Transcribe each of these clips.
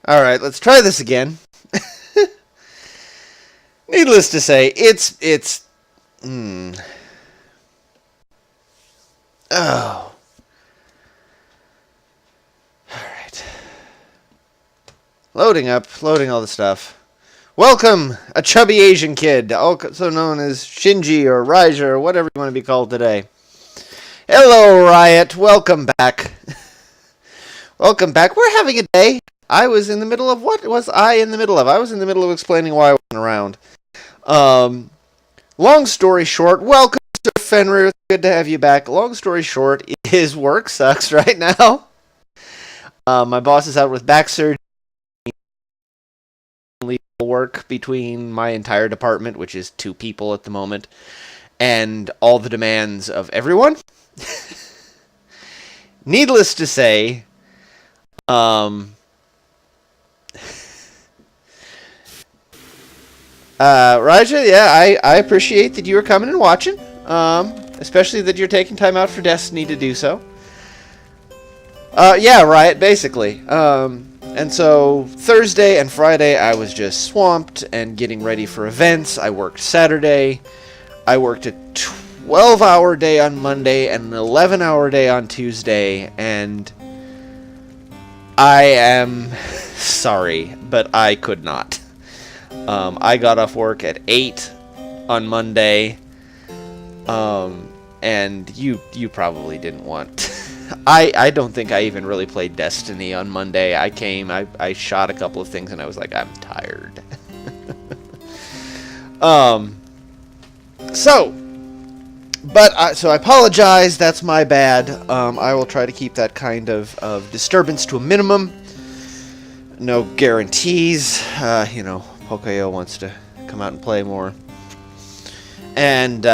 Alright, let's try this again. Needless to say, it's... Oh. Alright. Loading all the stuff. Welcome, a chubby Asian kid, also known as Shinji or Raija or whatever you want to be called today. Hello, Riot. Welcome back. Welcome back. We're having a day. I was in the middle of... What was I in the middle of? I was in the middle of explaining why I wasn't around. Long story short, welcome, Mr. Fenrir. Good to have you back. Long story short, his work sucks right now. My boss is out with back surgery. Work between my entire department, which is 2 people at the moment, and all the demands of everyone. Needless to say, Raija, yeah, I appreciate that you were coming and watching, especially that you're taking time out for Destiny to do so. Yeah, Riot, basically. And so, Thursday and Friday, I was just swamped and getting ready for events. I worked Saturday. I worked a 12-hour day on Monday and an 11-hour day on Tuesday, and I am sorry, but I could not. I got off work at 8 on Monday, and you probably didn't want... I don't think I even really played Destiny on Monday. I shot a couple of things, and I was like, I'm tired. So I apologize. That's my bad. I will try to keep that kind of disturbance to a minimum. No guarantees. Pocoyo wants to come out and play more. And,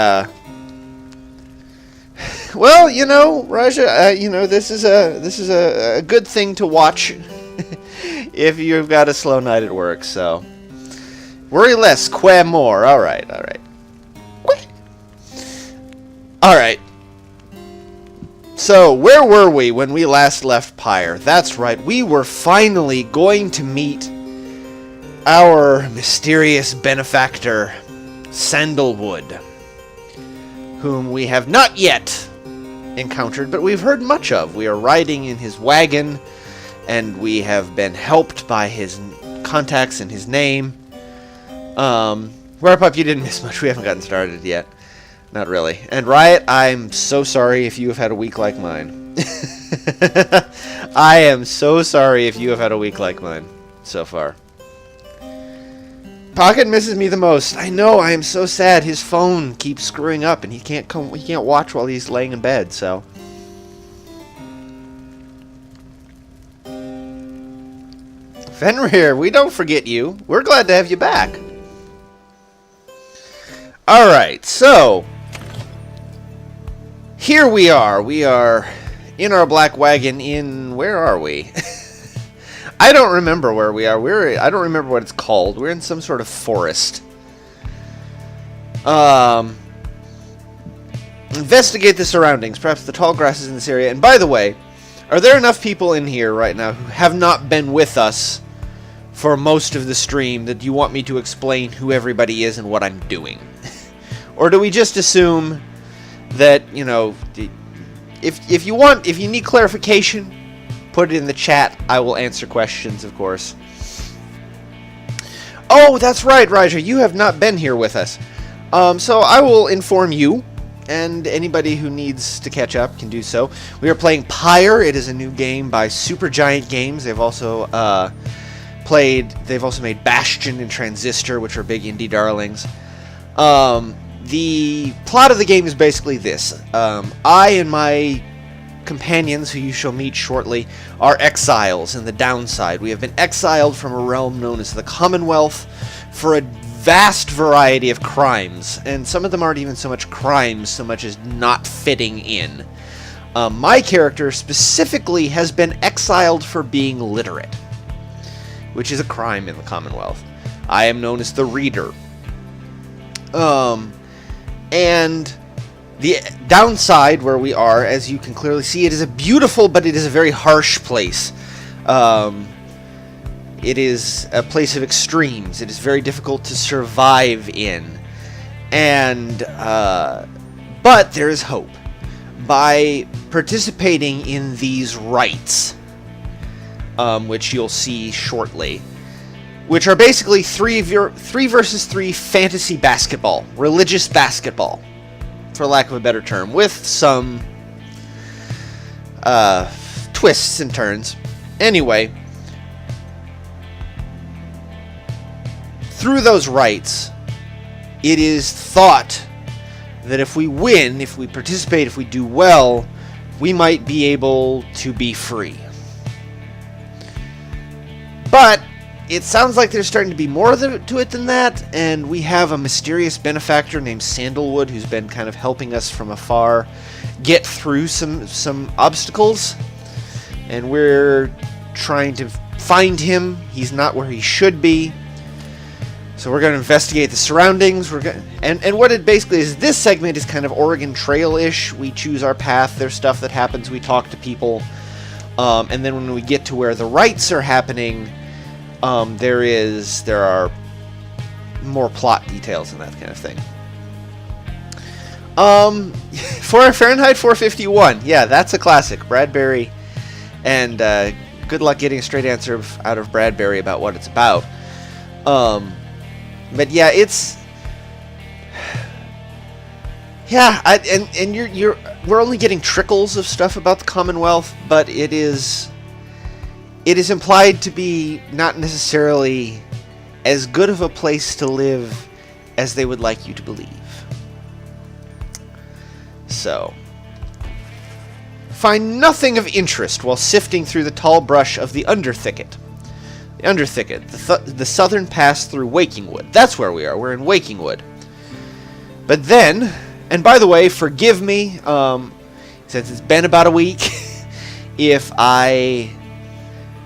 well, Raija, this is a good thing to watch if you've got a slow night at work, so. Worry less, quail more. Alright. Alright. So, where were we when we last left Pyre? That's right, we were finally going to meet our mysterious benefactor, Sandalwood, whom we have not yet encountered, but we've heard much of. We are riding in his wagon, and we have been helped by his contacts in his name. Wrap up, you didn't miss much. We haven't gotten started yet. Not really. And Riot, I'm so sorry if you have had a week like mine. I am so sorry if you have had a week like mine so far. Pocket misses me the most. I know, I am so sad. His phone keeps screwing up and he can't watch while he's laying in bed, so. Fenrir, we don't forget you. We're glad to have you back. Alright, so here we are. We are in our black wagon in... Where are we? I don't remember where we are. I don't remember what it's called. We're in some sort of forest. Investigate the surroundings. Perhaps the tall grasses in this area. And by the way, are there enough people in here right now who have not been with us for most of the stream that you want me to explain who everybody is and what I'm doing? Or do we just assume that, if you need clarification, put it in the chat. I will answer questions, of course. Oh, that's right, Raija. You have not been here with us. So I will inform you, and anybody who needs to catch up can do so. We are playing Pyre. It is a new game by Supergiant Games. They've also made Bastion and Transistor, which are big indie darlings. The plot of the game is basically this. I and my companions, who you shall meet shortly, are exiles in the downside. We have been exiled from a realm known as the Commonwealth for a vast variety of crimes, and some of them aren't even so much crimes so much as not fitting in. My character specifically has been exiled for being literate, which is a crime in the Commonwealth. I am known as the Reader. And the downside where we are, as you can clearly see, it is a beautiful, but it is a very harsh place. It is a place of extremes. It is very difficult to survive in. And, but there is hope. By participating in these rites, which you'll see shortly, which are basically 3 versus 3 fantasy basketball, religious basketball, for lack of a better term, with some twists and turns. Anyway, through those rites, it is thought that if we win, if we participate, if we do well, we might be able to be free. But it sounds like there's starting to be more to it than that, and we have a mysterious benefactor named Sandalwood who's been kind of helping us from afar get through some obstacles, and we're trying to find him. He's not where he should be. So we're going to investigate the surroundings. And what it basically is, this segment is kind of Oregon Trail-ish. We choose our path. There's stuff that happens. We talk to people. And then when we get to where the rites are happening, there are more plot details and that kind of thing. For Fahrenheit 451, yeah, that's a classic. Bradbury, and good luck getting a straight answer out of Bradbury about what it's about. But yeah, it's we're only getting trickles of stuff about the Commonwealth, but it is implied to be not necessarily as good of a place to live as they would like you to believe. So, find nothing of interest while sifting through the tall brush of the underthicket. The underthicket, the southern pass through Wakingwood. That's where we are. We're in Wakingwood. But then, and by the way, forgive me, since it's been about a week, if I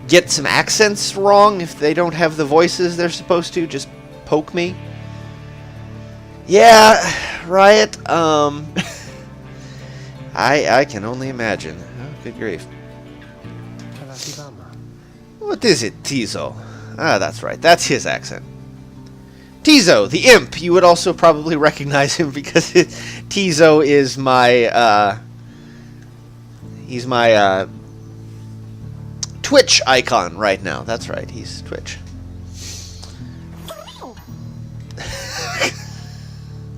get some accents wrong, if they don't have the voices they're supposed to, just poke me. Yeah, Riot, I can only imagine. Oh, good grief. What is it, Tizo? Ah, that's right. That's his accent. Tizo, the imp. You would also probably recognize him because Tizo is my, he's my, Twitch icon right now. That's right. He's Twitch.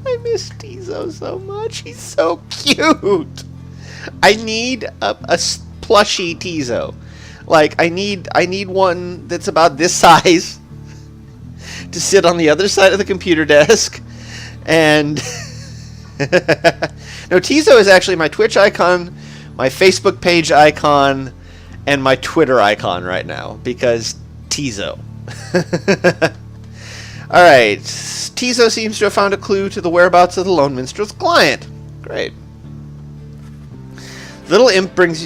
I miss Tizo so much. He's so cute. I need a plushie Tizo. Like, I need one that's about this size to sit on the other side of the computer desk. And no, Tizo is actually my Twitch icon, my Facebook page icon, and my Twitter icon right now, because Tizo. Alright, Tizo seems to have found a clue to the whereabouts of the Lone Minstrel's client. Great. The little imp brings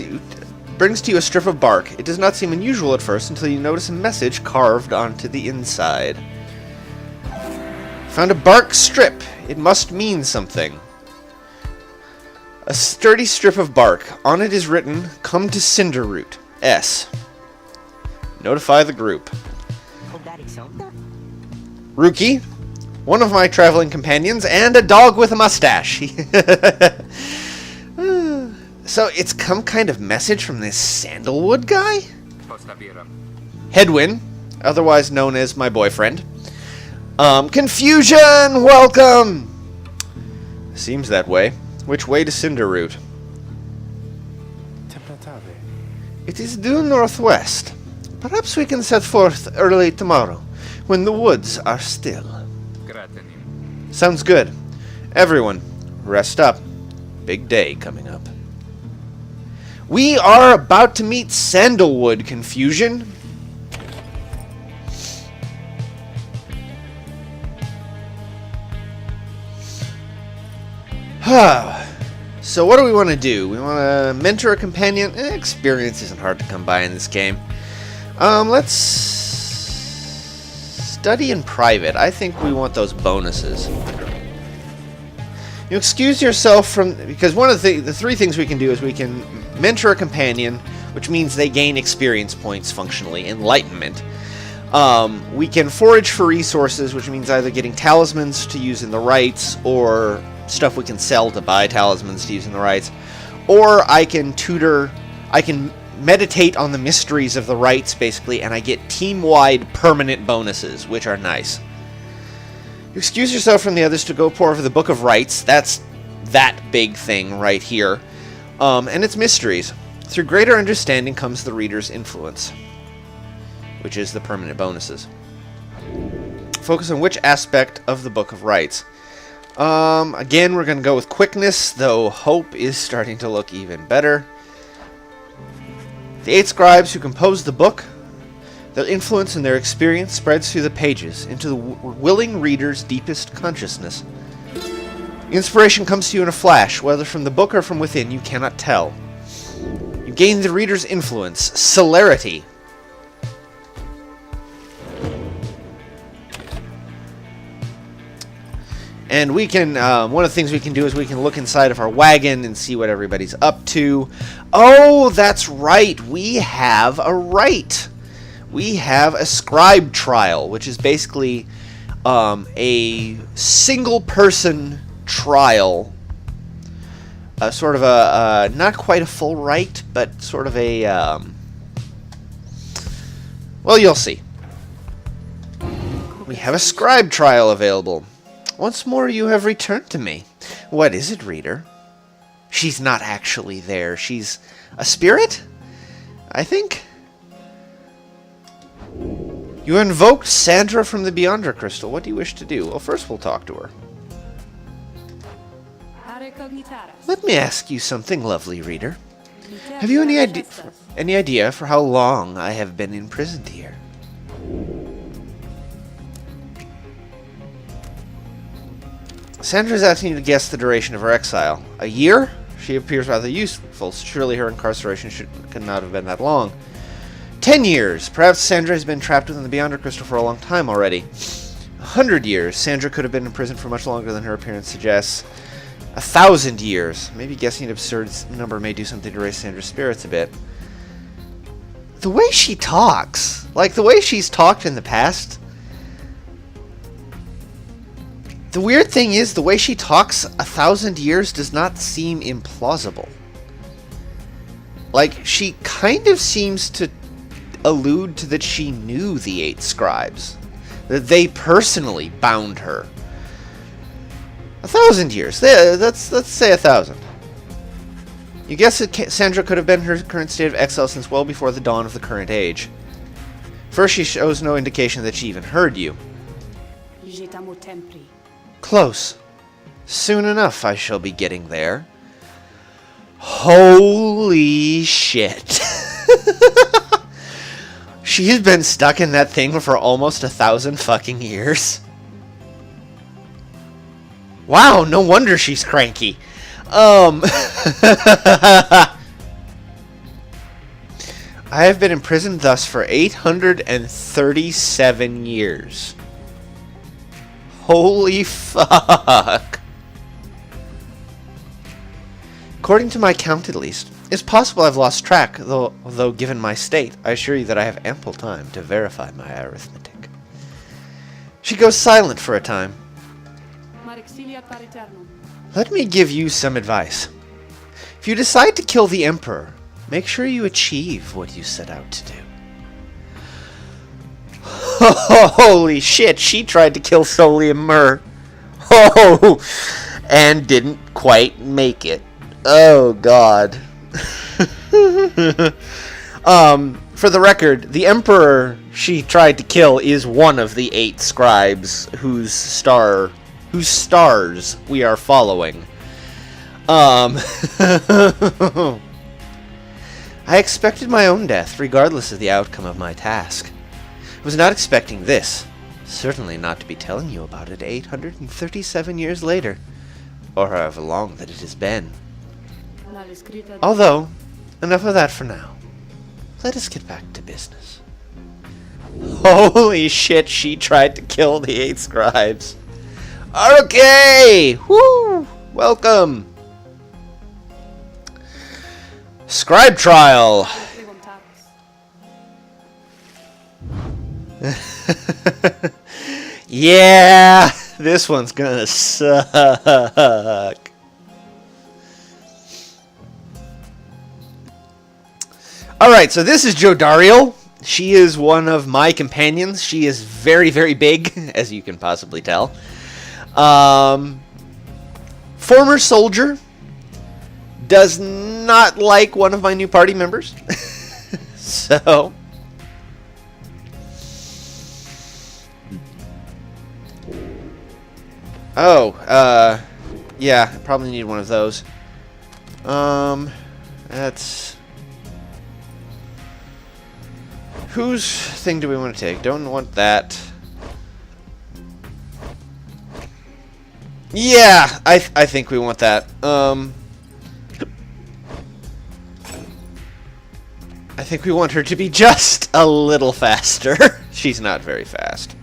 to you a strip of bark. It does not seem unusual at first until you notice a message carved onto the inside. Found a bark strip. It must mean something. A sturdy strip of bark. On it is written, "Come to Cinderroot. S. Notify the group." Rookie, one of my traveling companions, and a dog with a mustache. So it's some kind of message from this Sandalwood guy? Hedwin, otherwise known as my boyfriend. Confusion! Welcome! Seems that way. Which way to Cinderroot? It is due northwest. Perhaps we can set forth early tomorrow, when the woods are still. Sounds good. Everyone, rest up. Big day coming up. We are about to meet Sandalwood, Confusion. So what do we want to do? We want to mentor a companion. Experience isn't hard to come by in this game. Let's study in private. I think we want those bonuses. You excuse yourself from, because one of the 3 things we can do is we can mentor a companion, which means they gain experience points functionally, enlightenment. We can forage for resources, which means either getting talismans to use in the rites, or stuff we can sell to buy talismans to use in the rites. Or I can meditate on the mysteries of the rites, basically, and I get team-wide permanent bonuses, which are nice. You excuse yourself from the others to go pour over the Book of Rites. That's that big thing right here. And its mysteries. Through greater understanding comes the reader's influence, which is the permanent bonuses. Focus on which aspect of the Book of Rites. Again, we're going to go with quickness, though hope is starting to look even better. The 8 scribes who composed the book, their influence and their experience spreads through the pages into the willing reader's deepest consciousness. Inspiration comes to you in a flash, whether from the book or from within, you cannot tell. You gain the reader's influence, celerity. And we can, one of the things we can do is we can look inside of our wagon and see what everybody's up to. Oh, that's right. We have a rite. We have a scribe trial, which is basically a single-person trial. Sort of a, not quite a full rite, but sort of a, well, you'll see. We have a scribe trial available. Once more you have returned to me. What is it, reader? She's not actually there. She's a spirit? I think? You invoked Sandra from the Beyonder Crystal. What do you wish to do? Well, first we'll talk to her. Let me ask you something, lovely reader. Have you any idea for how long I have been imprisoned here? Sandra's asking you to guess the duration of her exile. A year? She appears rather useful. Surely her incarceration could not have been that long. 10 years. Perhaps Sandra has been trapped within the Beyonder Crystal for a long time already. 100 years. Sandra could have been in prison for much longer than her appearance suggests. 1,000 years. Maybe guessing an absurd number may do something to raise Sandra's spirits a bit. The way she talks, like the way she's talked in the past. The weird thing is, the way she talks 1,000 years does not seem implausible. Like, she kind of seems to allude to that she knew the 8 scribes. That they personally bound her. 1,000 years. Let's say 1,000. You guess that Sandra could have been in her current state of exile since well before the dawn of the current age. First, she shows no indication that she even heard you. Close. Soon enough I shall be getting there. Holy shit. She's been stuck in that thing for almost 1,000 fucking years. Wow, no wonder she's cranky. I have been imprisoned thus for 837 years. Holy fuck. According to my count, at least, it's possible I've lost track, though given my state, I assure you that I have ample time to verify my arithmetic. She goes silent for a time. Let me give you some advice. If you decide to kill the Emperor, make sure you achieve what you set out to do. Holy shit, she tried to kill Solium Mur. Oh, and didn't quite make it. Oh, God. For the record, the Emperor she tried to kill is one of the 8 scribes whose stars we are following. I expected my own death, regardless of the outcome of my task. I was not expecting this. Certainly not to be telling you about it 837 years later, or however long that it has been. Although, enough of that for now. Let us get back to business. Holy shit, she tried to kill the 8 scribes. Okay! Woo! Welcome! Scribe trial! Yeah, this one's gonna suck. Alright, so this is Jodariel. She is one of my companions. She is very, very big, as you can possibly tell. Former soldier. Does not like one of my new party members. So... Oh, yeah, I probably need one of those. That's... Whose thing do we want to take? Don't want that. Yeah, I think we want that. I think we want her to be just a little faster. She's not very fast.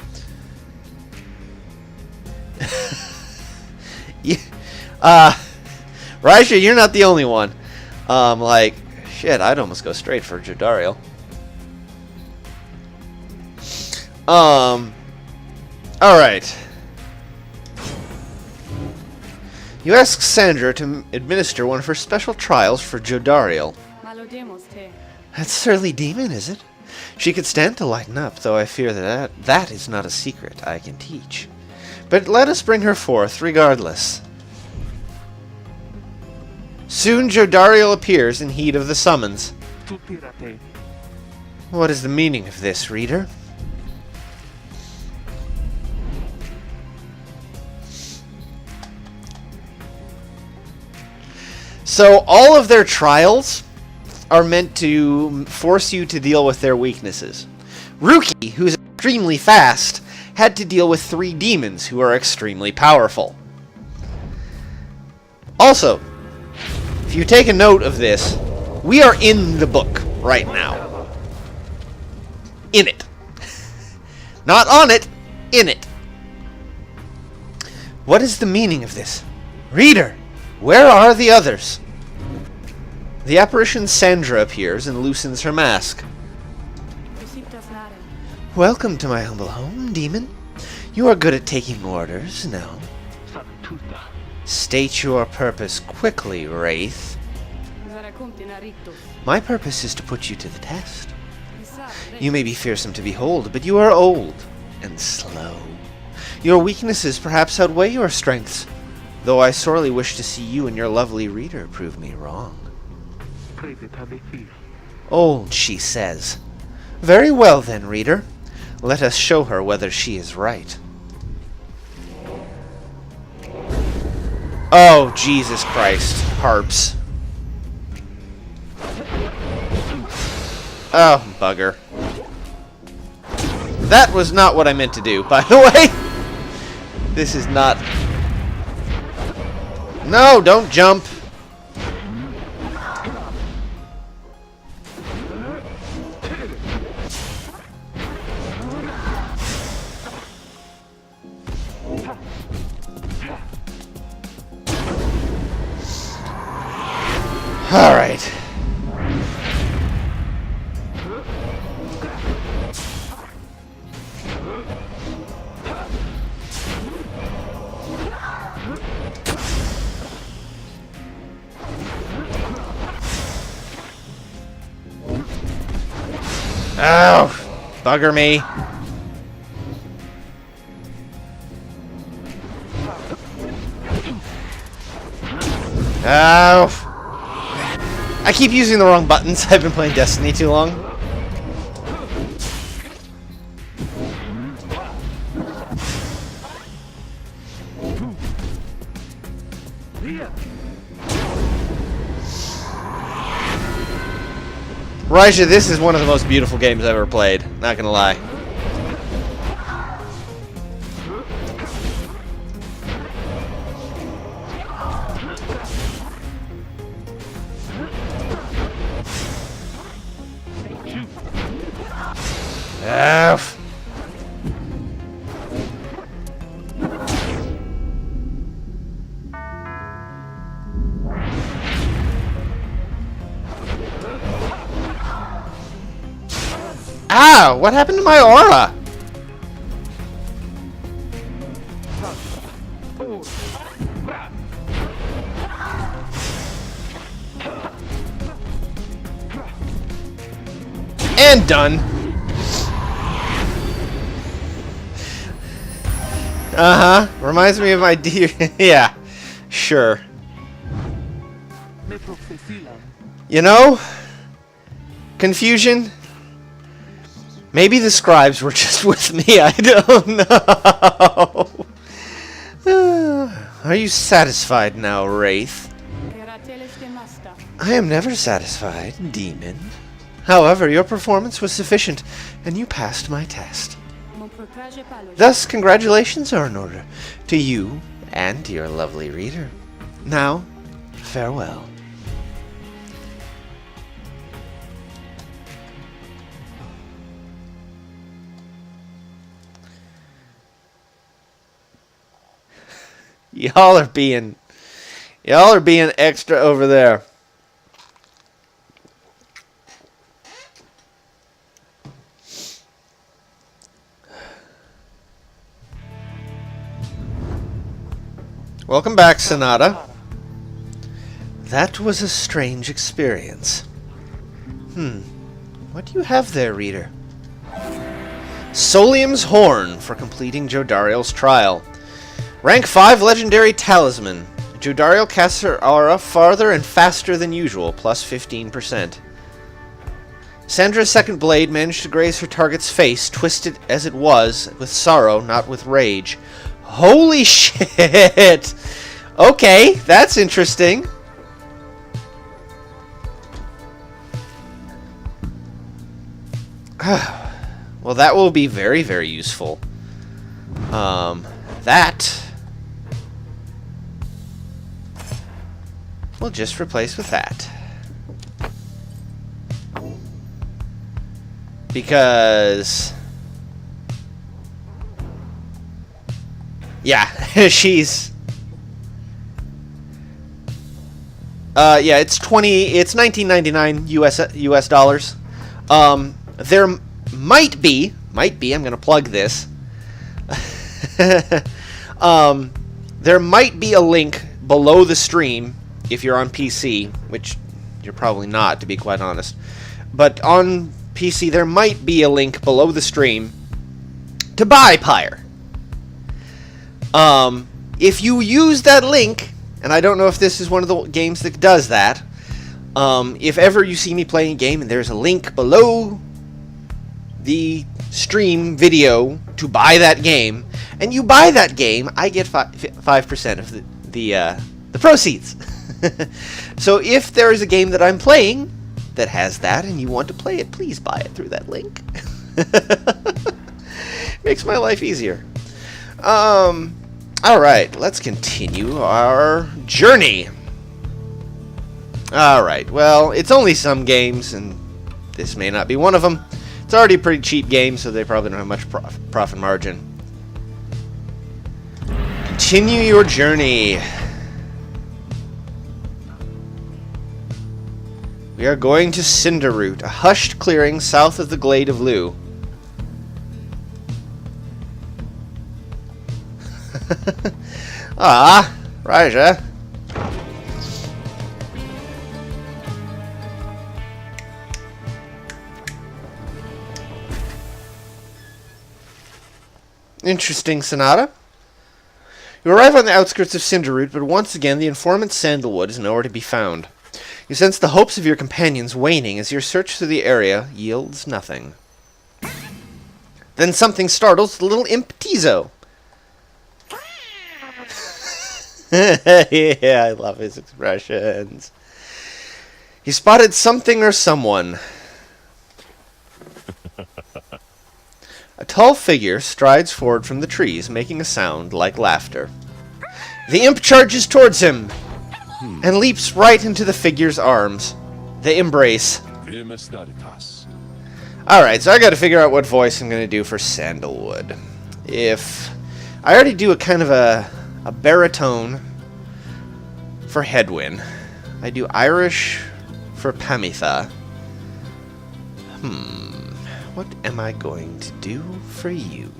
Yeah. Raisha, you're not the only one. Like, shit, I'd almost go straight for Jodariel. Alright. You ask Sandra to administer one of her special trials for Jodariel. That's Surly Demon, is it? She could stand to lighten up, though I fear that is not a secret I can teach. But let us bring her forth, regardless. Soon Jodariel appears in heed of the summons. What is the meaning of this, reader? So all of their trials are meant to force you to deal with their weaknesses. Ruki, who's extremely fast, had to deal with 3 demons who are extremely powerful. Also, if you take a note of this, we are in the book right now. In it. Not on it, in it. What is the meaning of this? Reader, where are the others? The apparition Sandra appears and loosens her mask. Welcome to my humble home, demon. You are good at taking orders, no? State your purpose quickly, Wraith. My purpose is to put you to the test. You may be fearsome to behold, but you are old and slow. Your weaknesses perhaps outweigh your strengths, though I sorely wish to see you and your lovely reader prove me wrong. Old, she says. Very well then, reader. Let us show her whether she is right. Oh, Jesus Christ. Harps. Oh, bugger. That was not what I meant to do, by the way. This is not... No, don't jump. All right. Oh, bugger me. Oh. I keep using the wrong buttons. I've been playing Destiny too long. Raisha, this is one of the most beautiful games I've ever played. Not gonna lie. F. Ow! What happened to my aura? And done. Uh-huh. Reminds me of my dear... Yeah. Sure. You know? Confusion? Maybe the scribes were just with me. I don't know. Are you satisfied now, Wraith? I am never satisfied, demon. However, your performance was sufficient, and you passed my test. Thus, congratulations are in order to you and to your lovely reader. Now, farewell. Y'all are being extra over there. Welcome back, Sonata. That was a strange experience. What do you have there, reader? Solium's Horn for completing Jodariel's trial. Rank 5 Legendary Talisman. Jodariel casts her aura farther and faster than usual, plus 15%. Sandra's second blade managed to graze her target's face, twisted as it was, with sorrow, not with rage. Holy shit! Okay, that's interesting. Well, that will be very, very useful. That we'll just replace with that. Because... yeah, she's... yeah, it's $19.99 US dollars. There might be, I'm gonna plug this. There might be a link below the stream if you're on PC, which you're probably not, to be quite honest. But on PC, there might be a link below the stream to buy Pyre. If you use that link, and I don't know if this is one of the games that does that, if ever you see me playing a game and there's a link below the stream video to buy that game, and you buy that game, I get 5% of the proceeds. So if there is a game that I'm playing that has that and you want to play it, please buy it through that link. Makes my life easier. Alright, let's continue our journey. Alright, well, it's only some games, and this may not be one of them. It's already a pretty cheap game, so they probably don't have much profit margin. Continue your journey. We are going to Cinderroot, a hushed clearing south of the Glade of Lu. Ah, Raja. Interesting, Sonata. You arrive on the outskirts of Cinderroot, but once again the informant Sandalwood is nowhere to be found. You sense the hopes of your companions waning as your search through the area yields nothing. Then something startles the little imp Tizo. Yeah, I love his expressions. He spotted something or someone. A tall figure strides forward from the trees, making a sound like laughter. The imp charges towards him and leaps right into the figure's arms. They embrace. Alright, so I gotta figure out what voice I'm gonna do for Sandalwood. If I already do a kind of a baritone for Hedwyn. I do Irish for Pamitha. What am I going to do for you?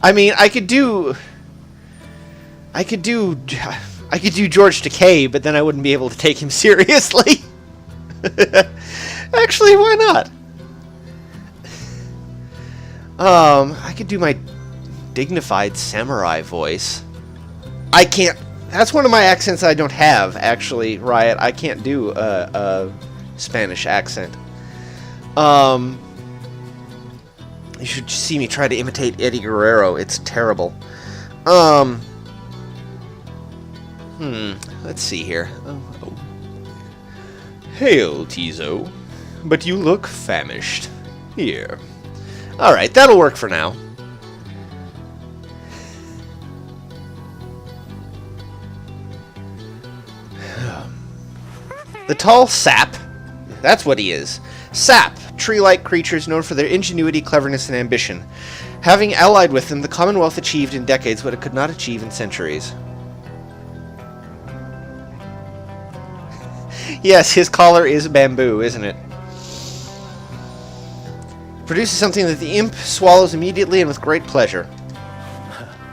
I mean, I could do I could do George Takei, but then I wouldn't be able to take him seriously. Actually, why not? I could do my dignified samurai voice. I can't. That's one of my accents I don't have, actually, Riot. I can't do a Spanish accent. You should see me try to imitate Eddie Guerrero. It's terrible. Let's see here. Oh. Hail, Tizo. But you look famished. Here. Alright, that'll work for now. The tall sap. That's what he is. Sap. Tree-like creatures known for their ingenuity, cleverness, and ambition. Having allied with them, the Commonwealth achieved in decades what it could not achieve in centuries. Yes, his collar is bamboo, isn't it? Produces something that the imp swallows immediately and with great pleasure.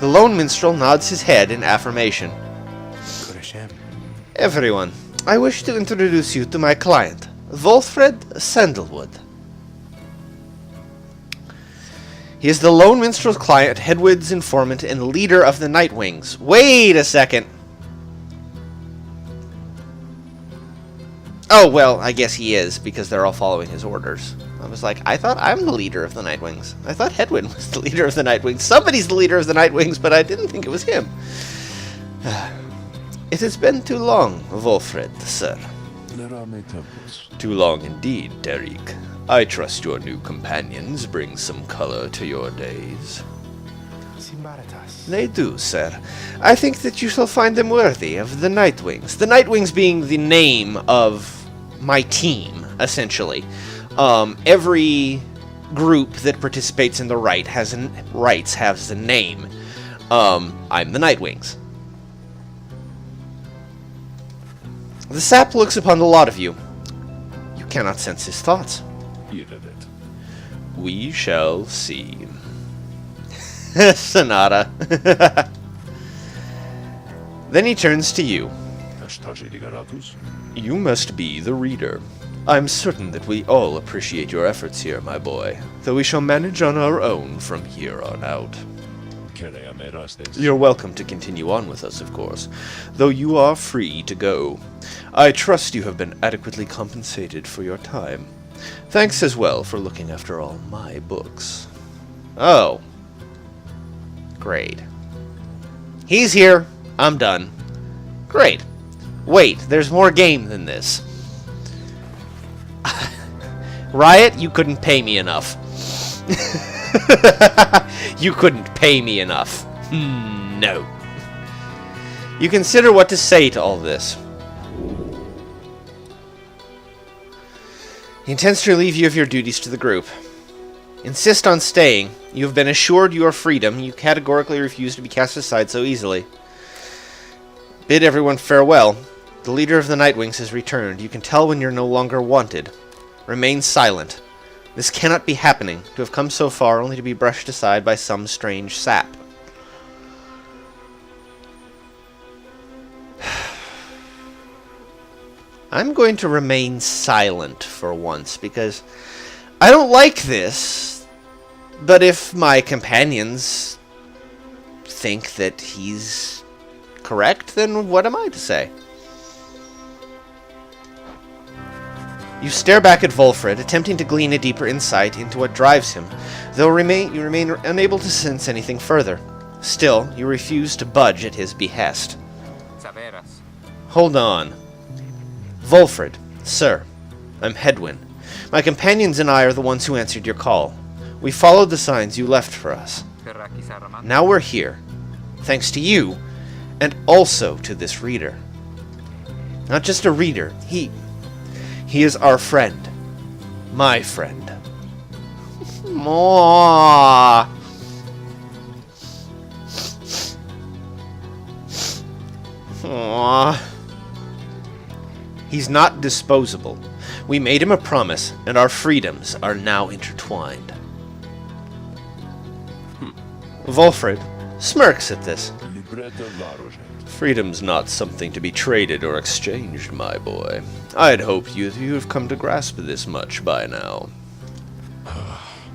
The lone minstrel nods his head in affirmation. Everyone, I wish to introduce you to my client, Wolfred Sandalwood. He is the lone minstrel's client, Hedwig's informant, and leader of the Nightwings. Wait a second. Oh, well, I guess he is, because they're all following his orders. I was like, I thought I'm the leader of the Nightwings. I thought Hedwig was the leader of the Nightwings. Somebody's the leader of the Nightwings, but I didn't think it was him. It has been too long, Wolfred, sir. Too long indeed, Derek. I trust your new companions bring some color to your days. They do, sir. I think that you shall find them worthy of the Nightwings. The Nightwings being the name of my team, essentially. Every group that participates in the Rites has a name. I'm the Nightwings. The sap looks upon the lot of you. You cannot sense his thoughts. We shall see. Sonata. Then he turns to you. You must be the reader. I'm certain that we all appreciate your efforts here, my boy, though we shall manage on our own from here on out. You're welcome to continue on with us, of course, though you are free to go. I trust you have been adequately compensated for your time. Thanks as well for looking after all my books. Oh. Great. He's here. I'm done. Great. Wait, there's more game than this. Riot, you couldn't pay me enough. You couldn't pay me enough. No. You consider what to say to all this. He intends to relieve you of your duties to the group. Insist on staying. You have been assured your freedom. You categorically refuse to be cast aside so easily. Bid everyone farewell. The leader of the Nightwings has returned. You can tell when you're no longer wanted. Remain silent. This cannot be happening, to have come so far only to be brushed aside by some strange sap. I'm going to remain silent for once, because I don't like this, but if my companions think that he's correct, then what am I to say? You stare back at Wolfred, attempting to glean a deeper insight into what drives him, though you remain unable to sense anything further. Still, you refuse to budge at his behest. Hold on. Wolfred, sir, I'm Hedwig. My companions and I are the ones who answered your call. We followed the signs you left for us. Now we're here, thanks to you, and also to this reader. Not just a reader, he is our friend. My friend. Aww. Aww. He's not disposable. We made him a promise, and our freedoms are now intertwined. Wolfred smirks at this. Freedom's not something to be traded or exchanged, my boy. I'd hoped you've come to grasp this much by now.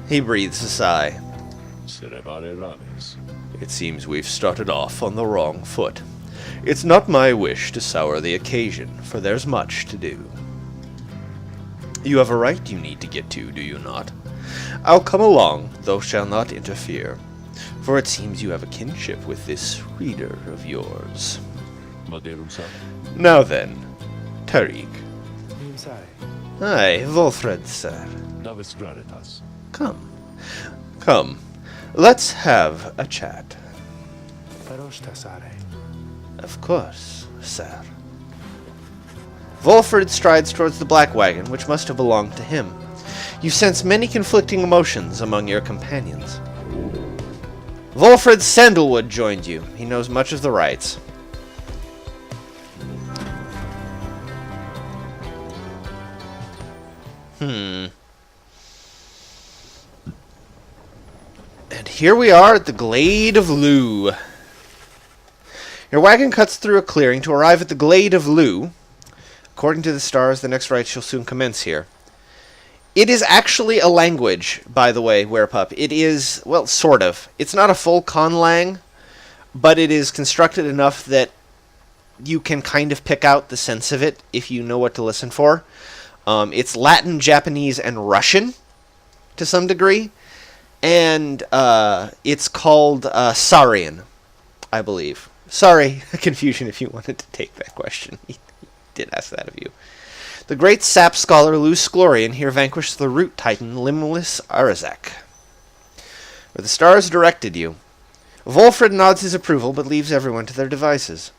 He breathes a sigh. It seems we've started off on the wrong foot. It's not my wish to sour the occasion, for there's much to do. You have a rite you need to get to, do you not? I'll come along, though shall not interfere, for it seems you have a kinship with this reader of yours. Now then, Tariq. Aye, Volfred, sir. Come. Let's have a chat. Of course, sir. Volfred strides towards the black wagon, which must have belonged to him. You sense many conflicting emotions among your companions. Volfred Sandalwood joined you. He knows much of the rites. And here we are at the Glade of Lugh. Your wagon cuts through a clearing to arrive at the Glade of Lugh. According to the stars, the next rite shall soon commence here. It is actually a language, by the way, Werepup. It is, well, sort of. It's not a full conlang, but it is constructed enough that you can kind of pick out the sense of it if you know what to listen for. It's Latin, Japanese, and Russian to some degree. And it's called Saurian, I believe. Sorry, confusion if you wanted to take that question. He did ask that of you. The great sap scholar Luz Sklorian here vanquished the root titan Limlis Arazak. Where the stars directed you. Volfred nods his approval, but leaves everyone to their devices.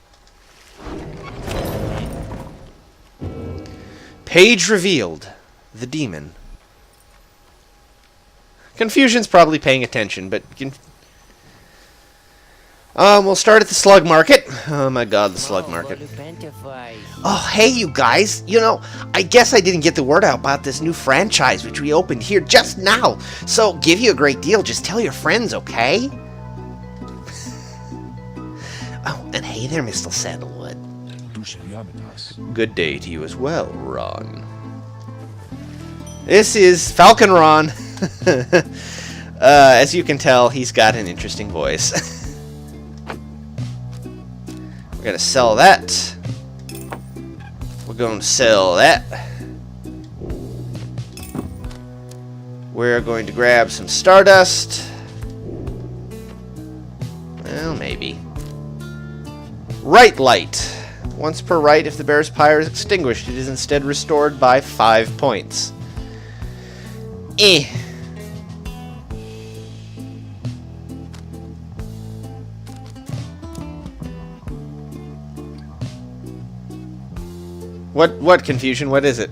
Page revealed. The demon. Confusion's probably paying attention, but... we'll start at the slug market. Oh my god, the slug market. Oh, hey you guys. You know, I guess I didn't get the word out about this new franchise which we opened here just now. So, give you a great deal. Just tell your friends, okay? Oh, and hey there, Mr. Sandalwood. Good day to you as well, Ron. This is Falcon Ron. As you can tell, he's got an interesting voice. We're going to sell that. We're going to sell that. We're going to grab some Stardust. Well, maybe. Right Light. Once per rite, if the bear's pyre is extinguished, it is instead restored by 5 points. What confusion? What is it?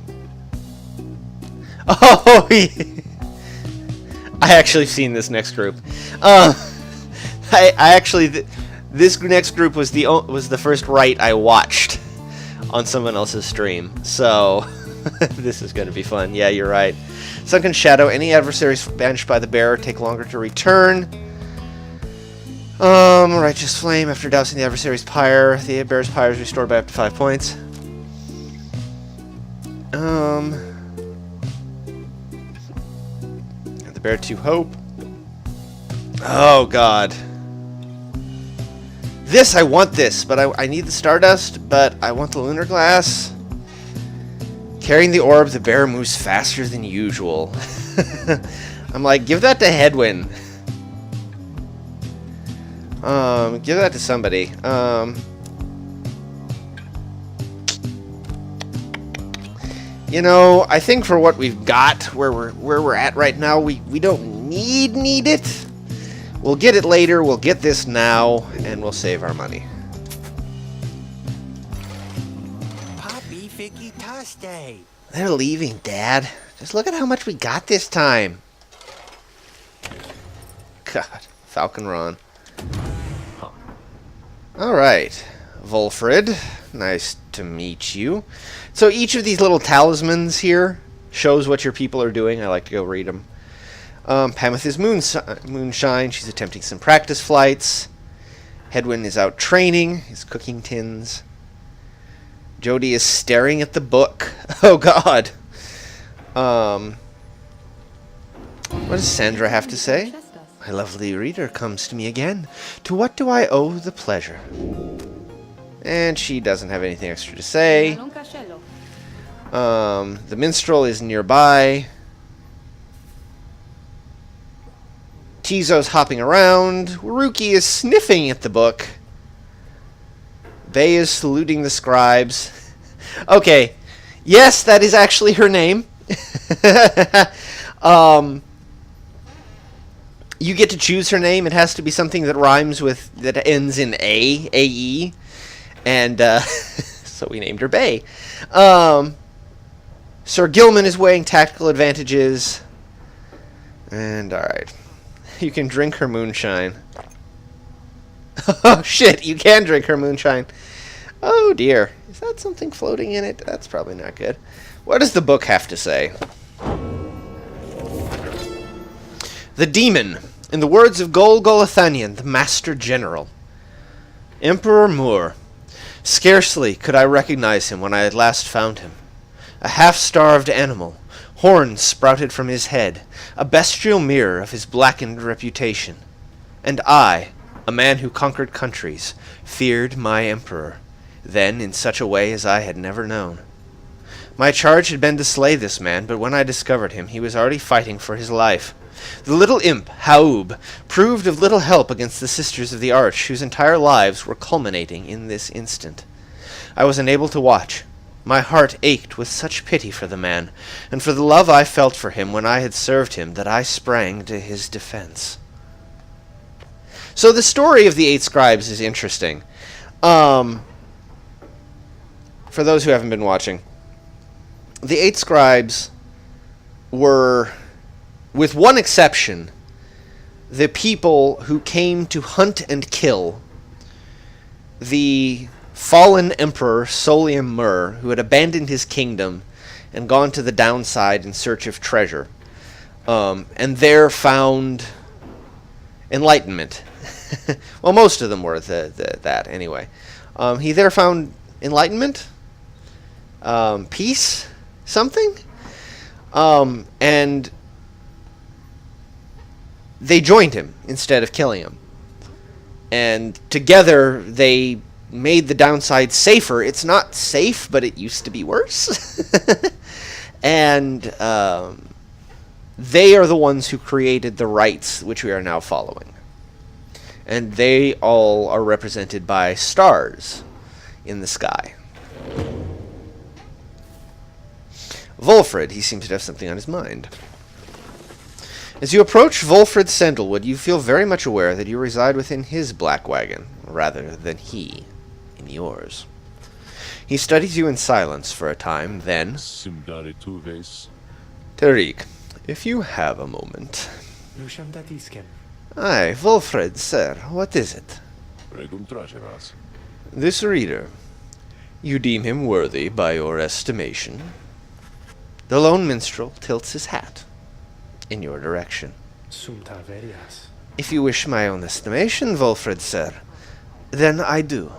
Oh, I actually seen this next group. I actually this next group was the first rite I watched on someone else's stream. So this is going to be fun. Yeah, you're right. Sunken Shadow. Any adversaries banished by the bearer take longer to return. Righteous Flame. After dousing the adversary's pyre, the bearer's pyre is restored by up to 5 points. The Bear 2 Hope. Oh, God. I want this, but I need the Stardust, but I want the Lunar Glass. Carrying the orb, the bear moves faster than usual. I'm like, give that to Hedwyn. Give that to somebody. You know, I think for what we've got, where we're at right now, we don't need it. We'll get it later, we'll get this now, and we'll save our money. Poppy Ficky Toste. They're leaving, Dad. Just look at how much we got this time. God, Falcon Ron. Alright, Volfred. Nice to meet you. So each of these little talismans here shows what your people are doing. I like to go read them. Pameth is Moonshine. She's attempting some practice flights. Hedwyn is out training his cooking tins. Jody is staring at the book. Oh, God. What does Sandra have to say? My lovely reader comes to me again. To what do I owe the pleasure? And she doesn't have anything extra to say. The minstrel is nearby. Tizo's hopping around. Ruki is sniffing at the book. Bay is saluting the scribes. Okay. Yes, that is actually her name. You get to choose her name. It has to be something that rhymes with, that ends in A, A-E. And, so we named her Bay. Sir Gilman is weighing tactical advantages. And, alright. You can drink her moonshine. Oh, shit, you can drink her moonshine. Oh, dear. Is that something floating in it? That's probably not good. What does the book have to say? The Demon. In the words of Golgolathanian, the Master General. Emperor Moore. Scarcely could I recognize him when I at last found him. A half-starved animal, horns sprouted from his head, a bestial mirror of his blackened reputation. And I, a man who conquered countries, feared my emperor, then in such a way as I had never known. My charge had been to slay this man, but when I discovered him, he was already fighting for his life. The little imp, Haub, proved of little help against the Sisters of the Arch, whose entire lives were culminating in this instant. I was unable to watch. My heart ached with such pity for the man, and for the love I felt for him when I had served him, that I sprang to his defense. So the story of the 8 scribes is interesting. For those who haven't been watching, the 8 scribes were, with one exception, the people who came to hunt and kill the fallen emperor Solium Mur, who had abandoned his kingdom and gone to the downside in search of treasure, and there found enlightenment. Well, most of them were that anyway. He there found enlightenment, peace, something, and they joined him instead of killing him. And together they made the downside safer. It's not safe, but it used to be worse. And they are the ones who created the rites which we are now following. And they all are represented by stars in the sky. Volfred, he seems to have something on his mind. As you approach Volfred Sandalwood, you feel very much aware that you reside within his black wagon, rather than he in yours. He studies you in silence for a time, then... Tariq, if you have a moment... Aye, Volfred, sir, what is it? This reader. You deem him worthy by your estimation? The lone minstrel tilts his hat in your direction. If you wish my own estimation, Volfred, sir, then I do.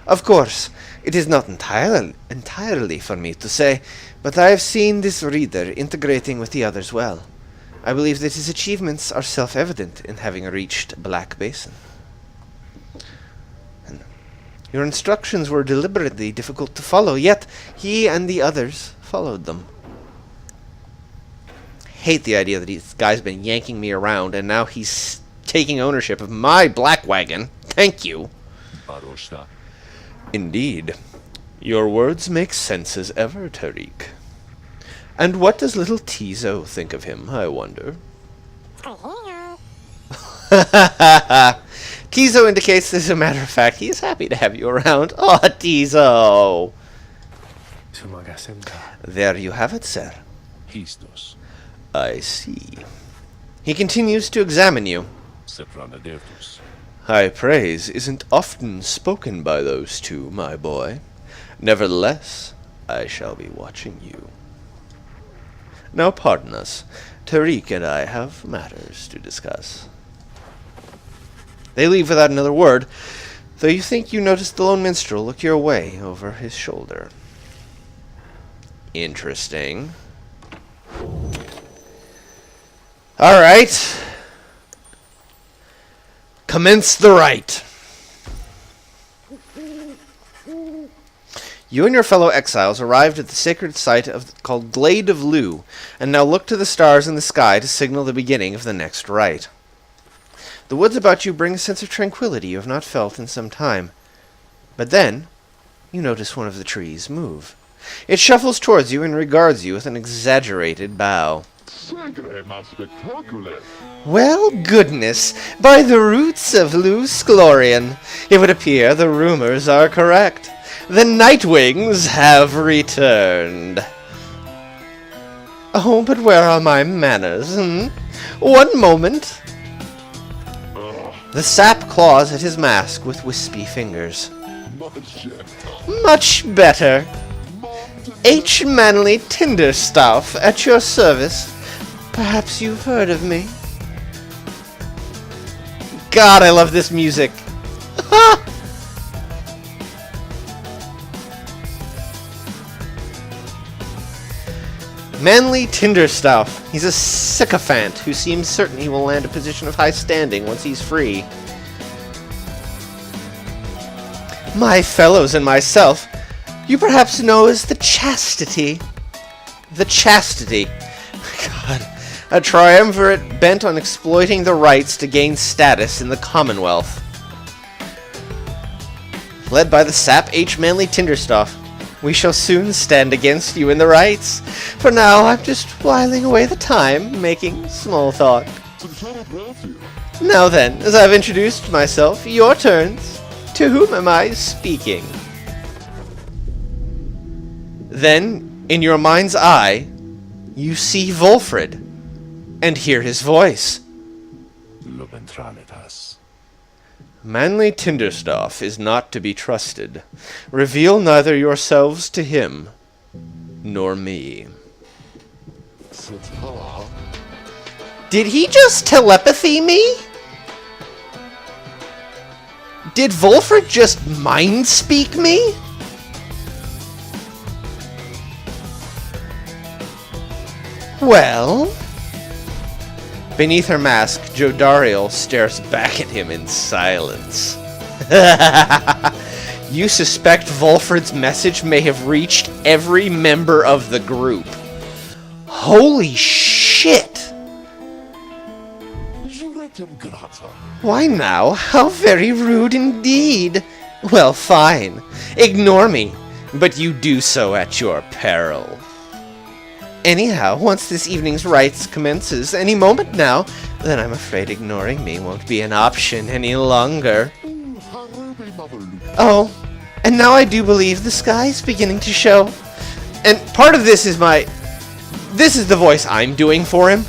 Of course, it is not entirely for me to say, but I have seen this reader integrating with the others well. I believe that his achievements are self-evident in having reached Black Basin. And your instructions were deliberately difficult to follow, yet he and the others followed them. Hate the idea that this guy's been yanking me around, and now he's taking ownership of my black wagon. Thank you. Indeed. Your words make sense as ever, Tariq. And what does little Tizo think of him, I wonder? Tizo indicates that, as a matter of fact, he is happy to have you around. Oh, Tizo! There you have it, sir. I see. He continues to examine you. High praise isn't often spoken by those two, my boy. Nevertheless, I shall be watching you. Now pardon us. Tariq and I have matters to discuss. They leave without another word, though you think you noticed the lone minstrel look your way over his shoulder. Interesting. Alright. Commence the rite. You and your fellow exiles arrived at the sacred site called Glade of Lu, and now look to the stars in the sky to signal the beginning of the next rite. The woods about you bring a sense of tranquility you have not felt in some time. But then, you notice one of the trees move. It shuffles towards you and regards you with an exaggerated bow. Well, goodness, by the roots of Lusclorian, it would appear the rumors are correct. The Nightwings have returned. Oh, but where are my manners, One moment. The sap claws at his mask with wispy fingers. Much better. H. Manly Tinderstaff at your service. Perhaps you've heard of me. God, I love this music. Ha! Manly Tinderstaff. He's a sycophant who seems certain he will land a position of high standing once he's free. My fellows and myself, you perhaps know as the Chastity. The Chastity. God. A triumvirate bent on exploiting the rites to gain status in the Commonwealth. Led by the sap H. Manly Tinderstaff. We shall soon stand against you in the rites. For now, I'm just whiling away the time, making small talk. Now then, as I've introduced myself, your turns. To whom am I speaking? Then, in your mind's eye, you see Volfred, and hear his voice. Manly Tinderstaff is not to be trusted. Reveal neither yourselves to him, nor me. Did he just telepathy me? Did Volfred just mind speak me? Well... Beneath her mask, Jodariel stares back at him in silence. You suspect Volfred's message may have reached every member of the group. Holy shit! Why now, how very rude indeed. Well, fine. Ignore me, but you do so at your peril. Anyhow, once this evening's rites commences, any moment now, then I'm afraid ignoring me won't be an option any longer. Oh, and now I do believe the sky's beginning to show. And part of this is this is the voice I'm doing for him.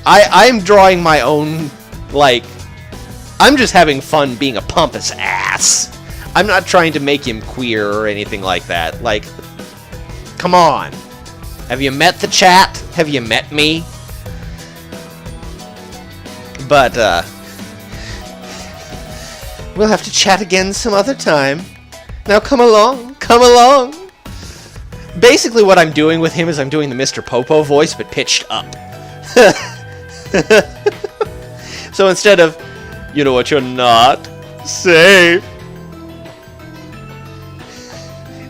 I'm drawing my own, I'm just having fun being a pompous ass. I'm not trying to make him queer or anything like that. Come on. Have you met the chat? Have you met me? But, we'll have to chat again some other time. Now come along, come along. Basically what I'm doing with him is I'm doing the Mr. Popo voice, but pitched up. So instead of, you know what you're not, safe.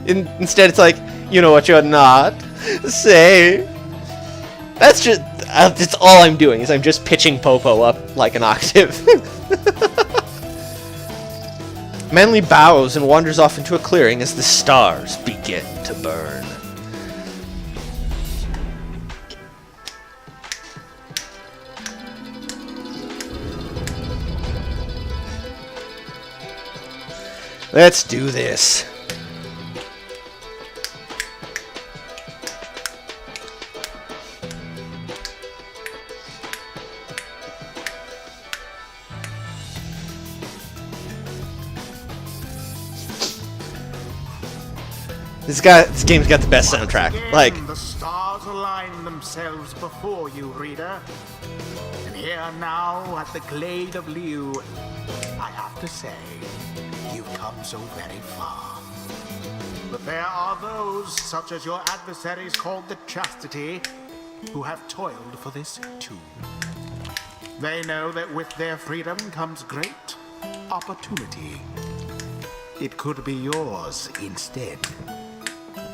Instead it's like, you know what you're not, safe. That's just, that's all I'm doing, is I'm just pitching Popo up like an octave. Manly bows and wanders off into a clearing as the stars begin to burn. Let's do this. This game's got the best soundtrack. The stars align themselves before you, reader. And Here now at the Glade of Liu, I have to say, you've come so very far. But there are those, such as your adversaries called the Chastity, who have toiled for this too. They know that with their freedom comes great opportunity. It could be yours instead.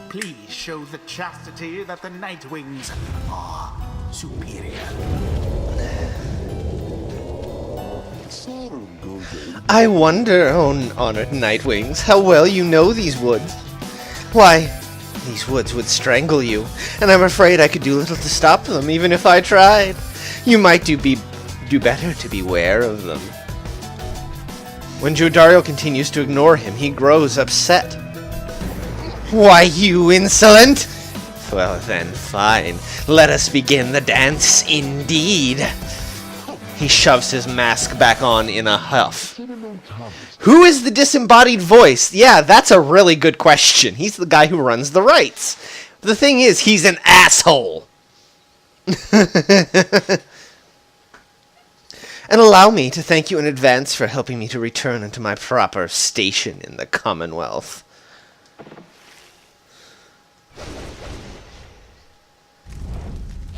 Please show the Chastity that the Nightwings are superior. I wonder, oh honored Nightwings, how well you know these woods. Why, these woods would strangle you, and I'm afraid I could do little to stop them, even if I tried. You might do better to beware of them. When Jodario continues to ignore him, he grows upset. Why, you insolent! Well then, fine. Let us begin the dance indeed. He shoves his mask back on in a huff. Who is the disembodied voice? Yeah, that's a really good question. He's the guy who runs the rites. The thing is, he's an asshole. And allow me to thank you in advance for helping me to return into my proper station in the Commonwealth.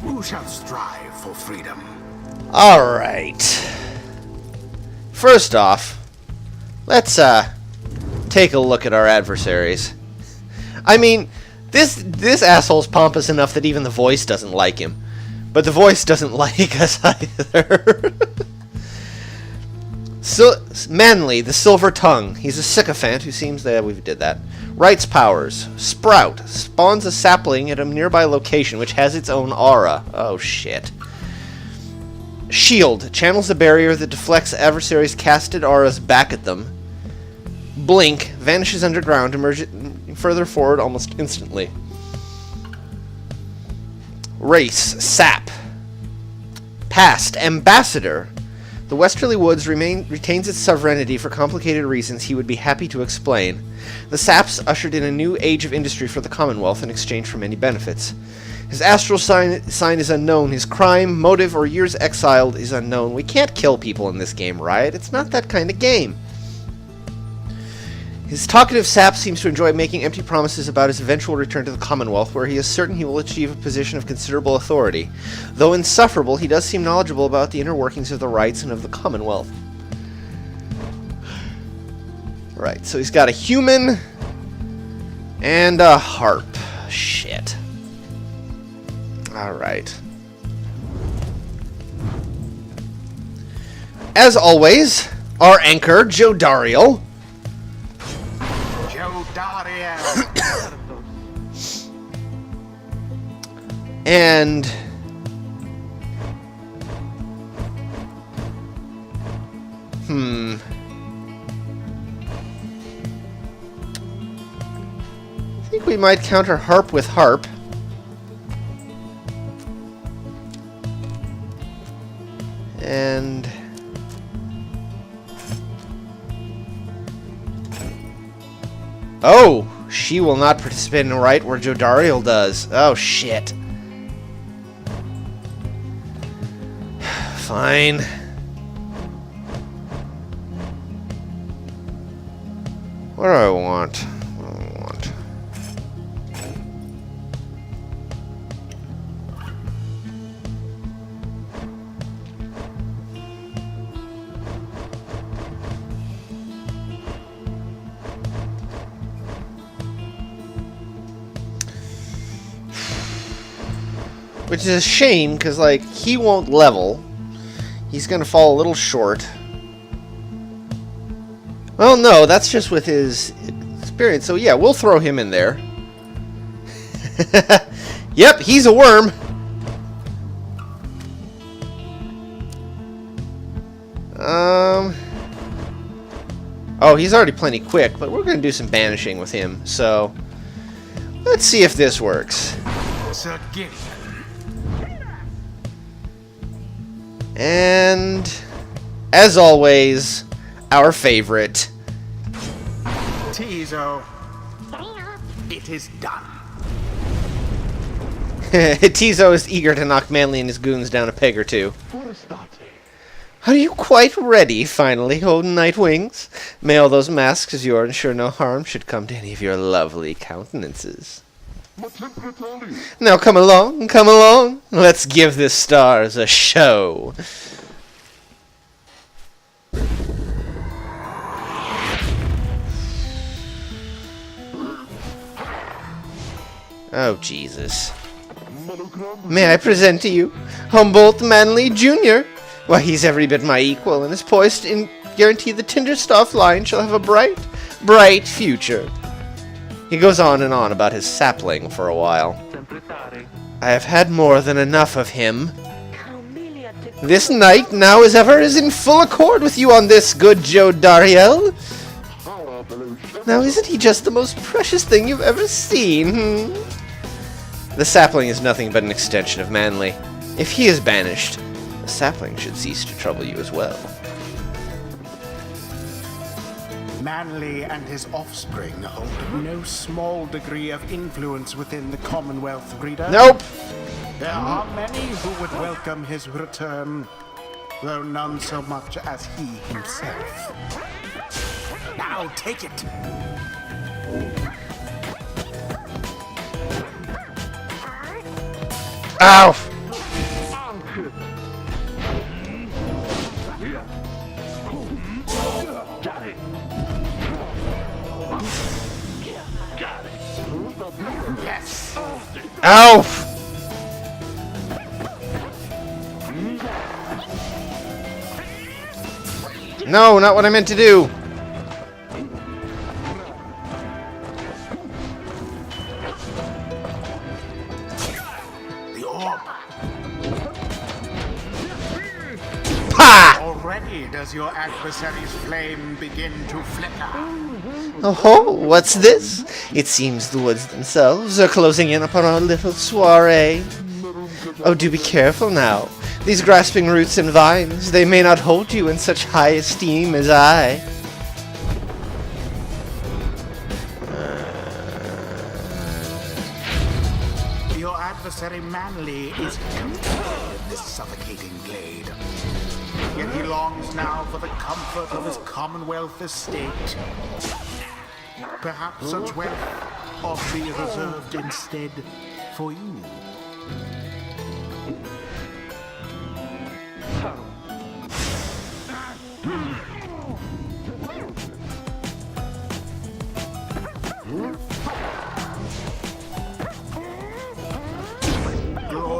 Who shall strive for freedom? Alright. First off, let's take a look at our adversaries. I mean, this asshole's pompous enough that even the voice doesn't like him. But the voice doesn't like us either. Manly, the Silver Tongue. He's a sycophant who seems that we did that. Rites powers. Sprout spawns a sapling at a nearby location which has its own aura. Oh shit. Shield channels a barrier that deflects adversaries' casted auras back at them. Blink vanishes underground, emerging further forward almost instantly. Race sap. Past ambassador. The Westerly Woods retains its sovereignty for complicated reasons he would be happy to explain. The saps ushered in a new age of industry for the Commonwealth in exchange for many benefits. His astral sign is unknown. His crime, motive, or years exiled is unknown. We can't kill people in this game, Riot. It's not that kind of game. His talkative sap seems to enjoy making empty promises about his eventual return to the Commonwealth, where he is certain he will achieve a position of considerable authority. Though insufferable, he does seem knowledgeable about the inner workings of the Rites and of the Commonwealth. Right, so he's got a human and a harp. Shit. Alright. As always, our anchor, Jodario. And I think we might counter harp with harp. And oh, she will not participate in a rite where Jodario does. Oh, shit. Fine. What do I want? What do I want? Which is a shame, because, like, he won't level. He's going to fall a little short. Well, no, that's just with his experience. So, yeah, we'll throw him in there. Yep, he's a worm. Oh, he's already plenty quick, but we're going to do some banishing with him. So, let's see if this works. And, as always, our favorite. Tizo. It is done. Tizo is eager to knock Manly and his goons down a peg or two. Are you quite ready, finally, old Nightwings? May all those masks of yours ensure no harm should come to any of your lovely countenances. Now come along, come along. Let's give the stars a show. Oh, Jesus. May I present to you Humboldt Manley Jr.? Why, he's every bit my equal, and is poised to guarantee the Tinderstoff line shall have a bright, bright future. He goes on and on about his sapling for a while. I have had more than enough of him. This knight, now as ever, is in full accord with you on this, good Joe Dariel. Now, isn't he just the most precious thing you've ever seen? The sapling is nothing but an extension of Manly. If he is banished, the sapling should cease to trouble you as well. Manly and his offspring hold no small degree of influence within the Commonwealth, reader. Nope. There are many who would welcome his return, though none so much as he himself. Now take it. Ow! Yes. Ow! No, not what I meant to do. The orb. Ha! Already does your adversary's flame begin to flicker. Oh, what's this? It seems the woods themselves are closing in upon our little soiree. Oh, do be careful now. These grasping roots and vines, they may not hold you in such high esteem as I. Your adversary Manly is comfortable in this suffocating glade. Yet he longs now for the comfort of his Commonwealth estate. Perhaps such wealth ought to be reserved instead for you.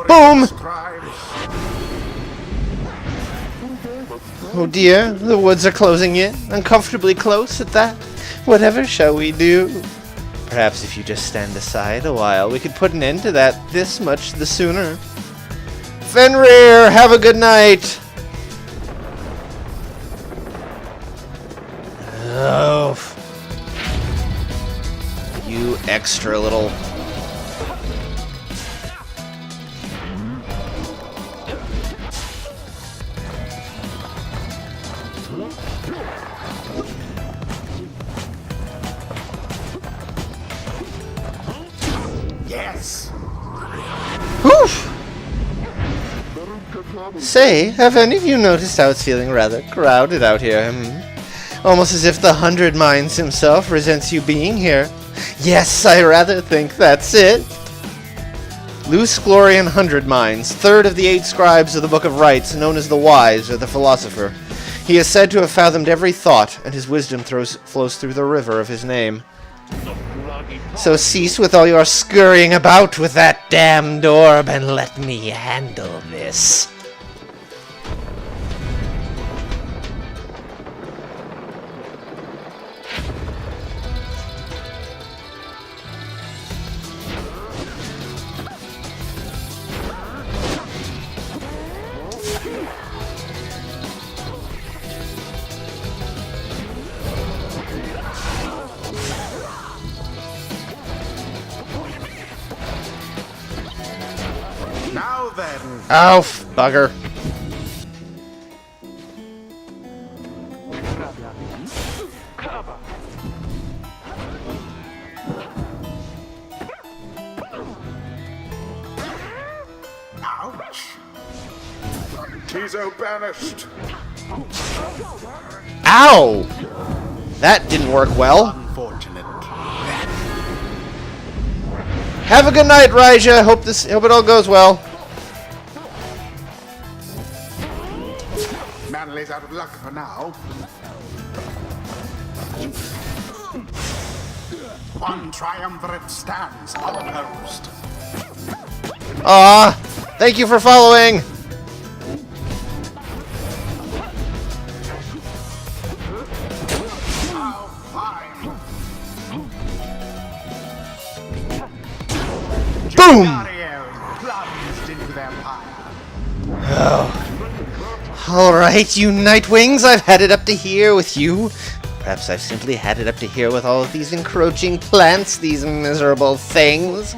Boom! Strives. Oh dear, the woods are closing in, uncomfortably close at that. Whatever shall we do? Perhaps if you just stand aside a while, we could put an end to that this much the sooner. Fenrir, have a good night! Oh. You extra little... Yes. Oof! Say, have any of you noticed how it's feeling rather crowded out here? Almost as if the 100 Minds himself resents you being here. Yes, I rather think that's it. Luce Glorian 100 Minds, third of the 8 scribes of the Book of Rites, known as the Wise or the Philosopher. He is said to have fathomed every thought, and his wisdom flows through the river of his name. So cease with all your scurrying about with that damned orb and let me handle this. Now then. Oh, bugger. Ouch. Tizo banished. Ow! That didn't work well. Unfortunate. Have a good night, Raija. Hope it all goes well. Manly's out of luck for now. One triumvirate stands unopposed. Aw, thank you for following. How fine. Boom! Ariel plunged into their pyre. Alright, you Nightwings, I've had it up to here with you. Perhaps I've simply had it up to here with all of these encroaching plants, these miserable things.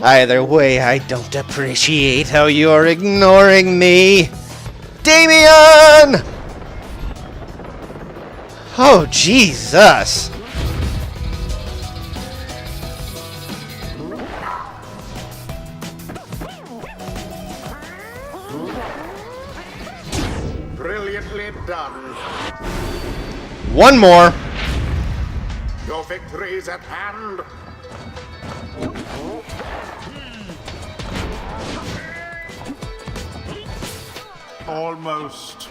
Either way, I don't appreciate how you're ignoring me. Damien! Oh, Jesus. Brilliantly done. One more. Your victory is at hand. Almost.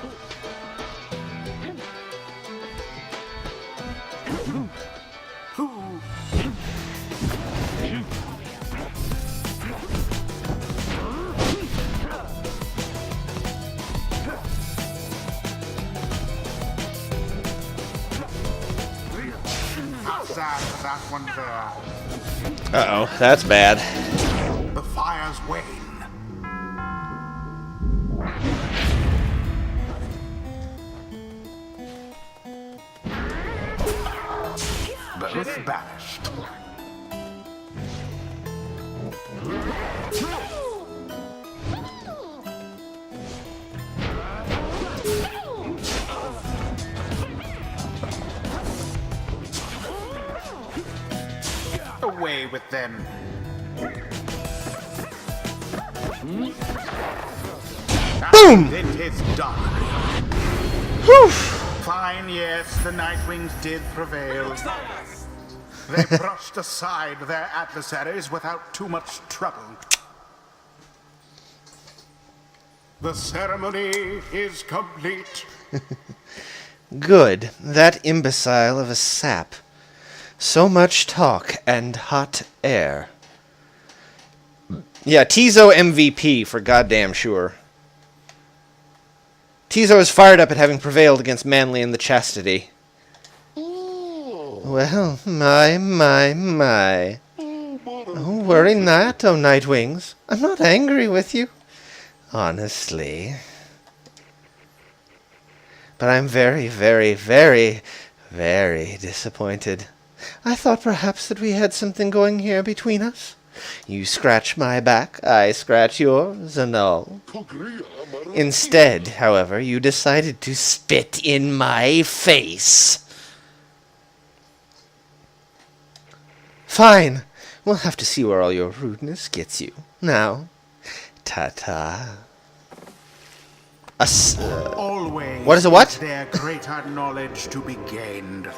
Sad for that one there. Uh-oh, that's bad. The fires wane. Both banished. Away with them. Boom! It is done. Whew. Fine, yes, the Nightwings did prevail. They brushed aside their adversaries without too much trouble. The ceremony is complete. Good. That imbecile of a sap. So much talk and hot air. Yeah, Tizo MVP for goddamn sure. Tizo is fired up at having prevailed against Manly and the Chastity. Well, my. Don't worry not, oh Nightwings. I'm not angry with you. Honestly. But I'm very, very, very, very disappointed. I thought perhaps that we had something going here between us. You scratch my back, I scratch yours, and all. Instead, however, you decided to spit in my face. Fine. We'll have to see where all your rudeness gets you. Now, ta-ta. Always. What is a what? Their greater knowledge to be gained.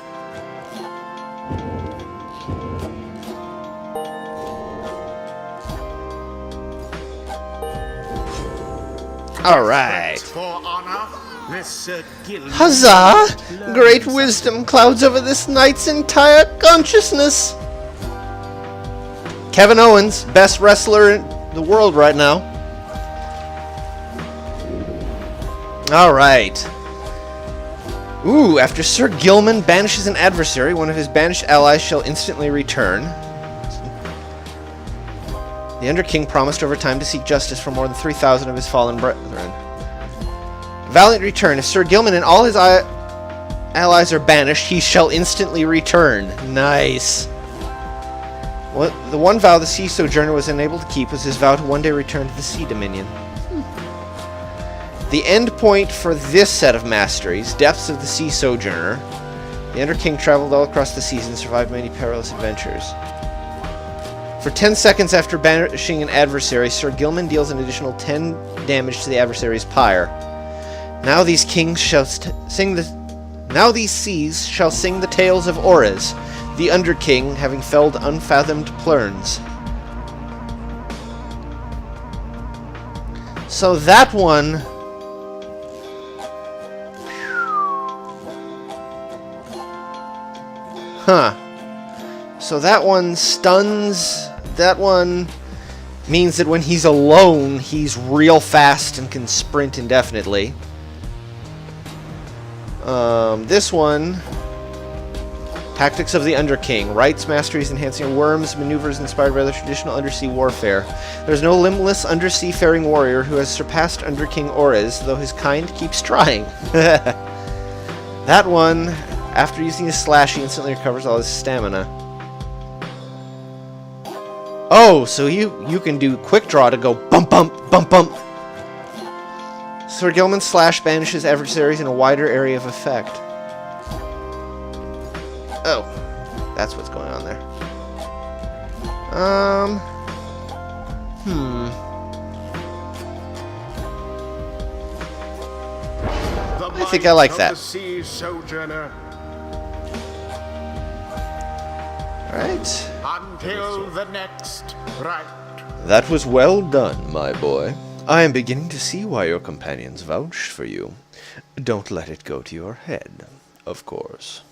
All right. For honor, this Sir Gilman. Huzzah! Great wisdom clouds over this knight's entire consciousness. Kevin Owens, best wrestler in the world right now. All right. Ooh, after Sir Gilman banishes an adversary, one of his banished allies shall instantly return. The Under King promised over time to seek justice for more than 3,000 of his fallen brethren. Valiant return. If Sir Gilman and all his allies are banished, he shall instantly return. Nice. The one vow the Sea Sojourner was unable to keep was his vow to one day return to the Sea Dominion. The end point for this set of masteries, Depths of the Sea Sojourner. The Under King traveled all across the seas and survived many perilous adventures. For 10 seconds after banishing an adversary, Sir Gilman deals an additional 10 damage to the adversary's pyre. Now these kings shall sing the... Now these seas shall sing the tales of Ores, the Underking having felled unfathomed plurns. So that one... Huh. So that one stuns... That one means that when he's alone, he's real fast and can sprint indefinitely. This one... Tactics of the Underking. Rites, masteries enhancing worms, maneuvers inspired by the traditional undersea warfare. There's no limitless undersea faring warrior who has surpassed Underking Ores, though his kind keeps trying. That one, after using his slash, he instantly recovers all his stamina. Oh, so you can do quick draw to go bump bump bump bump. Sir Gilman's slash banishes adversaries in a wider area of effect. Oh, that's what's going on there. I think I like that. Alright. Until the next rite. That was well done, my boy. I am beginning to see why your companions vouched for you. Don't let it go to your head, of course.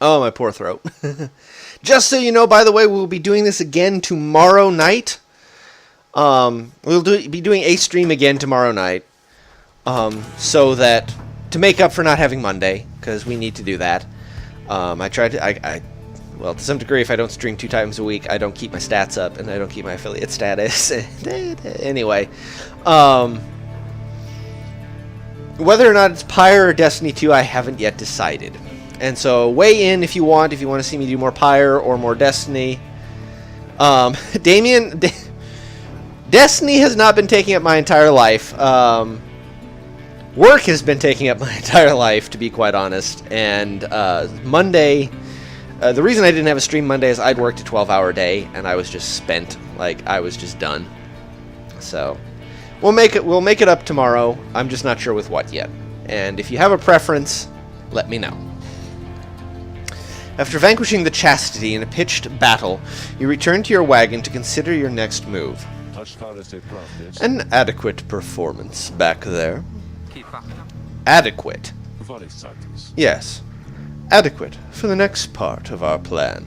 Oh, my poor throat. Just so you know, by the way, we'll be doing this again tomorrow night. We'll be doing a stream again tomorrow night. So that, to make up for not having Monday, because we need to do that. I tried to, well, to some degree, if I don't stream 2 times a week, I don't keep my stats up, and I don't keep my affiliate status. Anyway, whether or not it's Pyre or Destiny 2, I haven't yet decided. And so, weigh in if you want to see me do more Pyre or more Destiny. Damien, Destiny has not been taking up my entire life. Work has been taking up my entire life, to be quite honest. And Monday, the reason I didn't have a stream Monday is I'd worked a 12-hour day, and I was just spent. Like, I was just done. So, we'll make it up tomorrow. I'm just not sure with what yet. And if you have a preference, let me know. After vanquishing the Chastity in a pitched battle, you return to your wagon to consider your next move. An adequate performance back there. Adequate. Yes. Adequate for the next part of our plan.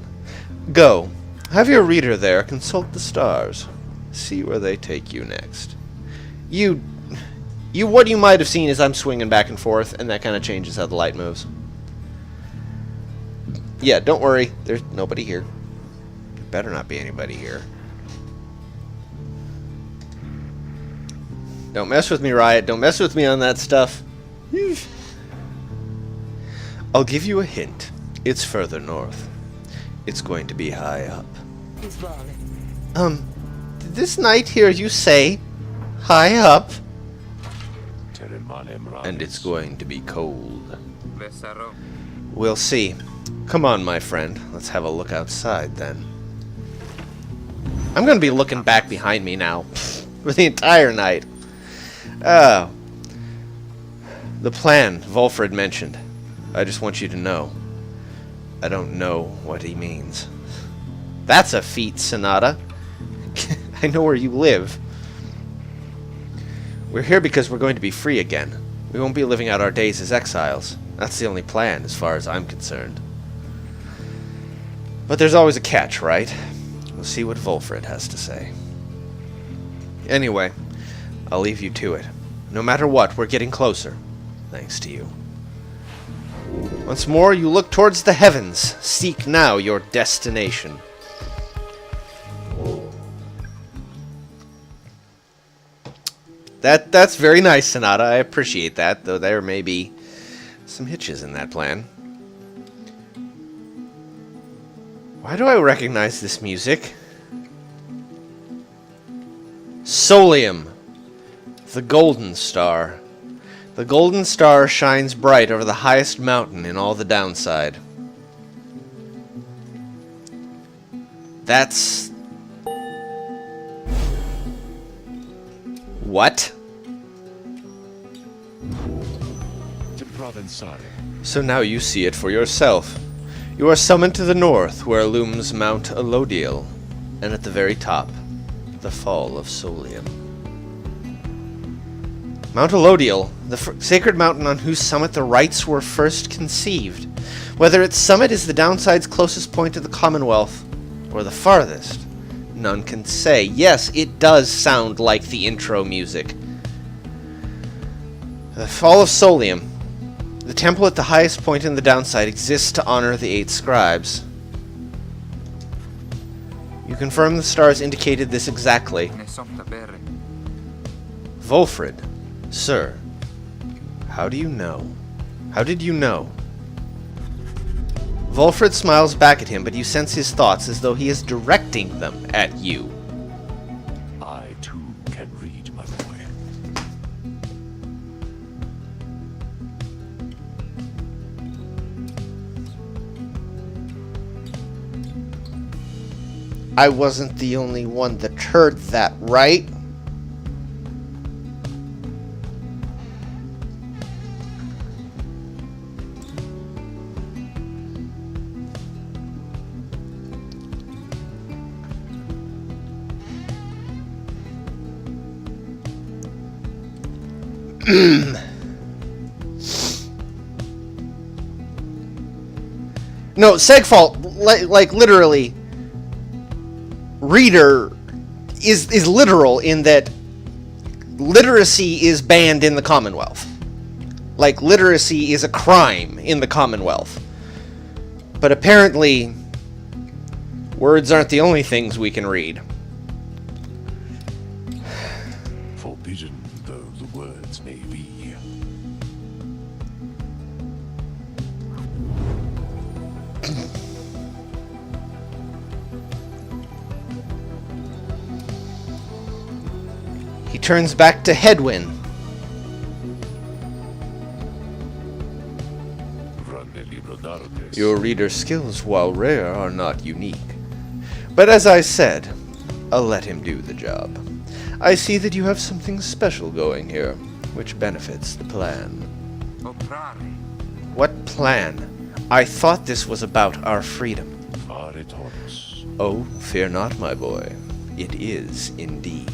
Go. Have your reader there consult the stars. See where they take you next. What you might have seen is I'm swinging back and forth, and that kind of changes how the light moves. Yeah, don't worry. There's nobody here. There better not be anybody here. Don't mess with me, Riot. Don't mess with me on that stuff. I'll give you a hint. It's further north. It's going to be high up. Did this knight hear you say high up? And it's going to be cold. We'll see. Come on, my friend. Let's have a look outside, then. I'm going to be looking back behind me now for the entire night. Oh. The plan Volfred mentioned. I just want you to know. I don't know what he means. That's a feat, Sonata. I know where you live. We're here because we're going to be free again. We won't be living out our days as exiles. That's the only plan, as far as I'm concerned. But there's always a catch, right? We'll see what Volfred has to say. Anyway, I'll leave you to it. No matter what, we're getting closer. Thanks to you. Once more, you look towards the heavens. Seek now your destination. That's very nice, Sonata. I appreciate that, though there may be some hitches in that plan. Why do I recognize this music? Solium, the golden star. The golden star shines bright over the highest mountain in all the downside. That's... What? So now you see it for yourself. You are summoned to the north, where looms Mount Elodiel, and at the very top, the fall of Solium. Mount Elodiel, the sacred mountain on whose summit the rites were first conceived. Whether its summit is the downside's closest point to the Commonwealth, or the farthest, none can say. Yes, it does sound like the intro music. The fall of Solium. The temple at the highest point in the downside exists to honor the 8 scribes. You confirm the stars indicated this exactly. Volfrid, sir, how do you know? How did you know? Volfrid smiles back at him, but you sense his thoughts as though he is directing them at you. I too can read, my boy. I wasn't the only one that heard that, right? No, Segfault, like literally, reader is literal in that literacy is banned in the Commonwealth. Like, literacy is a crime in the Commonwealth. But apparently, words aren't the only things we can read. Forbidden though the words may be. He turns back to Hedwyn. Your reader skills, while rare, are not unique. But as I said, I'll let him do the job. I see that you have something special going here, which benefits the plan. What plan? I thought this was about our freedom. Oh, fear not, my boy. It is indeed.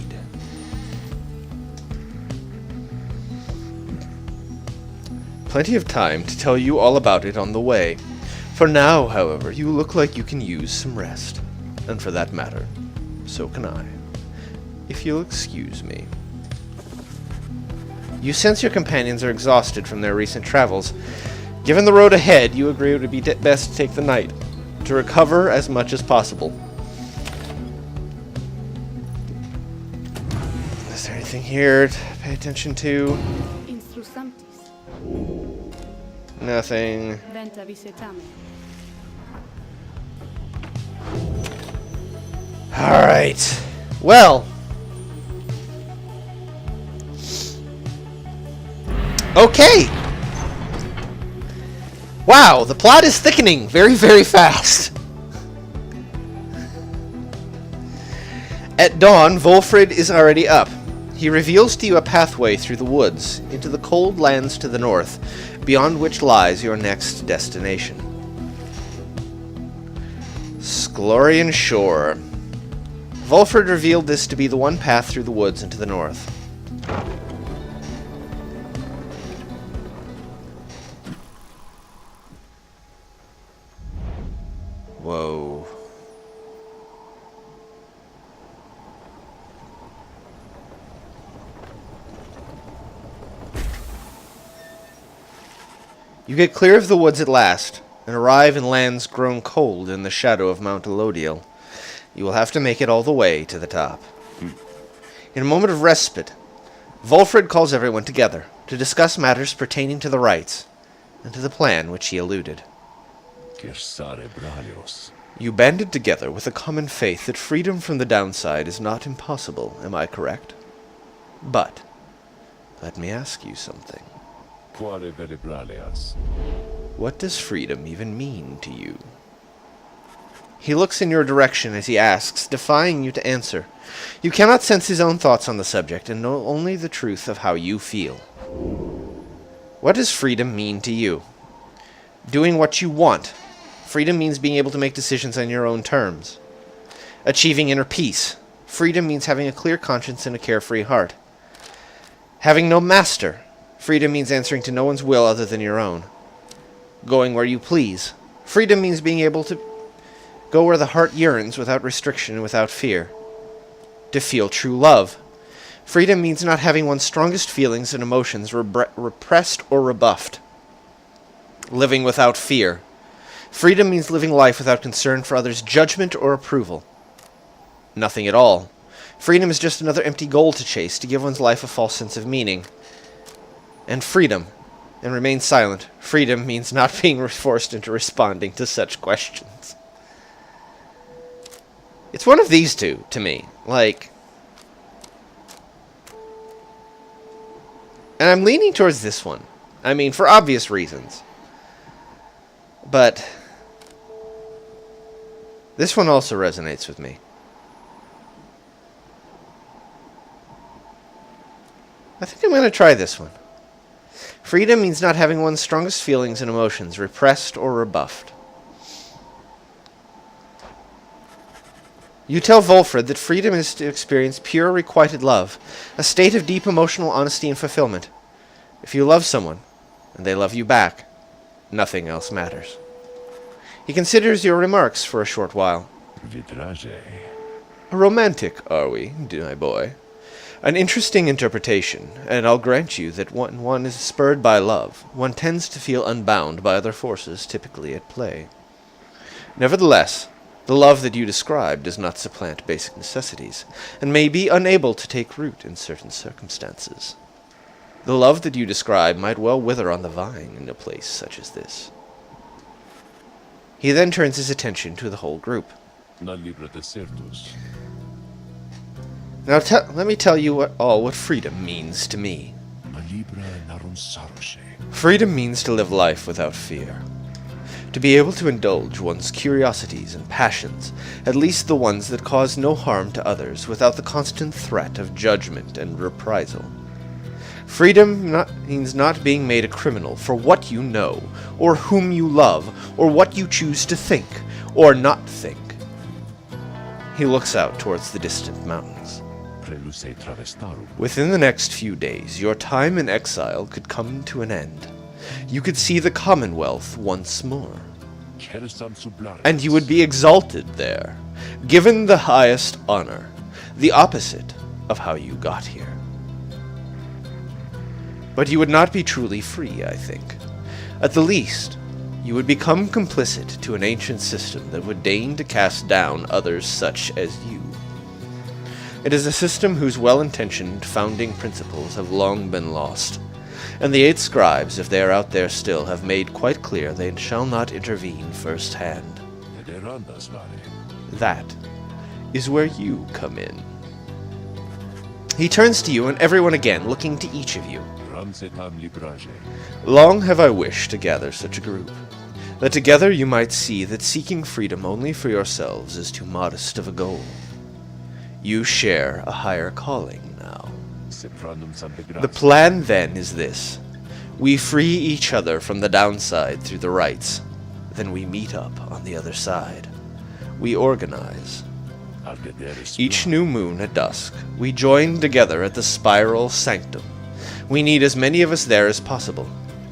Plenty of time to tell you all about it on the way. For now, however, you look like you can use some rest. And for that matter, so can I. If you'll excuse me. You sense your companions are exhausted from their recent travels. Given the road ahead, you agree it would be best to take the night, to recover as much as possible. Is there anything here to pay attention to? Nothing. Alright. Well. Okay. Wow, the plot is thickening very, very fast. At dawn, Volfrid is already up. He reveals to you a pathway through the woods, into the cold lands to the north, beyond which lies your next destination. Sklorian Shore. Volfrid revealed this to be the one path through the woods into the north. Whoa. You get clear of the woods at last, and arrive in lands grown cold in the shadow of Mount Elodiel. You will have to make it all the way to the top. In a moment of respite, Volfrid calls everyone together to discuss matters pertaining to the rites, and to the plan which he alluded. You banded together with a common faith that freedom from the downside is not impossible, am I correct? But, let me ask you something. What does freedom even mean to you? He looks in your direction as he asks, defying you to answer. You cannot sense his own thoughts on the subject, and know only the truth of how you feel. What does freedom mean to you? Doing what you want. Freedom means being able to make decisions on your own terms. Achieving inner peace. Freedom means having a clear conscience and a carefree heart. Having no master. Freedom means answering to no one's will other than your own. Going where you please. Freedom means being able to go where the heart yearns without restriction and without fear. To feel true love. Freedom means not having one's strongest feelings and emotions repressed or rebuffed. Living without fear. Freedom means living life without concern for others' judgment or approval. Nothing at all. Freedom is just another empty goal to chase, to give one's life a false sense of meaning. And freedom, and remain silent. Freedom means not being forced into responding to such questions. It's one of these two, to me. Like, and I'm leaning towards this one. I mean, for obvious reasons. But this one also resonates with me. I think I'm going to try this one. Freedom means not having one's strongest feelings and emotions repressed or rebuffed. You tell Volfred that freedom is to experience pure, requited love, a state of deep emotional honesty and fulfillment. If you love someone, and they love you back, nothing else matters. He considers your remarks for a short while. Romantic, are we, my boy? An interesting interpretation, and I'll grant you that when one is spurred by love, one tends to feel unbound by other forces typically at play. Nevertheless, the love that you describe does not supplant basic necessities, and may be unable to take root in certain circumstances. The love that you describe might well wither on the vine in a place such as this. He then turns his attention to the whole group. Now let me tell you what freedom means to me. Freedom means to live life without fear. To be able to indulge one's curiosities and passions, at least the ones that cause no harm to others, without the constant threat of judgment and reprisal. Freedom means not being made a criminal for what you know, or whom you love, or what you choose to think, or not think. He looks out towards the distant mountains. Within the next few days, your time in exile could come to an end. You could see the Commonwealth once more. And you would be exalted there, given the highest honor, the opposite of how you got here. But you would not be truly free, I think. At the least, you would become complicit to an ancient system that would deign to cast down others such as you. It is a system whose well-intentioned founding principles have long been lost, and the 8 scribes, if they are out there still, have made quite clear they shall not intervene firsthand. That is where you come in. He turns to you and everyone again, looking to each of you. Long have I wished to gather such a group, that together you might see that seeking freedom only for yourselves is too modest of a goal. You share a higher calling now. The plan then is this. We free each other from the downside through the rites. Then we meet up on the other side. We organize. Each new moon at dusk, we join together at the Spiral Sanctum. We need as many of us there as possible.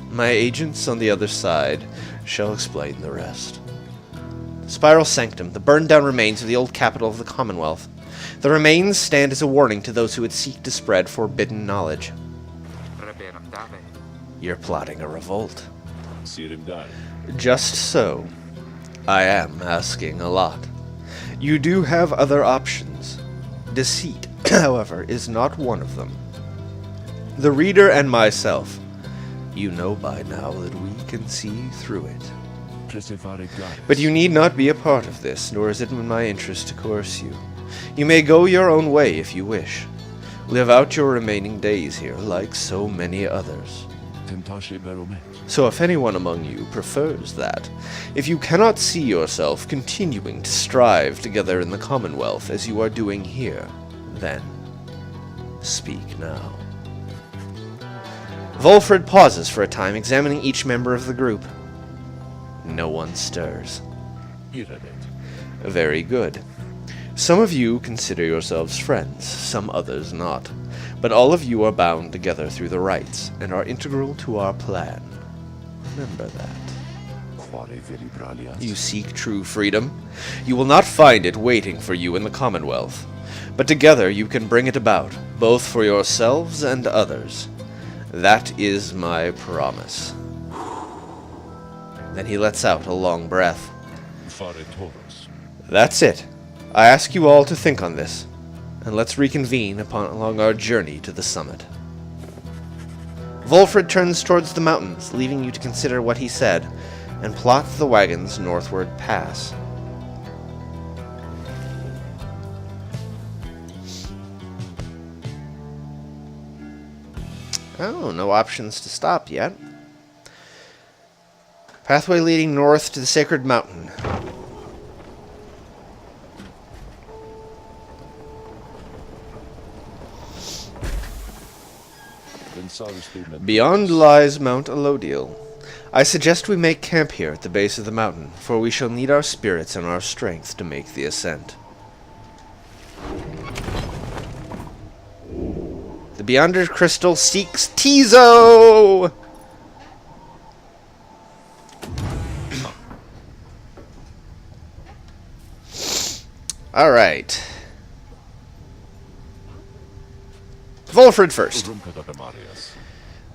My agents on the other side shall explain the rest. Spiral Sanctum, the burned-down remains of the old capital of the Commonwealth. The remains stand as a warning to those who would seek to spread forbidden knowledge. You're plotting a revolt. Just so. I am asking a lot. You do have other options. Deceit, however, is not one of them. The reader and myself, you know by now that we can see through it. But you need not be a part of this, nor is it in my interest to coerce you. You may go your own way if you wish. Live out your remaining days here like so many others. Tentashe Baromet. So if anyone among you prefers that, if you cannot see yourself continuing to strive together in the Commonwealth as you are doing here, then speak now. Volfred pauses for a time, examining each member of the group. No one stirs. Iradet. Very good. Some of you consider yourselves friends, some others not. But all of you are bound together through the rites, and are integral to our plan. Remember that. Quare veribralias. You seek true freedom. You will not find it waiting for you in the Commonwealth. But together you can bring it about, both for yourselves and others. That is my promise. Then he lets out a long breath. Fare Taurus. That's it. I ask you all to think on this, and let's reconvene along our journey to the summit. Volfred turns towards the mountains, leaving you to consider what he said, and plot the wagon's northward pass. Oh, no options to stop yet. Pathway leading north to the Sacred Mountain. Beyond lies Mount Elodiel. I suggest we make camp here at the base of the mountain, for we shall need our spirits and our strength to make the ascent. The Beyonder Crystal seeks Tizo! Alright. Volfred first.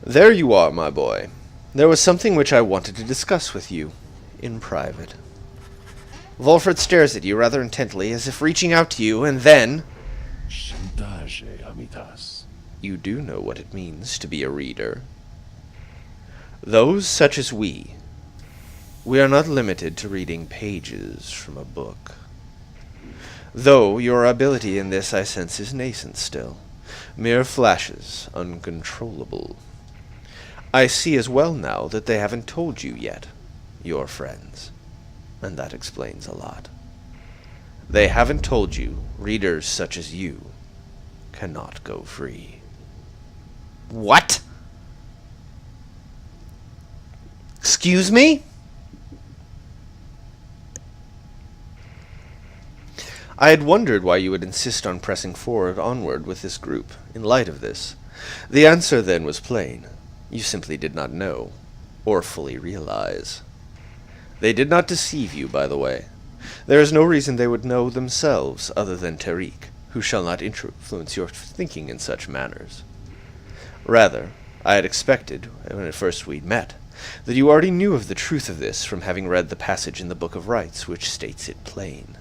There you are, my boy. There was something which I wanted to discuss with you, in private. Volfred stares at you rather intently, as if reaching out to you, and then... Chantage, amitas. You do know what it means to be a reader. Those such as we are not limited to reading pages from a book. Though your ability in this I sense is nascent still. Mere flashes, uncontrollable. I see as well now that they haven't told you yet, your friends, and that explains a lot. They haven't told you readers such as you cannot go free. What? Excuse me? I had wondered why you would insist on pressing onward with this group, in light of this. The answer then was plain. You simply did not know, or fully realize. They did not deceive you, by the way. There is no reason they would know themselves, other than Tariq, who shall not influence your thinking in such manners. Rather, I had expected, when at first we'd met, that you already knew of the truth of this from having read the passage in the Book of Rites which states it plain.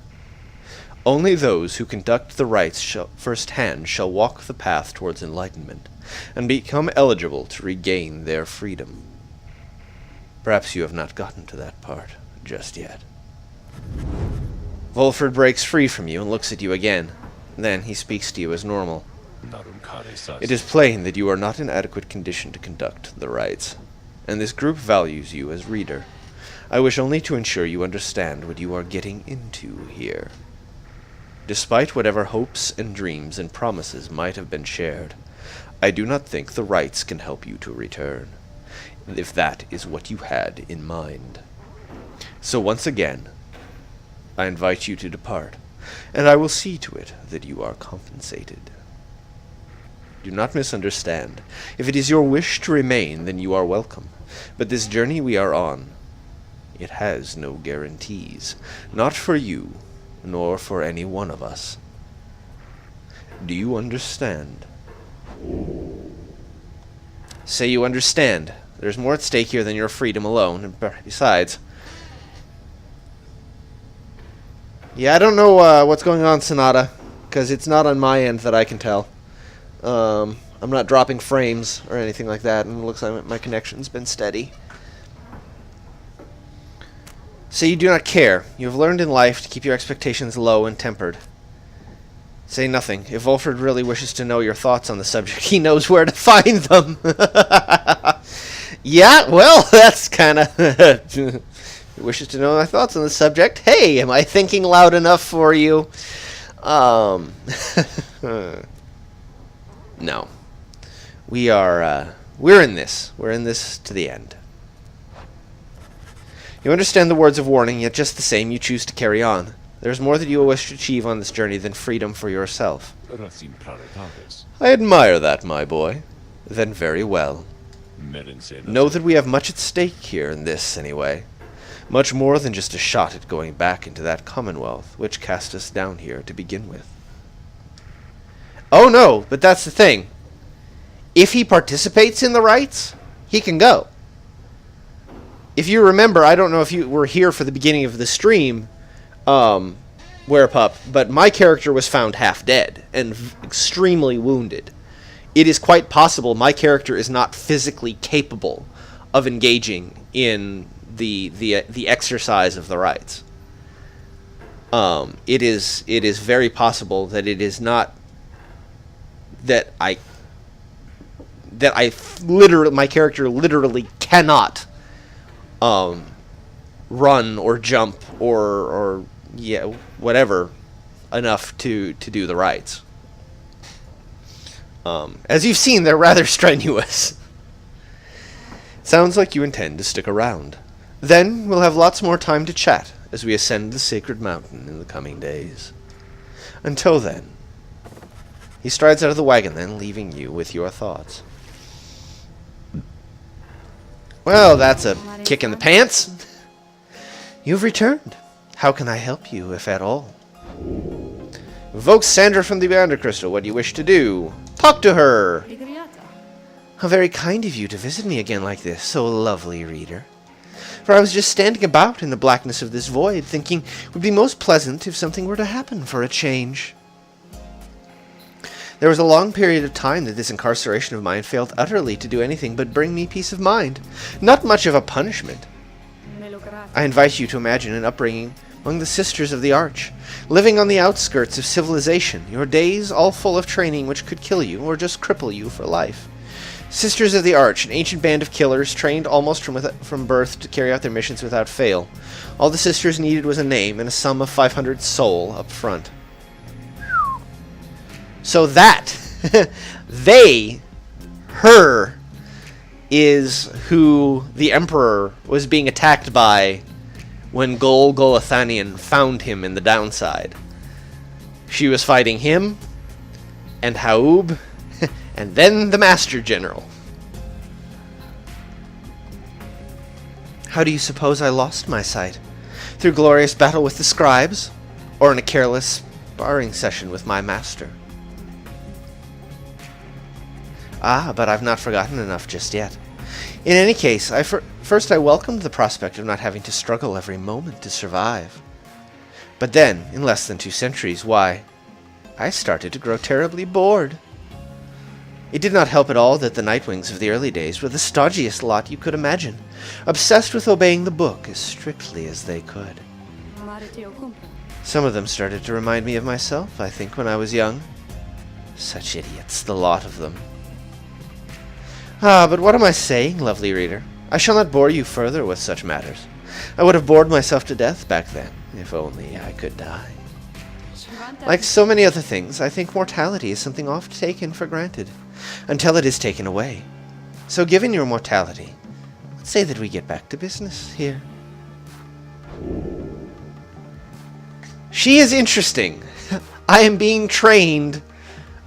Only those who conduct the rites firsthand shall walk the path towards enlightenment, and become eligible to regain their freedom. Perhaps you have not gotten to that part just yet. Volfred breaks free from you and looks at you again. Then he speaks to you as normal. It is plain that you are not in adequate condition to conduct the rites, and this group values you as reader. I wish only to ensure you understand what you are getting into here. Despite whatever hopes and dreams and promises might have been shared, I do not think the rites can help you to return, if that is what you had in mind. So once again, I invite you to depart, and I will see to it that you are compensated. Do not misunderstand. If it is your wish to remain, then you are welcome. But this journey we are on, it has no guarantees, not for you, nor for any one of us. Do you understand? Say you understand. There's more at stake here than your freedom alone, and besides... Yeah, I don't know what's going on, Sonata, because it's not on my end that I can tell. I'm not dropping frames or anything like that, and it looks like my connection's been steady. Say you do not care. You have learned in life to keep your expectations low and tempered. Say nothing. If Volfred really wishes to know your thoughts on the subject, he knows where to find them. Yeah, well, that's kind of... wishes to know my thoughts on the subject. Hey, am I thinking loud enough for you? No. We're in this. We're in this to the end. You understand the words of warning, yet just the same you choose to carry on. There is more that you will wish to achieve on this journey than freedom for yourself. I admire that, my boy. Then very well. Know that we have much at stake here in this, anyway. Much more than just a shot at going back into that commonwealth, which cast us down here to begin with. Oh no, but that's the thing. If he participates in the rites, he can go. If you remember, I don't know if you were here for the beginning of the stream, Werepup, but my character was found half dead and extremely wounded. It is quite possible my character is not physically capable of engaging in the exercise of the rites. It is very possible that it is not that my character literally cannot run or jump or whatever enough to do the rites. As you've seen, they're rather strenuous. Sounds like you intend to stick around. Then we'll have lots more time to chat as we ascend the sacred mountain in the coming days. Until then. He strides out of the wagon then, leaving you with your thoughts. Well, that's a kick in the pants. You've returned. How can I help you, if at all? Invoke Sandra from the Beyonder Crystal. What do you wish to do? Talk to her. How very kind of you to visit me again like this, so lovely, reader. For I was just standing about in the blackness of this void, thinking it would be most pleasant if something were to happen for a change. There was a long period of time that this incarceration of mine failed utterly to do anything but bring me peace of mind. Not much of a punishment. I invite you to imagine an upbringing among the Sisters of the Arch, living on the outskirts of civilization, your days all full of training which could kill you or just cripple you for life. Sisters of the Arch, an ancient band of killers trained almost from birth to carry out their missions without fail. All the sisters needed was a name and a sum of 500 soul up front. So that, her, is who the Emperor was being attacked by when Gol-Golathanian found him in the downside. She was fighting him, and Haub, and then the Master General. How do you suppose I lost my sight? Through glorious battle with the scribes, or in a careless sparring session with my master? Ah, but I've not forgotten enough just yet. In any case, first I welcomed the prospect of not having to struggle every moment to survive. But then, in less than 2 centuries, why, I started to grow terribly bored. It did not help at all that the Nightwings of the early days were the stodgiest lot you could imagine, obsessed with obeying the book as strictly as they could. Some of them started to remind me of myself, I think, when I was young. Such idiots, the lot of them. Ah, but what am I saying, lovely reader? I shall not bore you further with such matters. I would have bored myself to death back then, if only I could die. Like so many other things, I think mortality is something oft taken for granted, until it is taken away. So given your mortality, let's say that we get back to business here. She is interesting. I am being trained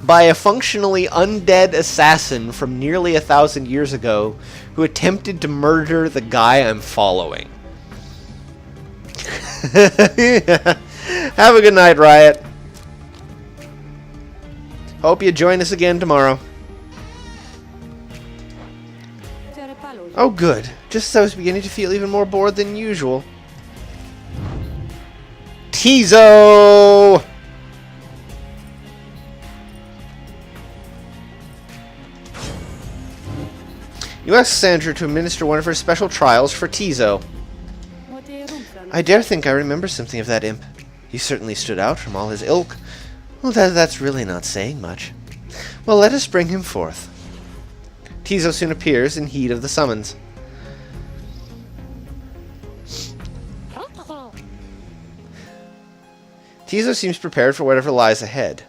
by a functionally undead assassin from nearly 1,000 years ago who attempted to murder the guy I'm following. Have a good night, Riot. Hope you join us again tomorrow. Oh, good. Just as I was beginning to feel even more bored than usual. Tizo! You asked Sandra to administer one of her special trials for Tizo. I dare think I remember something of that imp. He certainly stood out from all his ilk. Well, that's really not saying much. Well, let us bring him forth. Tizo soon appears in heed of the summons. Tizo seems prepared for whatever lies ahead.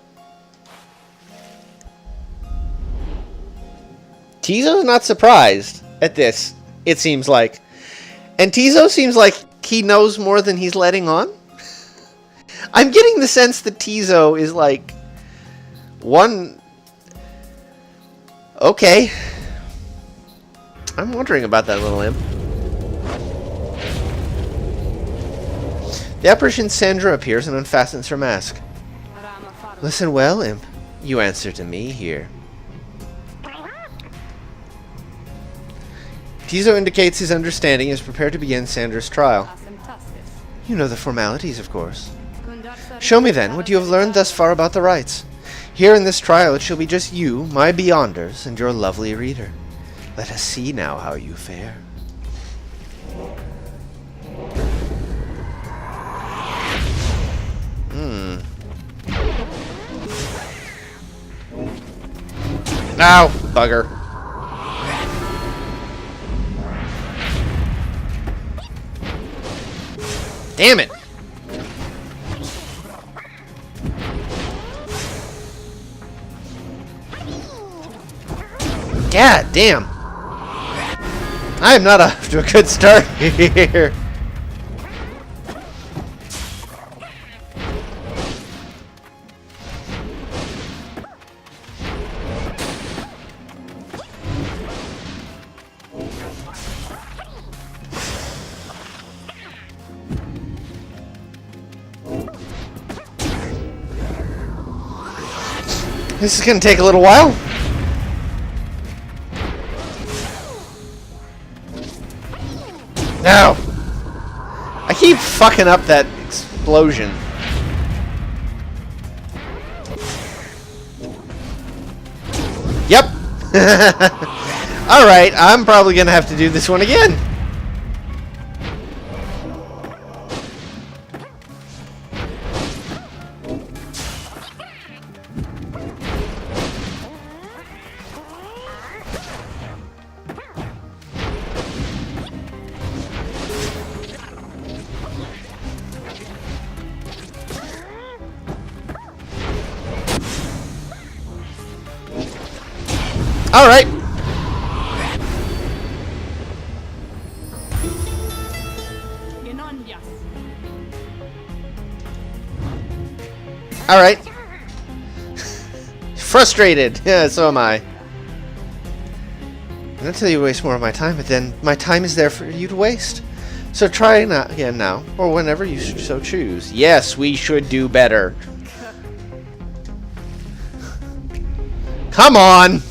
Tizo's not surprised at this, it seems like. And Tizo seems like he knows more than he's letting on. I'm getting the sense that Tizo is like... Okay. I'm wondering about that little imp. The apparition Sandra appears and unfastens her mask. Listen well, imp. You answer to me here. Tizo indicates his understanding and is prepared to begin Sandra's trial. You know the formalities, of course. Show me then what you have learned thus far about the rites. Here in this trial it shall be just you, my beyonders, and your lovely reader. Let us see now how you fare. Ow, bugger. Damn it. God damn. I am not off to a good start here. This is going to take a little while. No! I keep fucking up that explosion. Yep. Alright, I'm probably going to have to do this one again. Alright. Alright. Frustrated. Yeah, so am I. I'm not tell you to waste more of my time, but then my time is there for you to waste. So try again now, or whenever you so choose. Yes, we should do better. Come on!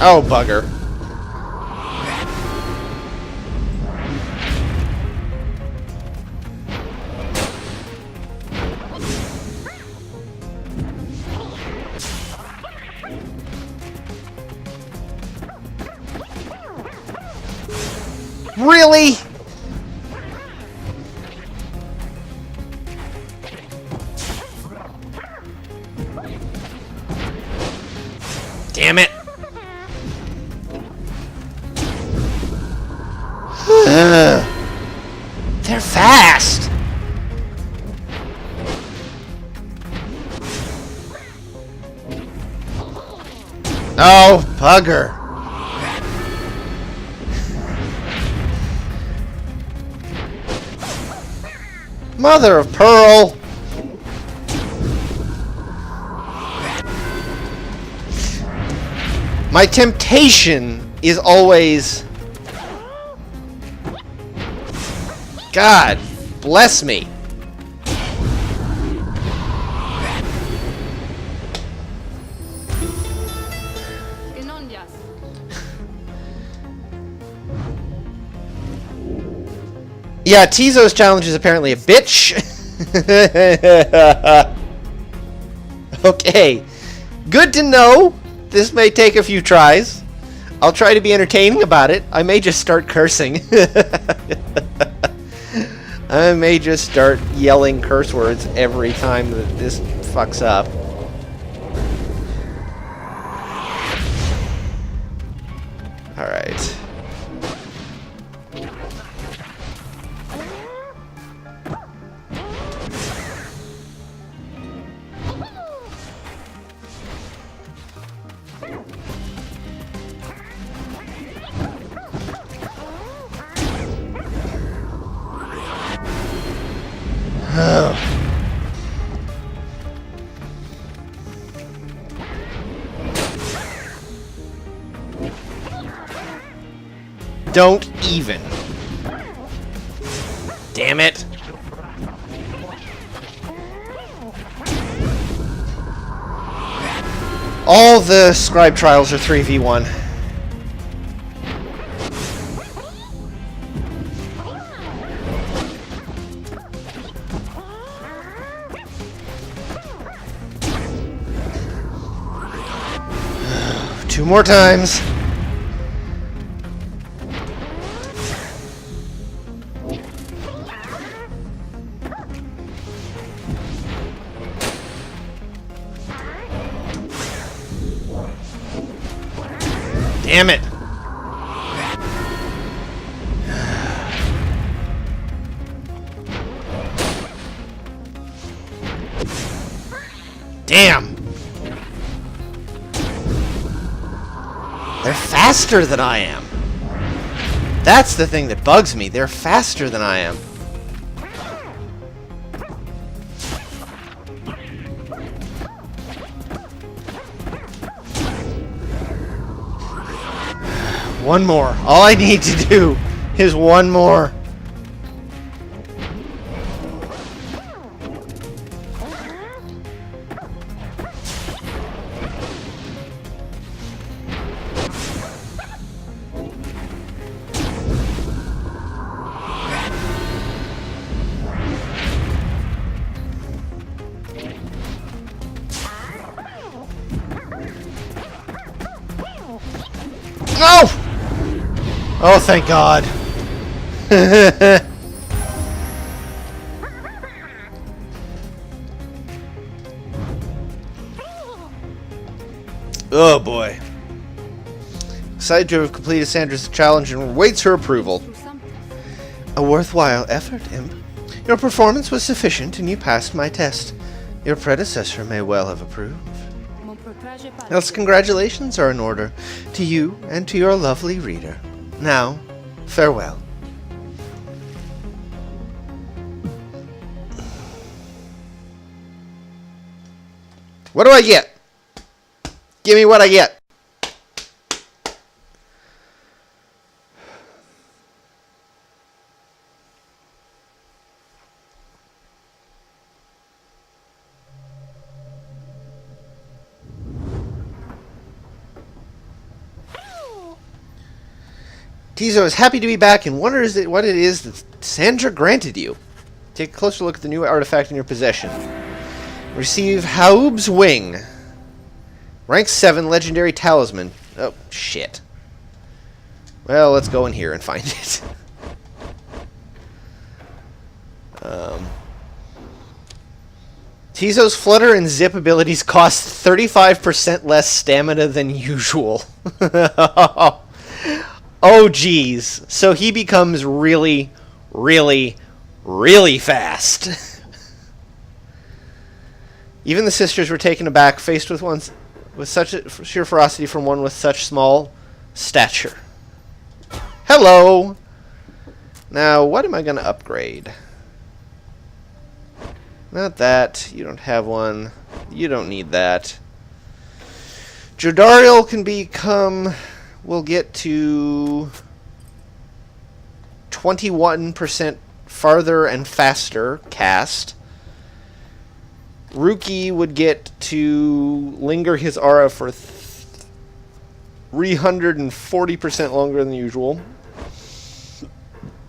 Oh, bugger. Really? Damn it. They're fast. Oh, bugger. Mother of pearl. My temptation is always... God bless me. Yeah, Tizo's challenge is apparently a bitch. Okay. Good to know. This may take a few tries. I'll try to be entertaining about it. I may just start cursing. I may just start yelling curse words every time that this fucks up. Alright. Don't even. Damn it. All the scribe trials are 3v1. Two more times. Damn it. Damn. They're faster than I am. That's the thing that bugs me. They're faster than I am. One more. All I need to do is one more. No! Oh, thank God. Oh, boy. Excited to have completed Sandra's challenge and waits her approval. A worthwhile effort, Imp. Your performance was sufficient and you passed my test. Your predecessor may well have approved. Else congratulations are in order to you and to your lovely reader. Now, farewell. What do I get? Give me what I get. Tizo is happy to be back and wonders what it is that Sandra granted you. Take a closer look at the new artifact in your possession. Receive Haub's Wing. Rank 7 Legendary Talisman. Oh, shit. Well, let's go in here and find it. Tizo's Flutter and Zip abilities cost 35% less stamina than usual. Oh, geez. So he becomes really, really, really fast. Even the sisters were taken aback, faced with such a sheer ferocity from one with such small stature. Hello! Now, what am I going to upgrade? Not that. You don't have one. You don't need that. Jodariel can become... We'll get to 21% farther and faster cast. Ruki would get to linger his aura for 340% longer than usual.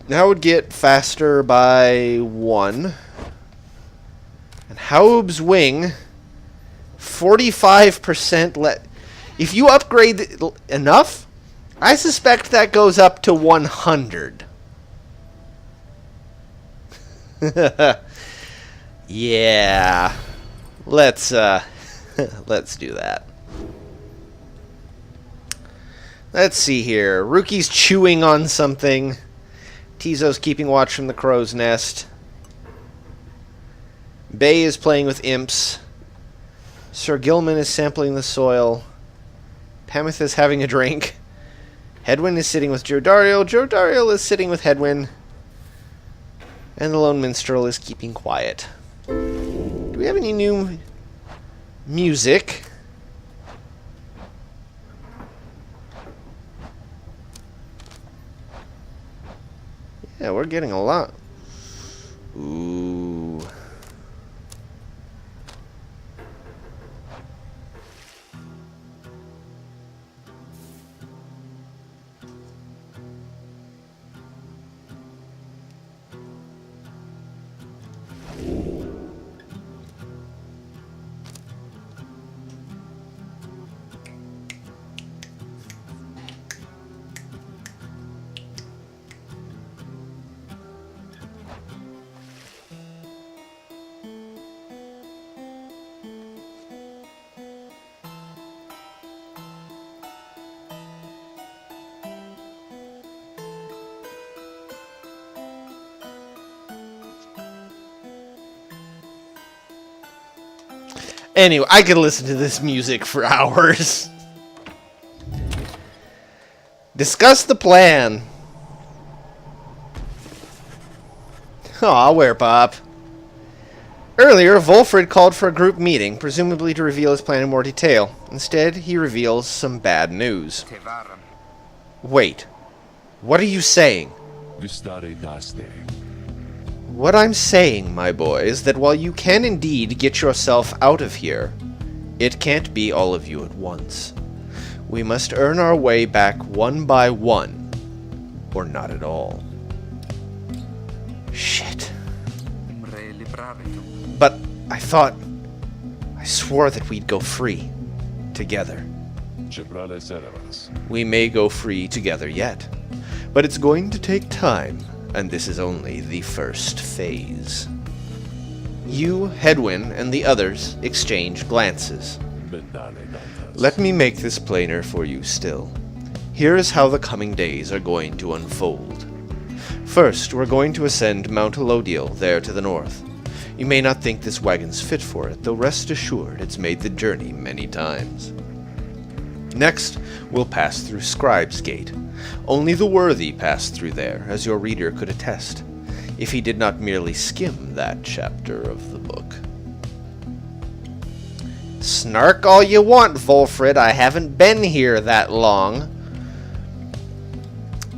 That would get faster by 1. And Haub's Wing, 45% if you upgrade enough, I suspect that goes up to 100. Yeah. Let's do that. Let's see here. Rookie's chewing on something. Tizo's keeping watch from the crow's nest. Bay is playing with imps. Sir Gilman is sampling the soil. Pamith is having a drink. Hedwyn is sitting with Jodariel. Jodariel is sitting with Hedwyn. And the lone minstrel is keeping quiet. Do we have any new music? Yeah, we're getting a lot. Ooh. Anyway, I could listen to this music for hours. Discuss the plan. Aw, where, Pop? Earlier, Volfred called for a group meeting, presumably to reveal his plan in more detail. Instead, he reveals some bad news. Wait. What are you saying? What I'm saying, my boy, is that while you can indeed get yourself out of here, it can't be all of you at once. We must earn our way back one by one, or not at all. Shit. But I swore that we'd go free, together. We may go free together yet, but it's going to take time. And this is only the first phase. You, Hedwyn, and the others exchange glances. Let me make this plainer for you still. Here is how the coming days are going to unfold. First, we're going to ascend Mount Elodiel, there to the north. You may not think this wagon's fit for it, though rest assured it's made the journey many times. Next, we'll pass through Scribe's Gate. Only the worthy pass through there, as your reader could attest, if he did not merely skim that chapter of the book. Snark all you want, Volfred. I haven't been here that long.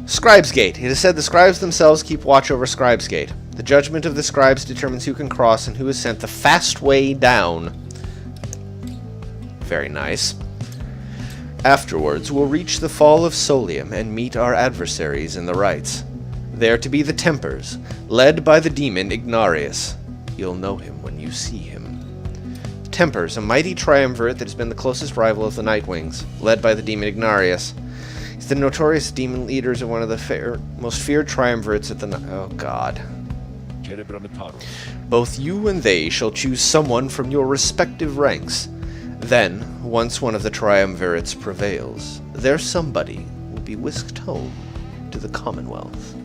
Scribe's Gate. It is said the scribes themselves keep watch over Scribe's Gate. The judgment of the scribes determines who can cross and who is sent the fast way down. Very nice. Afterwards, we'll reach the Fall of Solium and meet our adversaries in the Rites. They're to be the Tempers, led by the demon Ignarius. You'll know him when you see him. Tempers, a mighty triumvirate that has been the closest rival of the Nightwings, led by the demon Ignarius. He's the notorious demon leaders of one of the most feared triumvirates at the Oh god. Both you and they shall choose someone from your respective ranks. Then, once one of the triumvirates prevails, their somebody will be whisked home to the Commonwealth.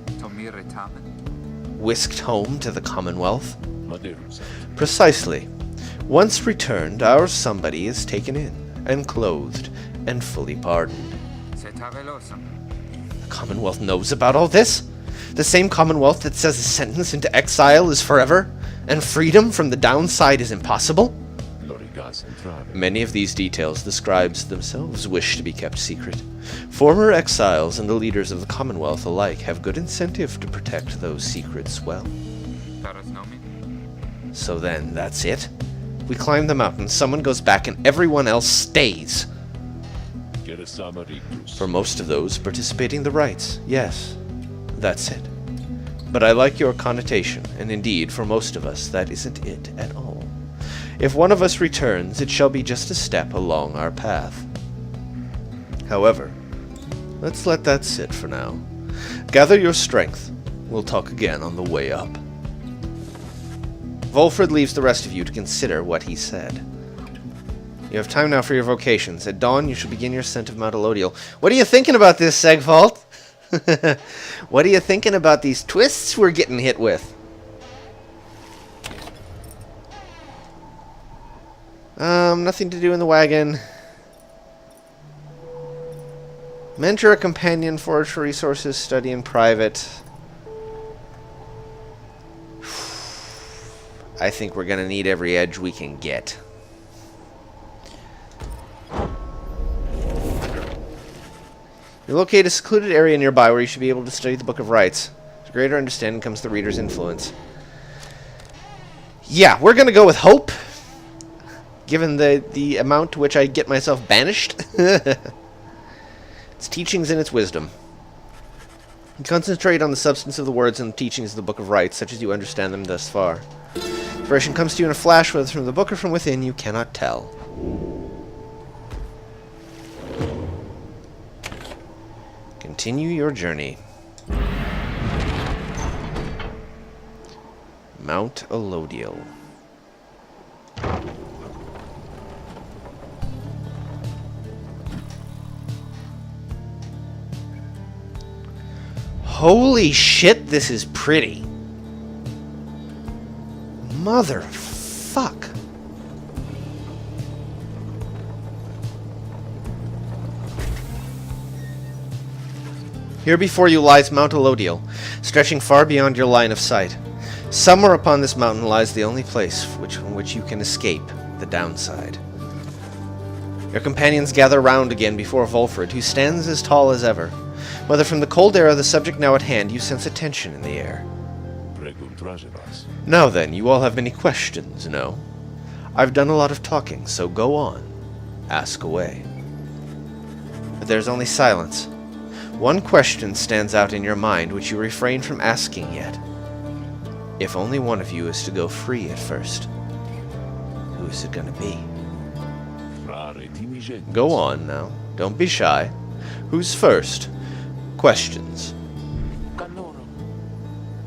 Whisked home to the Commonwealth? Precisely. Once returned, our somebody is taken in, and clothed, and fully pardoned. The Commonwealth knows about all this? The same Commonwealth that says a sentence into exile is forever, and freedom from the downside is impossible? Many of these details the scribes themselves wish to be kept secret. Former exiles and the leaders of the Commonwealth alike have good incentive to protect those secrets well. So then, that's it? We climb the mountain, someone goes back, and everyone else stays. For most of those participating in the rites, yes, that's it. But I like your connotation, and indeed, for most of us, that isn't it at all. If one of us returns, it shall be just a step along our path. However, let's let that sit for now. Gather your strength. We'll talk again on the way up. Volfred leaves the rest of you to consider what he said. You have time now for your vocations. At dawn, you shall begin your ascent of Mount Elodial. What are you thinking about this, Segfault? What are you thinking about these twists we're getting hit with? Nothing to do in the wagon. Mentor a companion, forage for resources, study in private. I think we're gonna need every edge we can get. You locate a secluded area nearby where you should be able to study the Book of Rites. To greater understanding comes the reader's influence. Yeah, we're gonna go with hope. Given the amount to which I get myself banished. Its teachings and its wisdom. You concentrate on the substance of the words and the teachings of the Book of Rites, such as you understand them thus far. Inspiration comes to you in a flash, whether from the book or from within, you cannot tell. Continue your journey. Mount Elodial. Holy shit, this is pretty. Motherfuck. Here before you lies Mount Elodial, stretching far beyond your line of sight. Somewhere upon this mountain lies the only place from which you can escape the downside. Your companions gather round again before Volfred, who stands as tall as ever. Whether from the cold air or the subject now at hand, you sense a tension in the air. Now then, you all have many questions, no? I've done a lot of talking, so go on. Ask away. But there's only silence. One question stands out in your mind which you refrain from asking yet. If only one of you is to go free at first, who is it going to be? Go on now. Don't be shy. Who's first? Questions.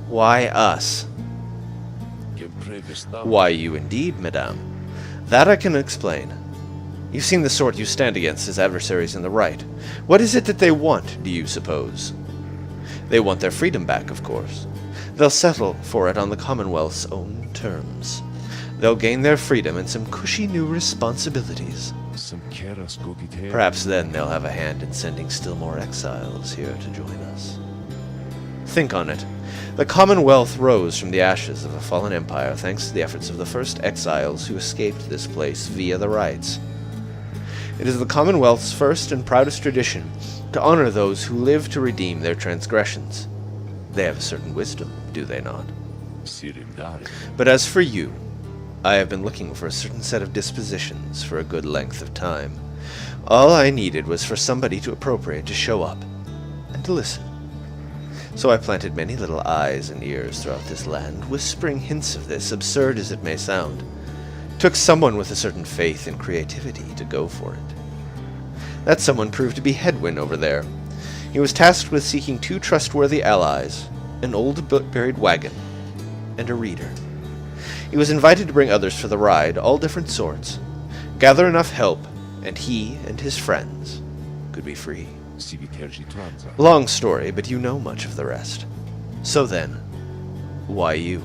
Why us? Why you indeed, madame. That I can explain. You've seen the sort you stand against as adversaries in the right. What is it that they want, do you suppose? They want their freedom back, of course. They'll settle for it on the Commonwealth's own terms. They'll gain their freedom and some cushy new responsibilities. Perhaps then they'll have a hand in sending still more exiles here to join us. Think on it. The Commonwealth rose from the ashes of a fallen empire thanks to the efforts of the first exiles who escaped this place via the Rites. It is the Commonwealth's first and proudest tradition to honor those who live to redeem their transgressions. They have a certain wisdom, do they not? But as for you, I have been looking for a certain set of dispositions for a good length of time. All I needed was for somebody to appropriate to show up and to listen. So I planted many little eyes and ears throughout this land, whispering hints of this, absurd as it may sound. Took someone with a certain faith and creativity to go for it. That someone proved to be Hedwyn over there. He was tasked with seeking 2 trustworthy allies, an old buried wagon, and a reader. He was invited to bring others for the ride, all different sorts, gather enough help, and he and his friends could be free. Long story, but you know much of the rest. So then, why you?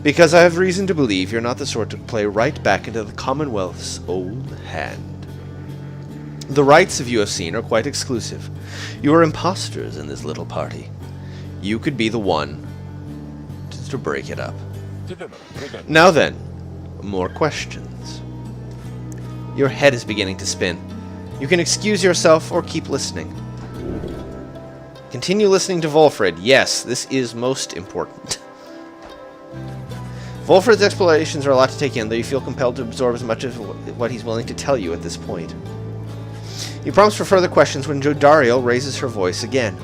Because I have reason to believe you're not the sort to play right back into the Commonwealth's old hand. The rights of you have seen are quite exclusive. You are imposters in this little party. You could be the one to break it up. Now then, more questions. Your head is beginning to spin. You can excuse yourself or keep listening. Continue listening to Volfred. Yes, this is most important. Volfred's explanations are a lot to take in, though you feel compelled to absorb as much of what he's willing to tell you at this point. You prompts for further questions when Jodariel raises her voice again.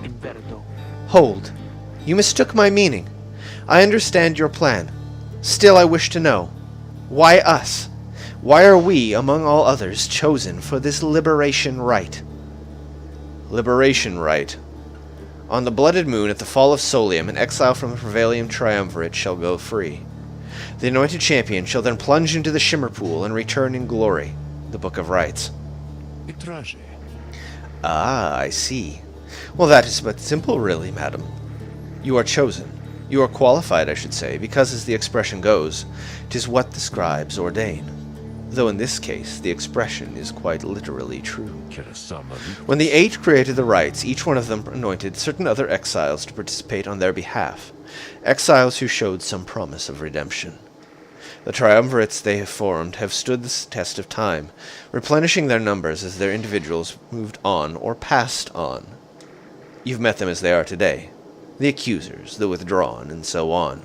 Hold. You mistook my meaning. I understand your plan. Still I wish to know. Why us? Why are we, among all others, chosen for this liberation rite? Liberation rite. On the blooded moon at the fall of Solium, an exile from the Prevalium Triumvirate shall go free. The anointed champion shall then plunge into the Shimmer Pool and return in glory. The Book of Rites. Étranger. Ah, I see. Well, that is but simple, really, madam. You are chosen. You are qualified, I should say, because, as the expression goes, 'tis what the scribes ordain. Though in this case, the expression is quite literally true. When the 8 created the rites, each one of them anointed certain other exiles to participate on their behalf, exiles who showed some promise of redemption. The triumvirates they have formed have stood the test of time, replenishing their numbers as their individuals moved on or passed on. You've met them as they are today, the accusers, the withdrawn, and so on.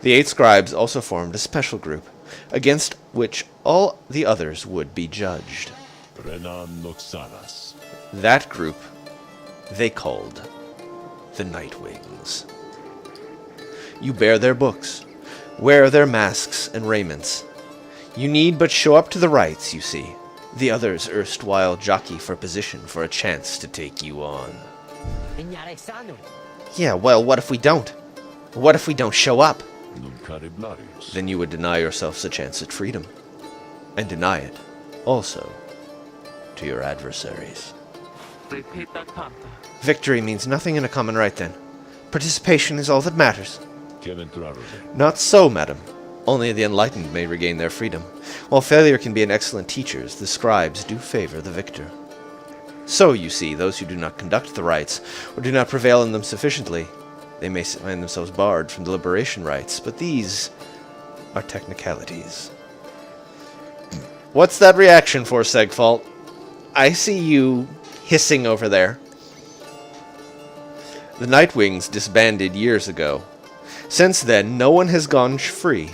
The 8 scribes also formed a special group, against which all the others would be judged. That group they called the Nightwings. You bear their books, wear their masks and raiments. You need but show up to the rites, you see. The others erstwhile jockey for position for a chance to take you on. Yeah, well, what if we don't? What if we don't show up? Then you would deny yourselves a chance at freedom. And deny it, also, to your adversaries. Victory means nothing in a common right, then. Participation is all that matters. Not so, madam. Only the enlightened may regain their freedom. While failure can be an excellent teacher, the scribes do favor the victor. So, you see, those who do not conduct the rites, or do not prevail in them sufficiently, they may find themselves barred from the liberation rites, but these are technicalities. What's that reaction for, Segfault? I see you hissing over there. The Nightwings disbanded years ago. Since then, no one has gone free.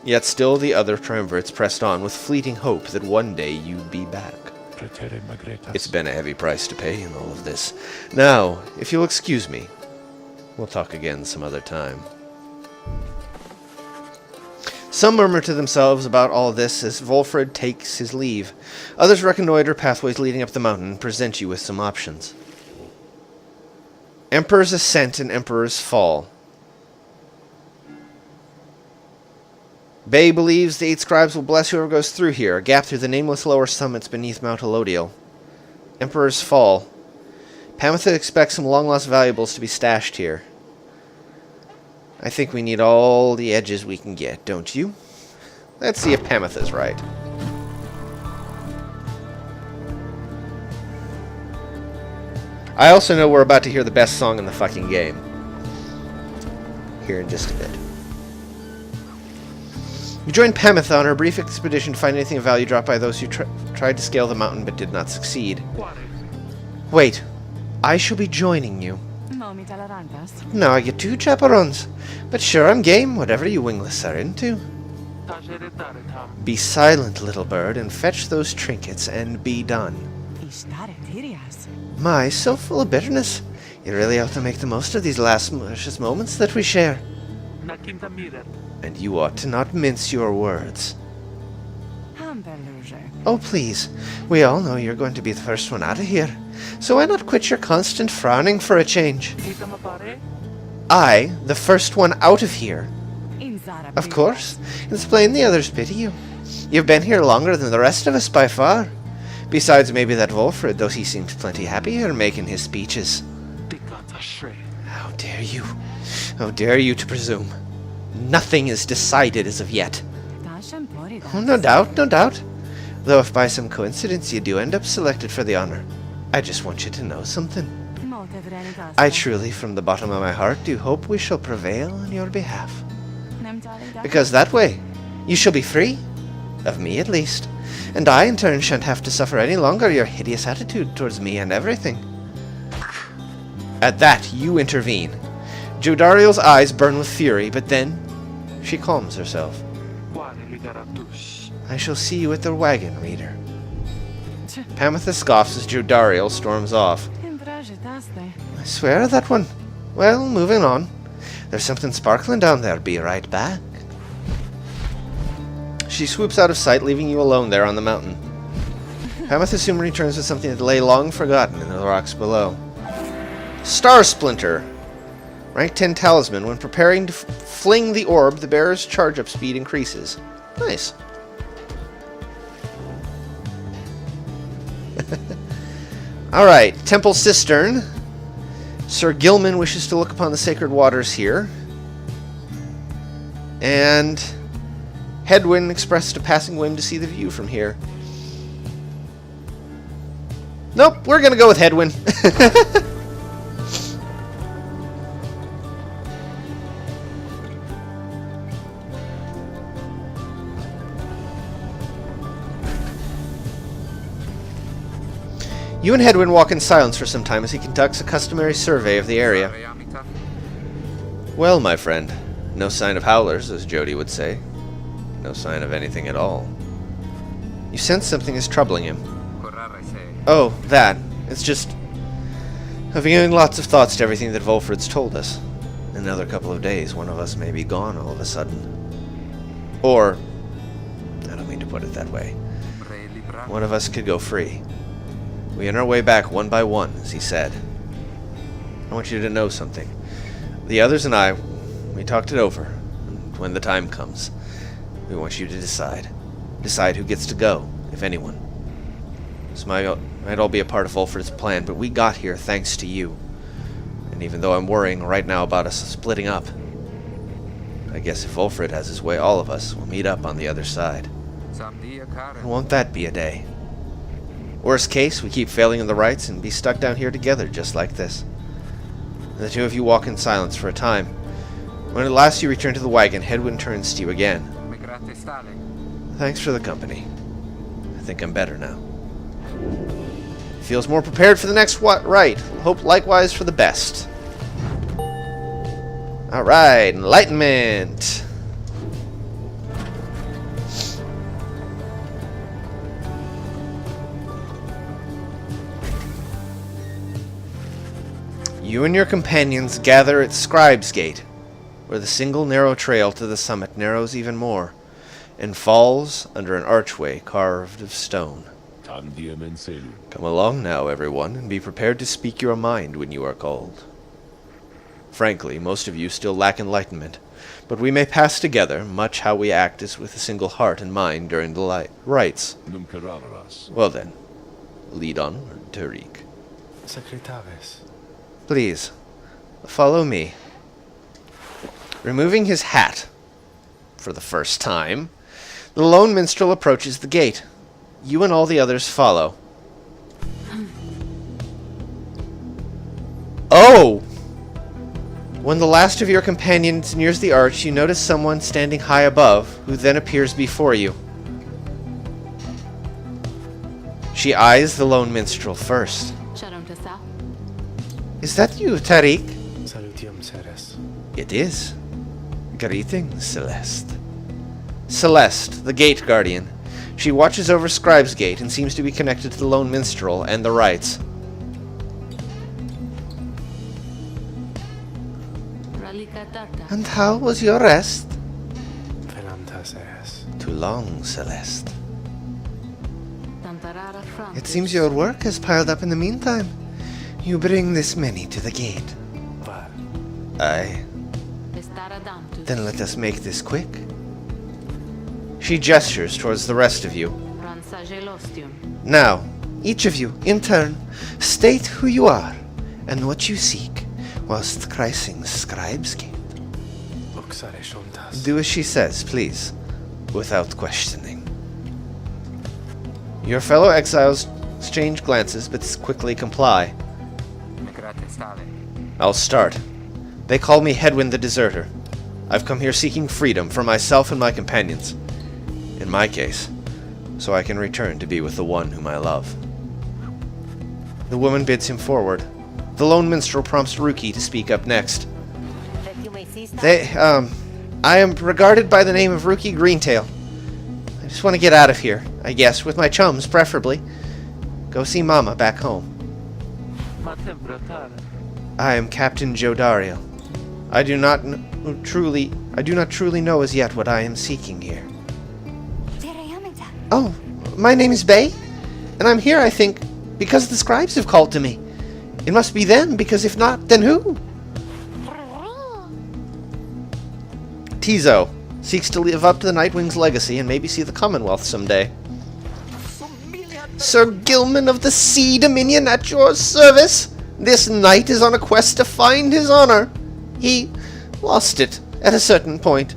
Yet still the other triumvirates pressed on with fleeting hope that one day you'd be back. It's been a heavy price to pay in all of this. Now, if you'll excuse me, we'll talk again some other time. Some murmur to themselves about all this as Volfred takes his leave. Others reconnoiter pathways leading up the mountain and present you with some options. Emperor's Ascent and Emperor's Fall. Bay believes the 8 scribes will bless whoever goes through here, a gap through the nameless lower summits beneath Mount Elodiel. Emperor's Fall. Pamitha expects some long-lost valuables to be stashed here. I think we need all the edges we can get, don't you? Let's see if Pamitha's right. I also know we're about to hear the best song in the fucking game. Here in just a bit. You joined Pamitha on her brief expedition to find anything of value dropped by those who tried to scale the mountain but did not succeed. Wait, I shall be joining you. Now I get 2 chaperones, but sure I'm game, whatever you wingless are into. Be silent, little bird, and fetch those trinkets and be done. My, so full of bitterness. You really ought to make the most of these last precious moments that we share. And you ought to not mince your words. Oh, please. We all know you're going to be the first one out of here. So why not quit your constant frowning for a change? I, the first one out of here. Of course. It's plain the others pity you. You've been here longer than the rest of us by far. Besides maybe that Volfred, though he seems plenty happy here making his speeches. How dare you? How dare you to presume? Nothing is decided as of yet. Oh, no doubt, no doubt. Though if by some coincidence you do end up selected for the honor, I just want you to know something. I truly, from the bottom of my heart, do hope we shall prevail on your behalf. Because that way, you shall be free. Of me, at least. And I, in turn, shan't have to suffer any longer your hideous attitude towards me and everything. At that, you intervene. Jodariel's eyes burn with fury, but then she calms herself. I shall see you at the wagon, reader. Pamitha scoffs as Jodariel storms off. I swear that one. Well, moving on. There's something sparkling down there. Be right back. She swoops out of sight, leaving you alone there on the mountain. Hamath soon returns with something that lay long forgotten in the rocks below. Star Splinter. Rank 10 Talisman. When preparing to fling the orb, the bearer's charge-up speed increases. Nice. Alright, Temple Cistern. Sir Gilman wishes to look upon the sacred waters here. And Hedwyn expressed a passing whim to see the view from here. Nope, we're gonna go with Hedwyn. You and Hedwyn walk in silence for some time as he conducts a customary survey of the area. Well, my friend, no sign of howlers, as Jody would say. No sign of anything at all. You sense something is troubling him. Oh, that. It's just... I've been giving lots of thoughts to everything that Volfred's told us. In another couple of days, one of us may be gone all of a sudden. Or... I don't mean to put it that way. One of us could go free. We on our way back one by one, as he said. I want you to know something. The others and I, we talked it over. And when the time comes, we want you to decide. Decide who gets to go, if anyone. This might all be a part of Volfred's plan, but we got here thanks to you. And even though I'm worrying right now about us splitting up, I guess if Volfred has his way, all of us will meet up on the other side. And won't that be a day? Worst case, we keep failing in the rites and be stuck down here together, just like this. And the two of you walk in silence for a time. When at last you return to the wagon, Hedwyn turns to you again. Thanks for the company. I think I'm better now. Feels more prepared for the next rite. Hope likewise for the best. Alright, Enlightenment. You and your companions gather at Scribe's Gate, where the single narrow trail to the summit narrows even more, and falls under an archway carved of stone. Come along now, everyone, and be prepared to speak your mind when you are called. Frankly, most of you still lack enlightenment, but we may pass together, much how we act is with a single heart and mind during the rites. Well then, lead on, Tariq. Secretaves. Please, follow me. Removing his hat, for the first time, the lone minstrel approaches the gate. You and all the others follow. Oh! When the last of your companions nears the arch, you notice someone standing high above, who then appears before you. She eyes the lone minstrel first. Is that you, Tariq? Salutium, Ceres. It is. Greetings, Celeste. Celeste, the gate guardian. She watches over Scribe's Gate and seems to be connected to the lone minstrel and the rites. And how was your rest? Too long, Celeste. It seems your work has piled up in the meantime. You bring this many to the gate. Aye. Then let us make this quick. She gestures towards the rest of you. Now, each of you, in turn, state who you are and what you seek, whilst crossing Scribe's Gate. Do as she says, please, without questioning. Your fellow exiles exchange glances, but quickly comply. I'll start. They call me Hedwyn the Deserter. I've come here seeking freedom for myself and my companions. In my case, so I can return to be with the one whom I love. The woman bids him forward. The lone minstrel prompts Ruki to speak up next. I am regarded by the name of Ruki Greentail. I just want to get out of here, I guess, with my chums, preferably. Go see Mama back home. I am Captain Jodario. I do not truly know as yet what I am seeking here. Oh, my name is Bay, and I'm here, I think, because the scribes have called to me. It must be them, because if not, then who? Tizo seeks to live up to the Nightwing's legacy and maybe see the Commonwealth someday. Sir Gilman of the Sea Dominion at your service. This knight is on a quest to find his honor. He lost it at a certain point.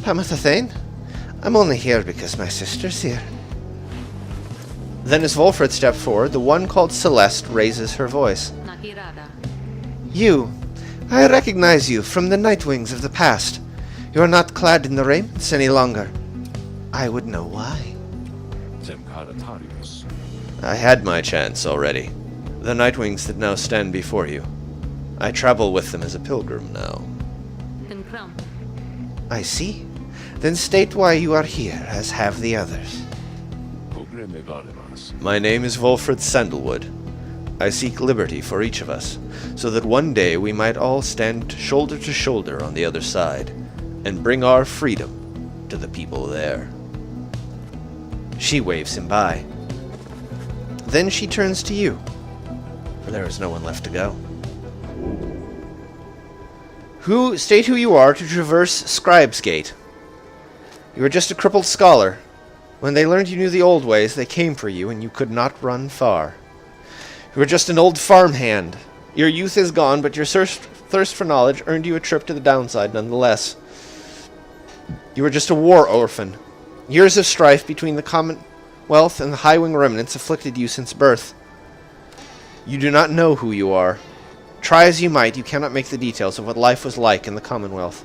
Pamathathane, I'm only here because my sister's here. Then as Volfred stepped forward, the one called Celeste raises her voice. You, I recognize you from the Nightwings of the past. You are not clad in the raiments any longer. I would know why. I had my chance already. The Nightwings that now stand before you. I travel with them as a pilgrim now. I see. Then state why you are here, as have the others. My name is Volfred Sandalwood. I seek liberty for each of us, so that one day we might all stand shoulder to shoulder on the other side, and bring our freedom to the people there. She waves him by. Then she turns to you, for there is no one left to go. State who you are to traverse Scribe's Gate. You are just a crippled scholar. When they learned you knew the old ways, they came for you, and you could not run far. You are just an old farmhand. Your youth is gone, but your thirst for knowledge earned you a trip to the downside nonetheless. You are just a war orphan. Years of strife between the Commonwealth and the Highwing remnants afflicted you since birth. You do not know who you are. Try as you might, you cannot make the details of what life was like in the Commonwealth.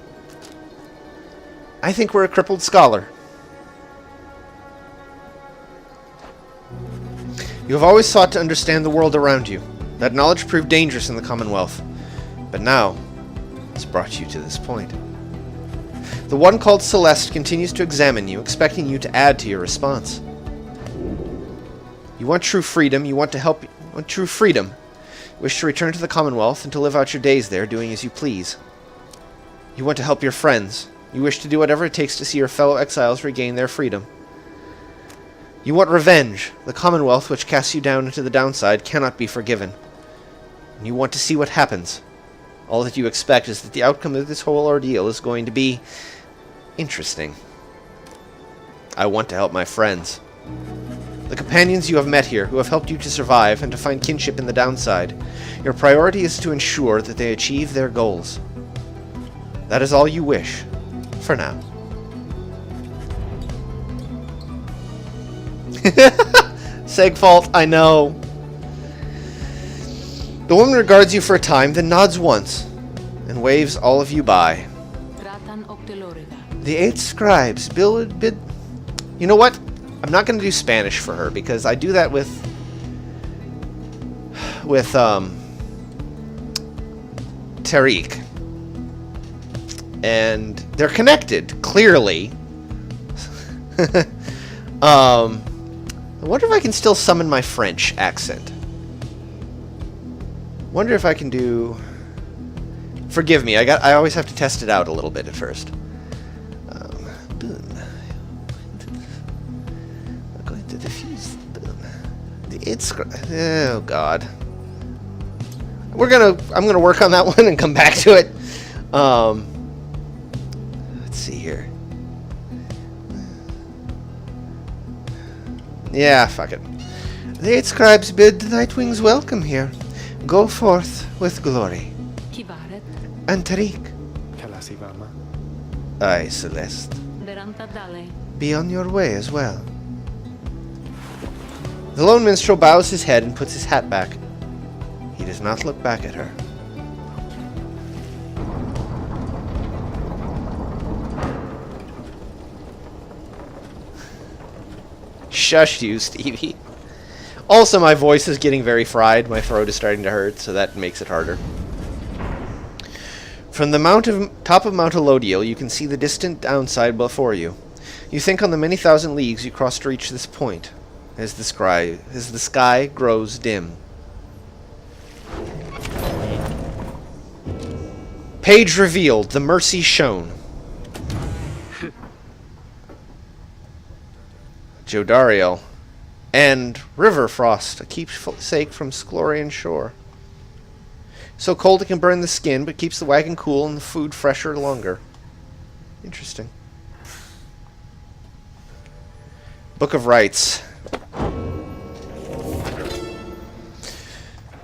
I think we're a crippled scholar. You have always sought to understand the world around you. That knowledge proved dangerous in the Commonwealth. But now, it's brought you to this point. The one called Celeste continues to examine you, expecting you to add to your response. You want true freedom, you want true freedom. You wish to return to the Commonwealth and to live out your days there, doing as you please. You want to help your friends. You wish to do whatever it takes to see your fellow exiles regain their freedom. You want revenge. The Commonwealth, which casts you down into the downside, cannot be forgiven. And you want to see what happens. All that you expect is that the outcome of this whole ordeal is going to be interesting. I want to help my friends. The companions you have met here, who have helped you to survive and to find kinship in the downside. Your priority is to ensure that they achieve their goals. That is all you wish. For now. Segfault, I know. The woman regards you for a time, then nods once, and waves all of you by. The 8 scribes bid... You know what? I'm not going to do Spanish for her, because I do that with Tariq. And they're connected, clearly. I wonder if I can still summon my French accent. Wonder if I can do... Forgive me, I always have to test it out a little bit at first. Boom. I'm going to diffuse. Boom. Oh God. I'm gonna work on that one and come back to it. Let's see here. Yeah, fuck it. The 8 scribes bid the Nightwings welcome here. Go forth with glory. And Tariq. Aye, Celeste. Be on your way as well. The lone minstrel bows his head and puts his hat back. He does not look back at her. Shush you, Stevie. Also, my voice is getting very fried. My throat is starting to hurt, so that makes it harder. From the top of Mount Elodiel, you can see the distant downside before you. You think on the many thousand leagues you crossed to reach this point, as the sky grows dim. Page revealed. The mercy shown. Jodariel. And River Frost, a keepsake from Sklorian shore. So cold it can burn the skin, but keeps the wagon cool and the food fresher longer. Interesting. Book of Rites.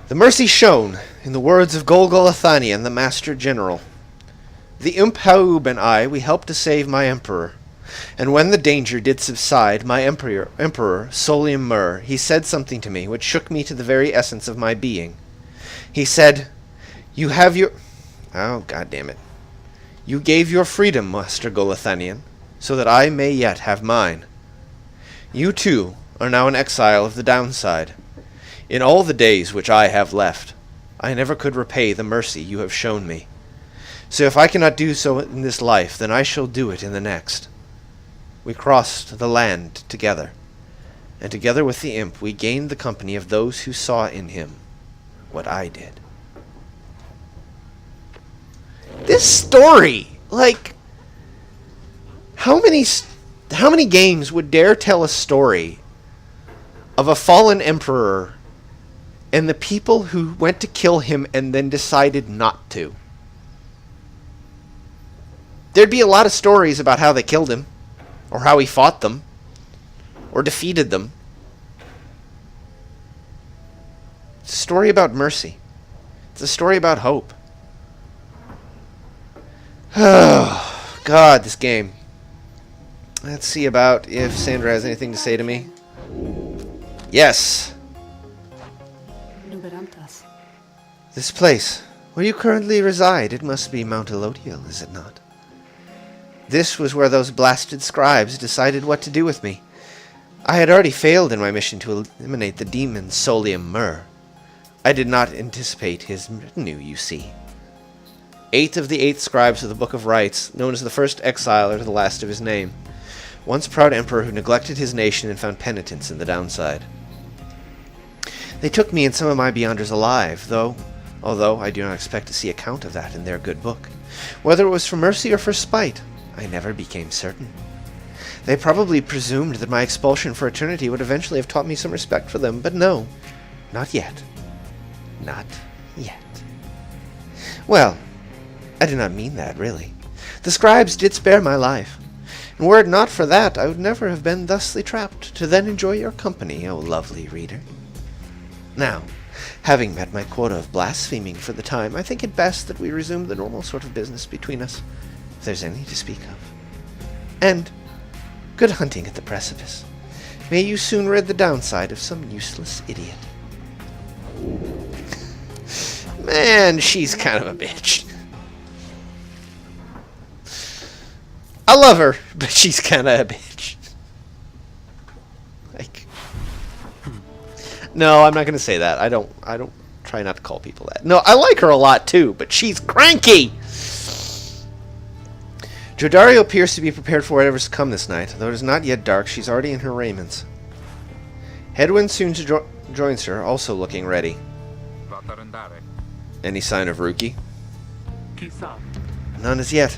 The mercy shown, in the words of Golgol Athanian, the Master General. The imp Haub and I, we helped to save my emperor. And when the danger did subside, my emperor Solium Mur, he said something to me which shook me to the very essence of my being. He said, "You have your..." Oh, God damn it. "You gave your freedom, Master Golathanian, so that I may yet have mine. You, too, are now an exile of the downside. In all the days which I have left, I never could repay the mercy you have shown me. So if I cannot do so in this life, then I shall do it in the next." We crossed the land together, and together with the imp we gained the company of those who saw in him what I did. This story, like, how many games would dare tell a story of a fallen emperor and the people who went to kill him and then decided not to? There'd be a lot of stories about how they killed him, or how he fought them, or defeated them. It's a story about mercy. It's a story about hope. Oh, God, this game. Let's see about if Sandra has anything to say to me. Yes. This place, where you currently reside, it must be Mount Elodiel, is it not? This was where those blasted scribes decided what to do with me. I had already failed in my mission to eliminate the demon Solium Mur. I did not anticipate his retinue, you see. 8 of the 8 scribes of the Book of Rites, known as the first exile or the last of his name. Once proud emperor who neglected his nation and found penitence in the downside. They took me and some of my beyonders alive, although I do not expect to see account of that in their good book. Whether it was for mercy or for spite, I never became certain. They probably presumed that my expulsion for eternity would eventually have taught me some respect for them, but no, not yet. Not yet. Well, I did not mean that, really. The scribes did spare my life, and were it not for that, I would never have been thusly trapped, to then enjoy your company, O lovely reader. Now, having met my quota of blaspheming for the time, I think it best that we resume the normal sort of business between us, if there's any to speak of. And good hunting at the precipice. May you soon rid the downside of some useless idiot. Man, she's kind of a bitch. I love her, but she's kind of a bitch. Like, no, I'm not gonna say that. I don't try not to call people that. No, I like her a lot too, but she's cranky. Jodario appears to be prepared for whatever's to come this night. Though it is not yet dark, she's already in her raiments. Hedwyn soon joins her, also looking ready. Any sign of Ruki? None as yet.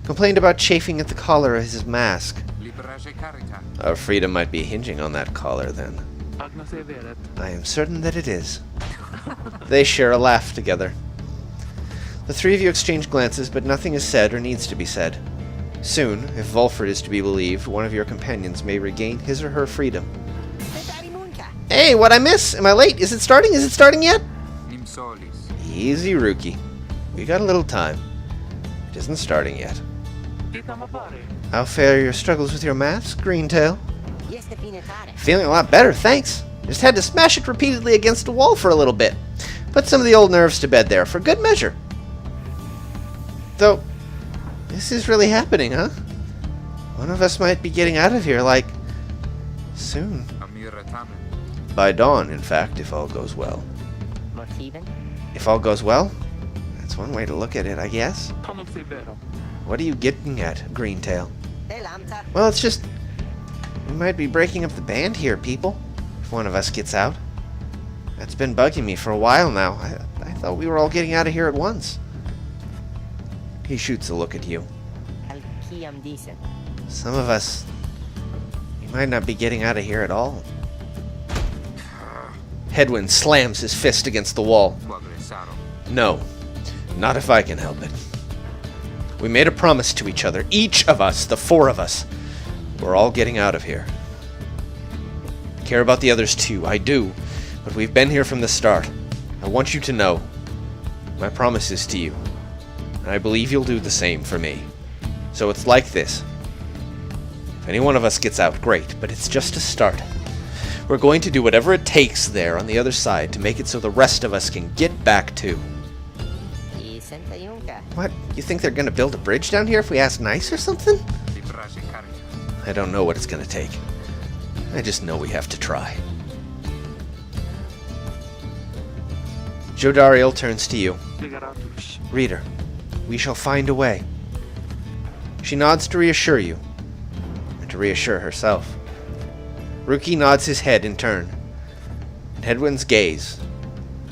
Complained about chafing at the collar of his mask. Our freedom might be hinging on that collar, then. I am certain that it is. They share a laugh together. The three of you exchange glances, but nothing is said or needs to be said. Soon, if Volfred is to be believed, one of your companions may regain his or her freedom. Hey, what'd I miss? Am I late? Is it starting? Is it starting yet? Easy, Rookie. We got a little time. It isn't starting yet. How fare your struggles with your mask, Greentail? Feeling a lot better, thanks. Just had to smash it repeatedly against a wall for a little bit. Put some of the old nerves to bed there, for good measure. Though, this is really happening, huh? One of us might be getting out of here, like, soon. By dawn, in fact, if all goes well. If all goes well? That's one way to look at it, I guess. What are you getting at, Greentail? Well, it's just... we might be breaking up the band here, people. If one of us gets out. That's been bugging me for a while now. I thought we were all getting out of here at once. He shoots a look at you. Alkiam decent. Some of us, we might not be getting out of here at all. Hedwyn slams his fist against the wall. No, not if I can help it. We made a promise to each other, each of us, the four of us. We're all getting out of here. I care about the others too, I do, but we've been here from the start. I want you to know my promise is to you, and I believe you'll do the same for me. So it's like this. If any one of us gets out, great, but it's just a start. We're going to do whatever it takes there on the other side to make it so the rest of us can get back too. What? You think they're going to build a bridge down here if we ask nice or something? I don't know what it's going to take. I just know we have to try. Jodariel turns to you. Reader, we shall find a way. She nods to reassure you, and to reassure herself. Ruki nods his head in turn, and Hedwyn's gaze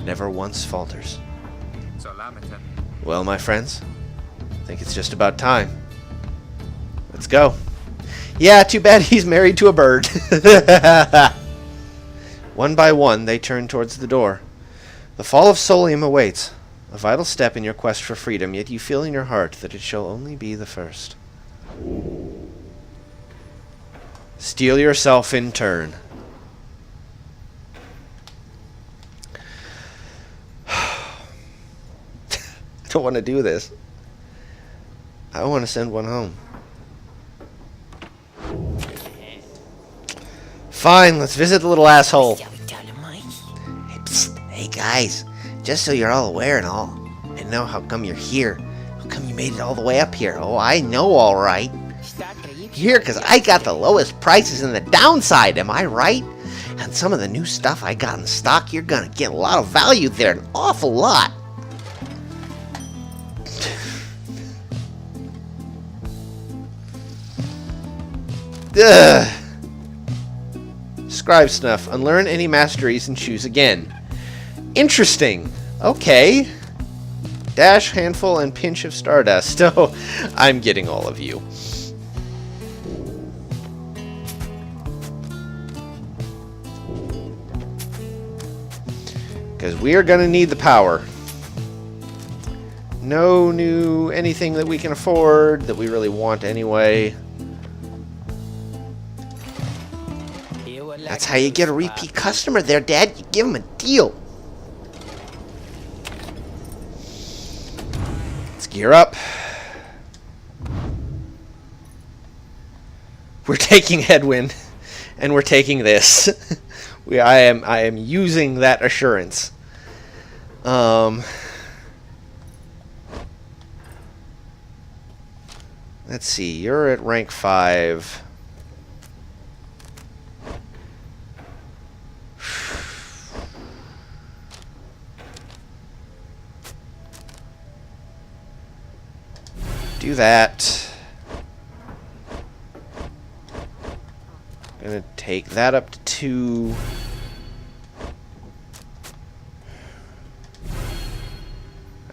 never once falters. Well, my friends, I think it's just about time. Let's go. Yeah, too bad he's married to a bird. One by one, they turn towards the door. The fall of Solium awaits, a vital step in your quest for freedom, yet you feel in your heart that it shall only be the first. Steel yourself in turn. I don't want to do this. I want to send one home. Fine, let's visit the little asshole. Hey, psst. Hey guys, just so you're all aware and all, I know how come you're here. How come you made it all the way up here? Oh, I know all right. You're here because I got the lowest prices in the downside, am I right? And some of the new stuff I got in stock, you're gonna get a lot of value there, an awful lot. Ugh. Scribe Snuff. Unlearn any masteries and choose again. Interesting. Okay. Dash, handful, and pinch of stardust. Oh, I'm getting all of you. Because we are going to need the power. No new anything that we can afford that we really want anyway. That's how you get a repeat customer there, Dad. You give him a deal. Let's gear up. We're taking Hedwyn, and we're taking this. I am using that assurance. Let's see. You're at rank 5. Do that. Gonna take that up to 2.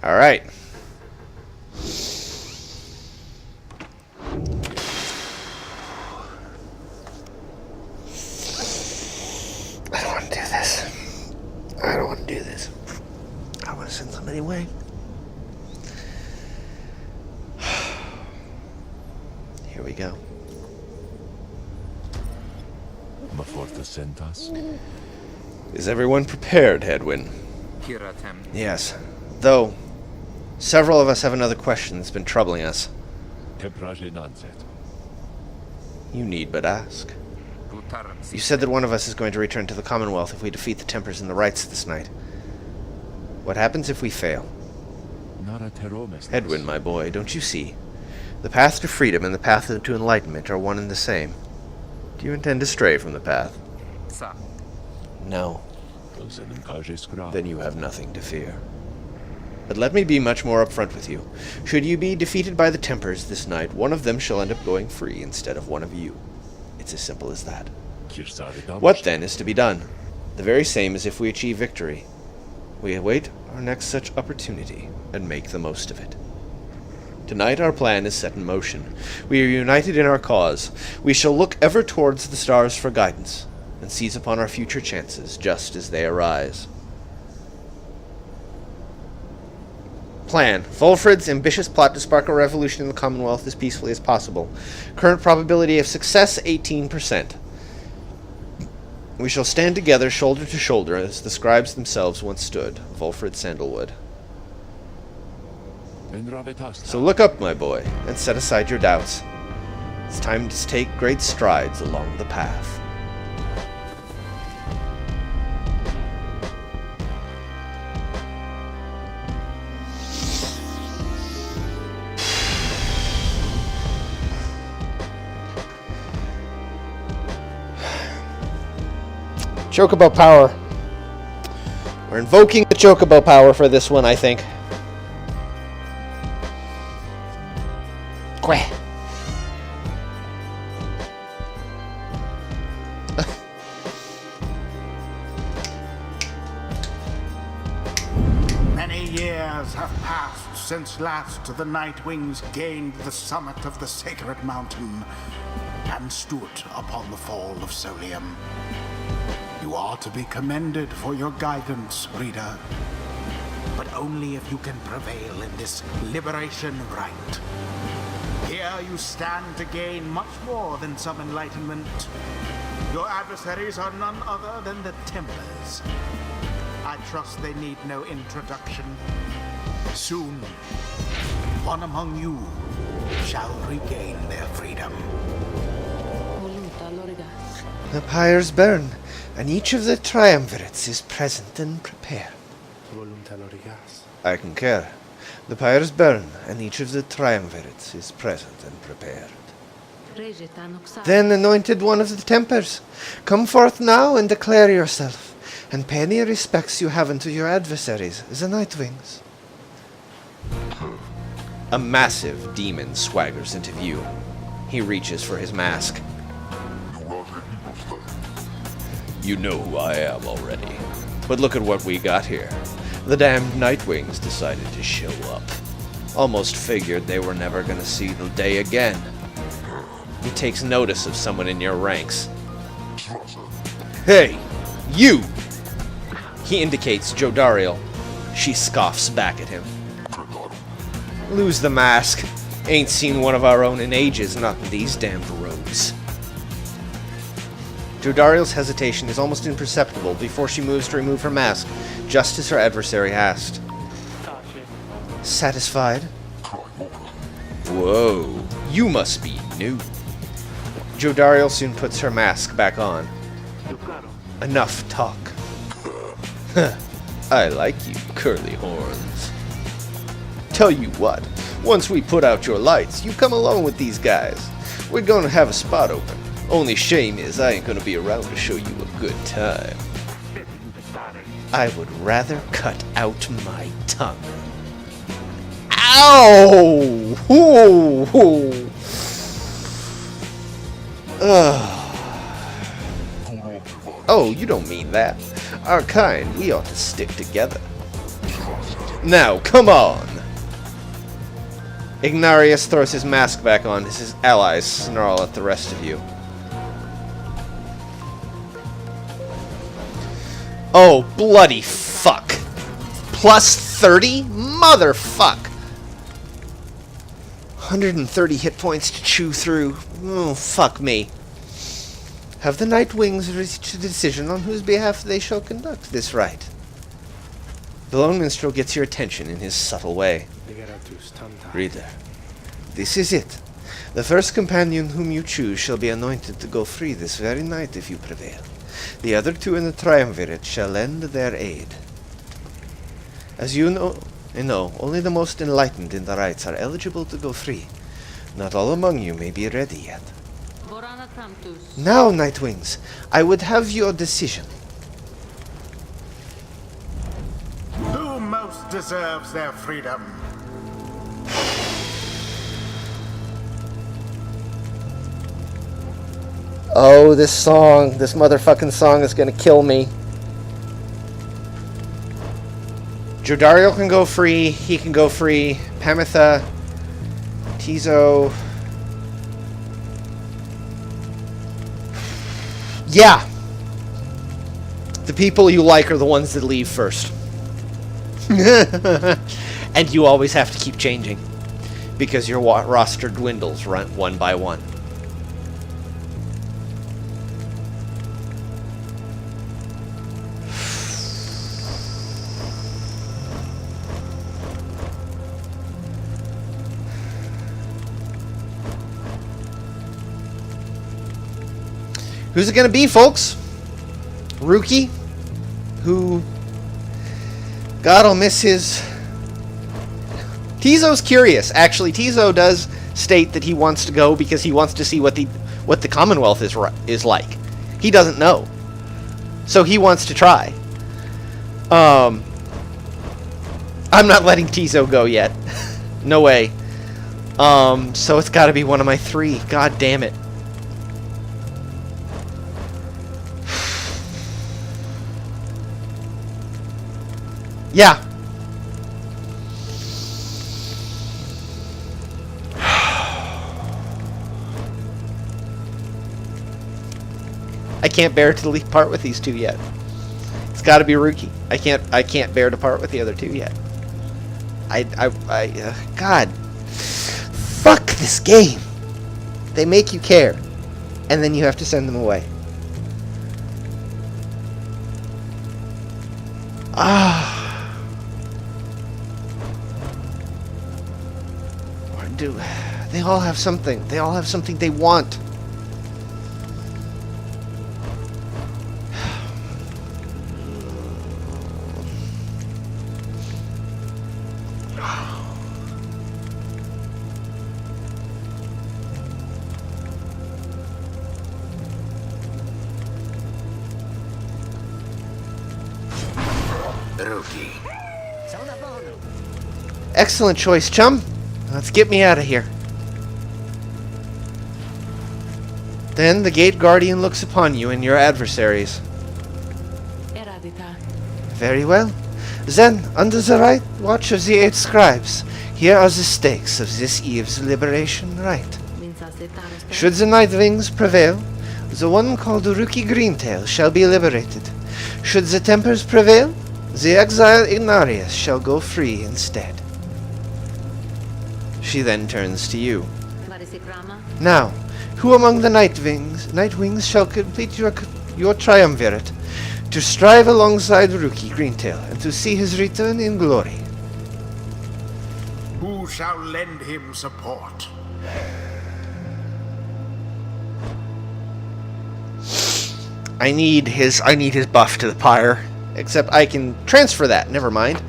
All right. I don't want to do this. I don't want to do this. I want to send somebody away. Here we go. Maforta sent us. Is everyone prepared, Hedwyn? Yes. Though, several of us have another question that's been troubling us. You need but ask. You said that one of us is going to return to the Commonwealth if we defeat the Tempers and the Rites this night. What happens if we fail? Hedwyn, my boy, don't you see? The path to freedom and the path to enlightenment are one and the same. Do you intend to stray from the path? No. Then you have nothing to fear. But let me be much more upfront with you. Should you be defeated by the Tempers this night, one of them shall end up going free instead of one of you. It's as simple as that. What then is to be done? The very same as if we achieve victory. We await our next such opportunity and make the most of it. Tonight our plan is set in motion. We are united in our cause. We shall look ever towards the stars for guidance, and seize upon our future chances just as they arise. Plan. Volfred's ambitious plot to spark a revolution in the Commonwealth as peacefully as possible. Current probability of success, 18%. We shall stand together, shoulder to shoulder, as the scribes themselves once stood. Volfred Sandalwood. So look up, my boy, and set aside your doubts. It's time to take great strides along the path. Chocobo power. We're invoking the Chocobo power for this one, I think. Quah. Many years have passed since last the Night Wings gained the summit of the sacred mountain and stood upon the fall of Solium. You are to be commended for your guidance, reader, but only if you can prevail in this liberation rite. Here you stand to gain much more than some enlightenment. Your adversaries are none other than the Templars. I trust they need no introduction. Soon, one among you shall regain their freedom. The pyres burn, and each of the triumvirates is present and prepared. I concur. The pyres burn, and each of the triumvirates is present and prepared. Then, anointed one of the Templars, come forth now and declare yourself, and pay any respects you have unto your adversaries, the Nightwings. A massive demon swaggers into view. He reaches for his mask. You know who I am already. But look at what we got here. The damned Nightwings decided to show up. Almost figured they were never gonna see the day again. He takes notice of someone in your ranks. Hey, you! He indicates Jodariel. She scoffs back at him. Lose the mask. Ain't seen one of our own in ages, not these damned rogues. Jodariel's hesitation is almost imperceptible before she moves to remove her mask, just as her adversary asked. Satisfied? Whoa, you must be new. Jodariel soon puts her mask back on. Enough talk. I like you, curly horns. Tell you what, once we put out your lights, you come along with these guys. We're gonna have a spot open. Only shame is I ain't gonna be around to show you a good time. I would rather cut out my tongue. Ow! Ooh, ooh. Oh, you don't mean that. Our kind, we ought to stick together. Now, come on! Ignarius throws his mask back on as his allies snarl at the rest of you. Oh, bloody fuck. Plus 30? Motherfuck! 130 hit points to chew through. Oh, fuck me. Have the Nightwings reached a decision on whose behalf they shall conduct this rite? The lone minstrel gets your attention in his subtle way. Reader, this is it. The first companion whom you choose shall be anointed to go free this very night if you prevail. The other two in the triumvirate shall lend their aid. As you know, only the most enlightened in the rites are eligible to go free. Not all among you may be ready yet. Now, Nightwings, I would have your decision. Who most deserves their freedom? Oh, this motherfucking song is gonna kill me. Jodariel can go free, he can go free, Pamitha, Tizo. Yeah. The people you like are the ones that leave first. And you always have to keep changing. Because your roster dwindles one by one. Who's it going to be, folks? Rookie, who, God will miss his... Tizo's curious. Actually, Tizo does state that he wants to go because he wants to see what the Commonwealth is like. He doesn't know. So he wants to try. I'm not letting Tizo go yet. No way. So it's got to be one of my three. God damn it. Yeah. I can't bear to part with these two yet. It's got to be Rookie. I can't bear to part with the other two yet. God. Fuck this game. They make you care, and then you have to send them away. They all have something. They all have something they want. Rookie. Excellent choice, chum. Let's get me out of here. Then the Gate Guardian looks upon you and your adversaries. Very well. Then, under the right watch of the 8 scribes, here are the stakes of this eve's liberation rite. Should the Nightwings prevail, the one called Rookie Greentail shall be liberated. Should the Tempers prevail, the exiled Ignarius shall go free instead. She then turns to you. Now, who among the Nightwings shall complete your triumvirate, to strive alongside Rookie Greentail, and to see his return in glory? Who shall lend him support? I need his buff to the Pyre. Except I can transfer that. Never mind.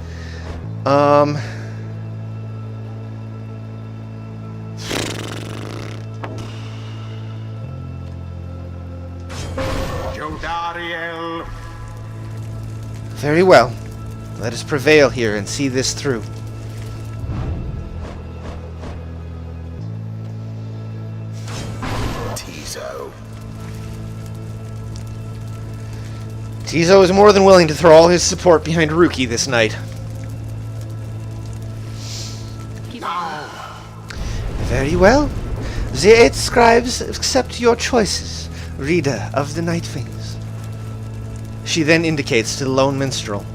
Jodariel. Very well. Let us prevail here and see this through. Tizo. Tizo is more than willing to throw all his support behind Rookie this night. Very well. The 8 scribes accept your choices, reader of the Nightwings. She then indicates to the lone minstrel.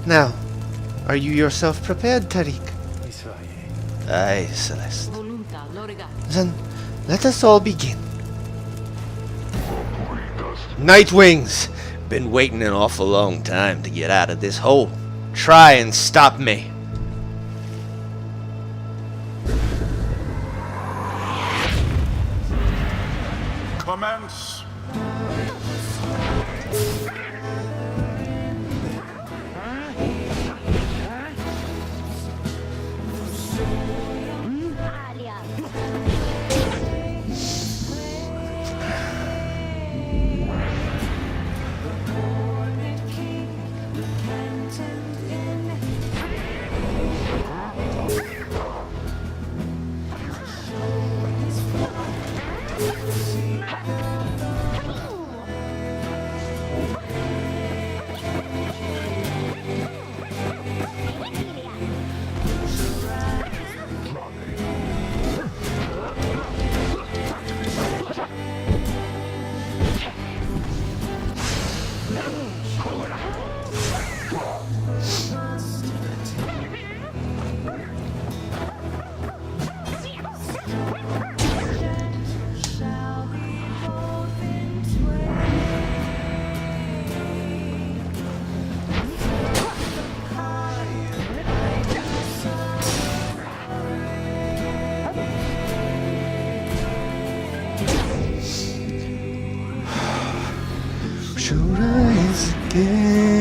Now, are you yourself prepared, Tariq? Aye, Celeste. Then, let us all begin. Nightwings! Been waiting an awful long time to get out of this hole. Try and stop me. Commence. rise again.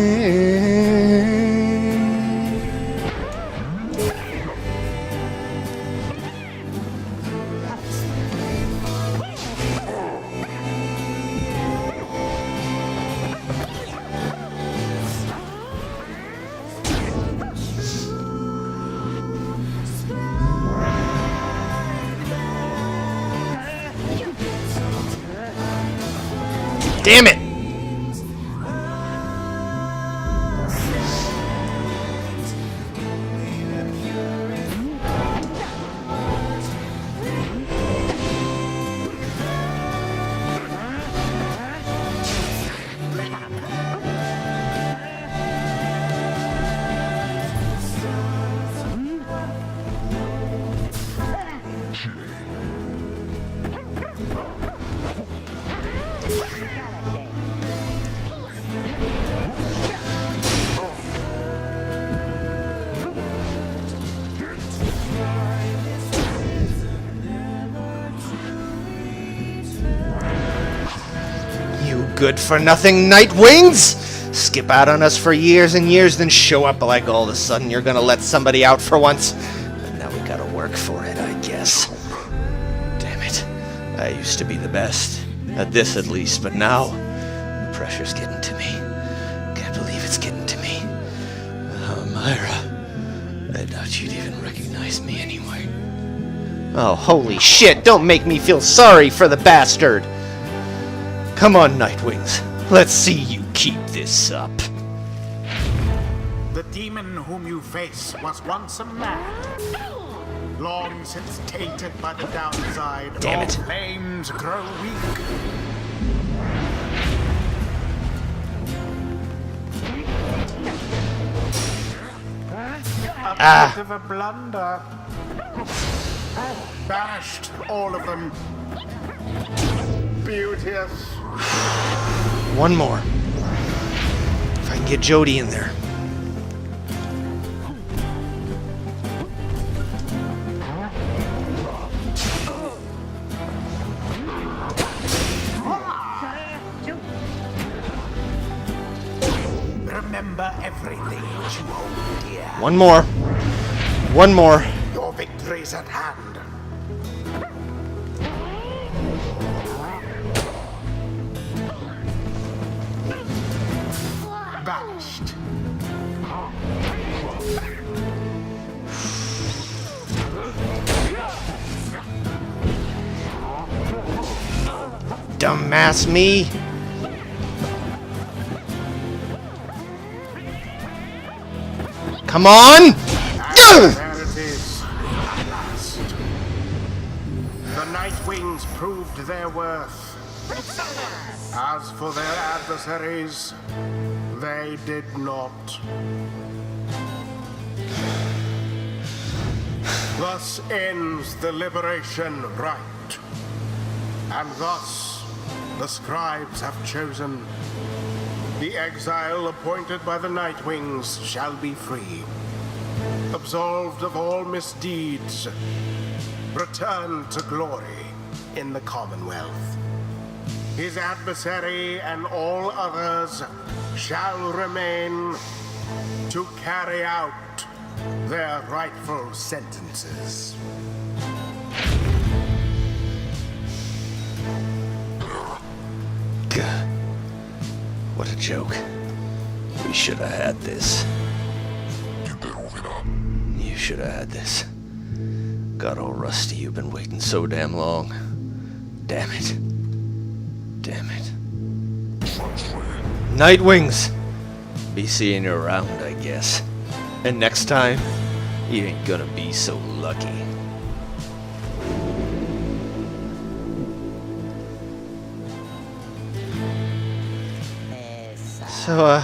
Damn it! Good-for-nothing Nightwings! Skip out on us for years and years, then show up like all of a sudden you're gonna let somebody out for once. And now we gotta work for it, I guess. Damn it. I used to be the best. At this, at least, but now the pressure's getting to me. Can't believe it's getting to me. Myra, I doubt you'd even recognize me anyway. Oh, holy shit! Don't make me feel sorry for the bastard! Come on, Nightwings. Let's see you keep this up. The demon whom you face was once a man. Long since tainted by the downside, Damn all it. flames grow weak. A bit of a blunder. Banished, all of them. Beauteous. One more. If I can get Jody in there. Remember everything that you hold dear. One more. One more. Your victory's at hand. Banished. Dumbass me. Come on! There it is. At last. The Nightwings proved their worth. As for their adversaries, they did not. Thus ends the liberation rite. And thus the scribes have chosen. The exile appointed by the Nightwings shall be free. Absolved of all misdeeds, return to glory in the Commonwealth. His adversary and all others shall remain to carry out their rightful sentences. God. What a joke. We should have had this. You should have had this. Got all rusty. You've been waiting so damn long. Damn it. Damn it. Nightwings! Be seeing you around, I guess. And next time, you ain't gonna be so lucky. So,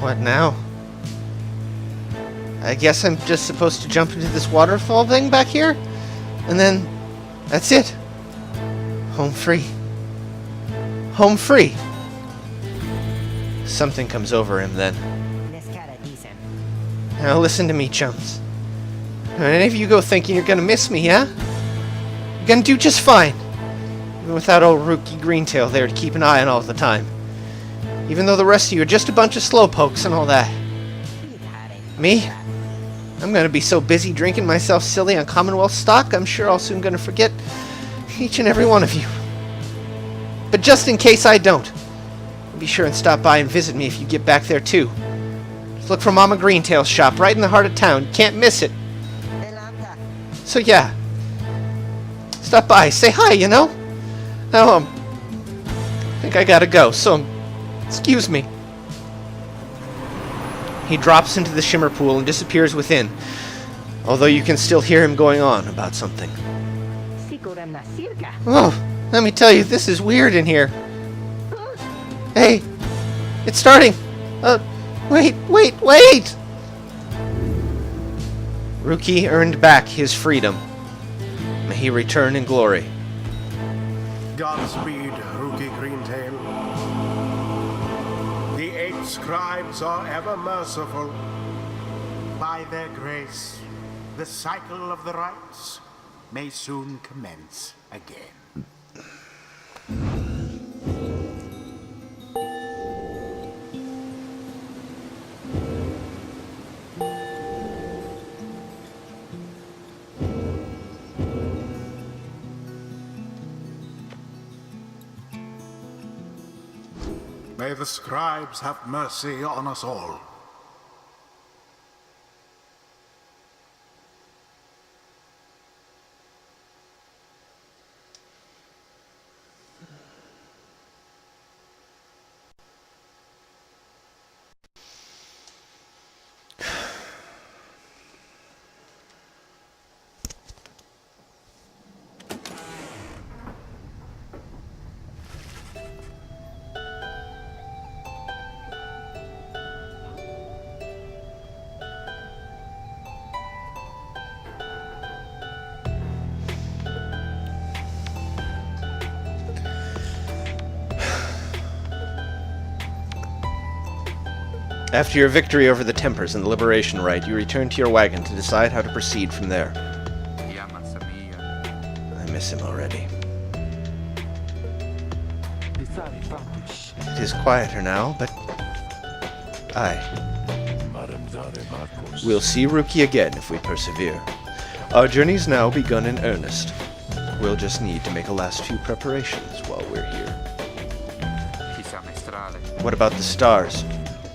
what now? I guess I'm just supposed to jump into this waterfall thing back here? And then, that's it. Home free. Home free. Something comes over him then. Now listen to me, chums. Now, any of you go thinking you're gonna miss me, yeah? You're gonna do just fine. Even without old Rookie Greentail there to keep an eye on all the time. Even though the rest of you are just a bunch of slowpokes and all that. Me? I'm gonna be so busy drinking myself silly on Commonwealth stock, I'm sure I'll soon gonna forget each and every one of you. But just in case I don't, be sure and stop by and visit me if you get back there too. Just look for Mama Greentail's shop right in the heart of town. You can't miss it. So yeah, stop by, say hi, you know? Now, I think I gotta go, so excuse me. He drops into the shimmer pool and disappears within, although you can still hear him going on about something. Oh, let me tell you, this is weird in here. Hey, it's starting. Wait. Rookie earned back his freedom. May he return in glory. Godspeed, Rookie Greentail. The 8 scribes are ever merciful. By their grace, the cycle of the rites may soon commence again. May the scribes have mercy on us all. After your victory over the Tempers and the Liberation Rite, you return to your wagon to decide how to proceed from there. I miss him already. It is quieter now, but we'll see Rookie again if we persevere. Our journey's now begun in earnest. We'll just need to make a last few preparations while we're here. What about the stars?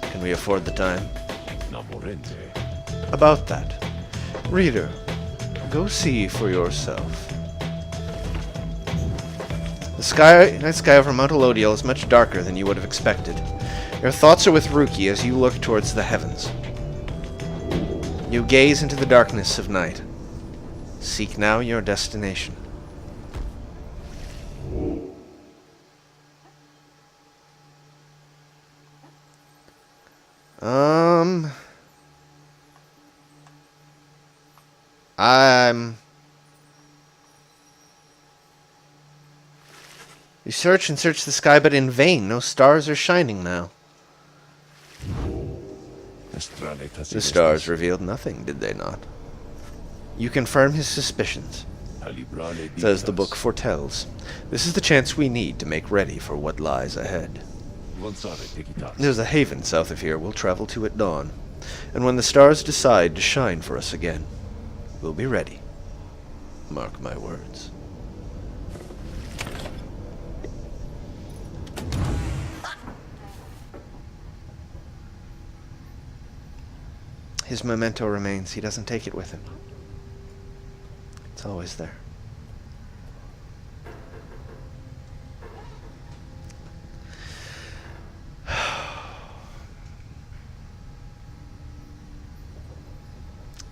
Can we afford the time? About that. Reader, go see for yourself. The night sky over Mount Elodiel is much darker than you would have expected. Your thoughts are with Rookie as you look towards the heavens. You gaze into the darkness of night. Seek now your destination. You search and search the sky, but in vain. No stars are shining now. The stars revealed nothing, did they not? You confirm his suspicions. As the book foretells, this is the chance we need to make ready for what lies ahead. There's a haven south of here we'll travel to at dawn, and when the stars decide to shine for us again, we'll be ready. Mark my words. His memento remains. He doesn't take it with him. It's always there.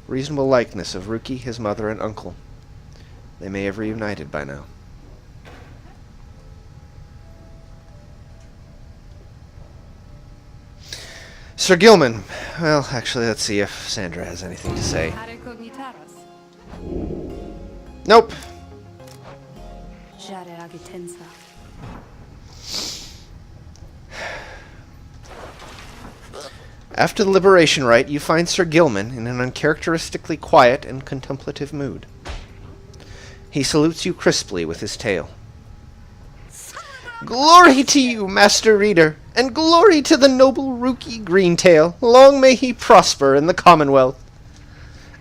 Reasonable likeness of Rookie, his mother, and uncle. They may have reunited by now. Sir Gilman. Well, actually, let's see if Sandra has anything to say. Nope. After the Liberation Rite, you find Sir Gilman in an uncharacteristically quiet and contemplative mood. He salutes you crisply with his tail. Glory to you, Master Reader, and glory to the noble Rookie Greentail. Long may he prosper in the Commonwealth.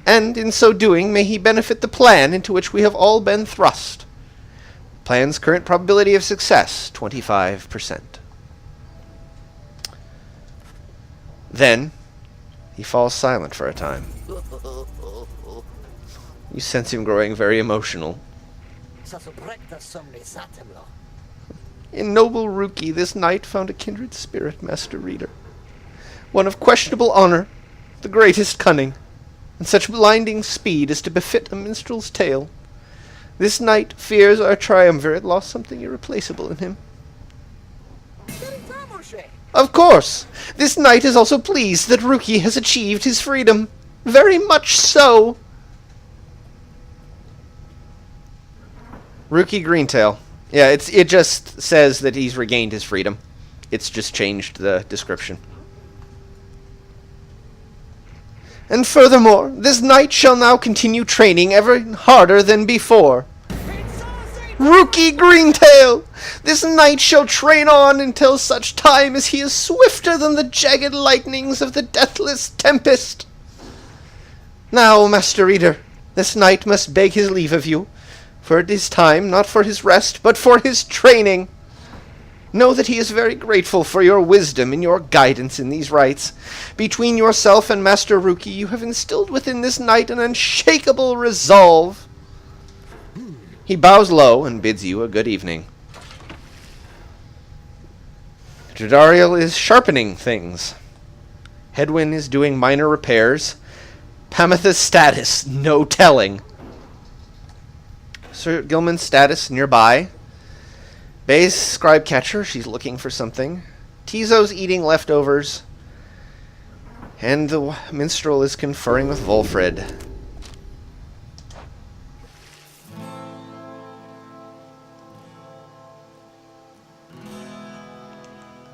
And in so doing, may he benefit the plan into which we have all been thrust. Plan's current probability of success, 25%. Then, he falls silent for a time. You sense him growing very emotional. In noble Rookie, this knight found a kindred spirit, Master Reader. One of questionable honor, the greatest cunning, and such blinding speed as to befit a minstrel's tale. This knight fears our triumvirate lost something irreplaceable in him. Of course! This knight is also pleased that Rookie has achieved his freedom. Very much so! Rookie Greentail. Yeah, it just says that he's regained his freedom. It's just changed the description. And furthermore, this knight shall now continue training ever harder than before. Rookie Greentail! This knight shall train on until such time as he is swifter than the jagged lightnings of the deathless tempest. Now, Master Reader, this knight must beg his leave of you, for it is time, not for his rest, but for his training. Know that he is very grateful for your wisdom and your guidance in these rites. Between yourself and Master Rookie, you have instilled within this knight an unshakable resolve. He bows low and bids you a good evening. Jadariel is sharpening things. Hedwyn is doing minor repairs. Pamitha's status, no telling. Sir Gilman's status nearby. Bay's scribe catcher, she's looking for something. Tizo's eating leftovers. And the minstrel is conferring with Volfred.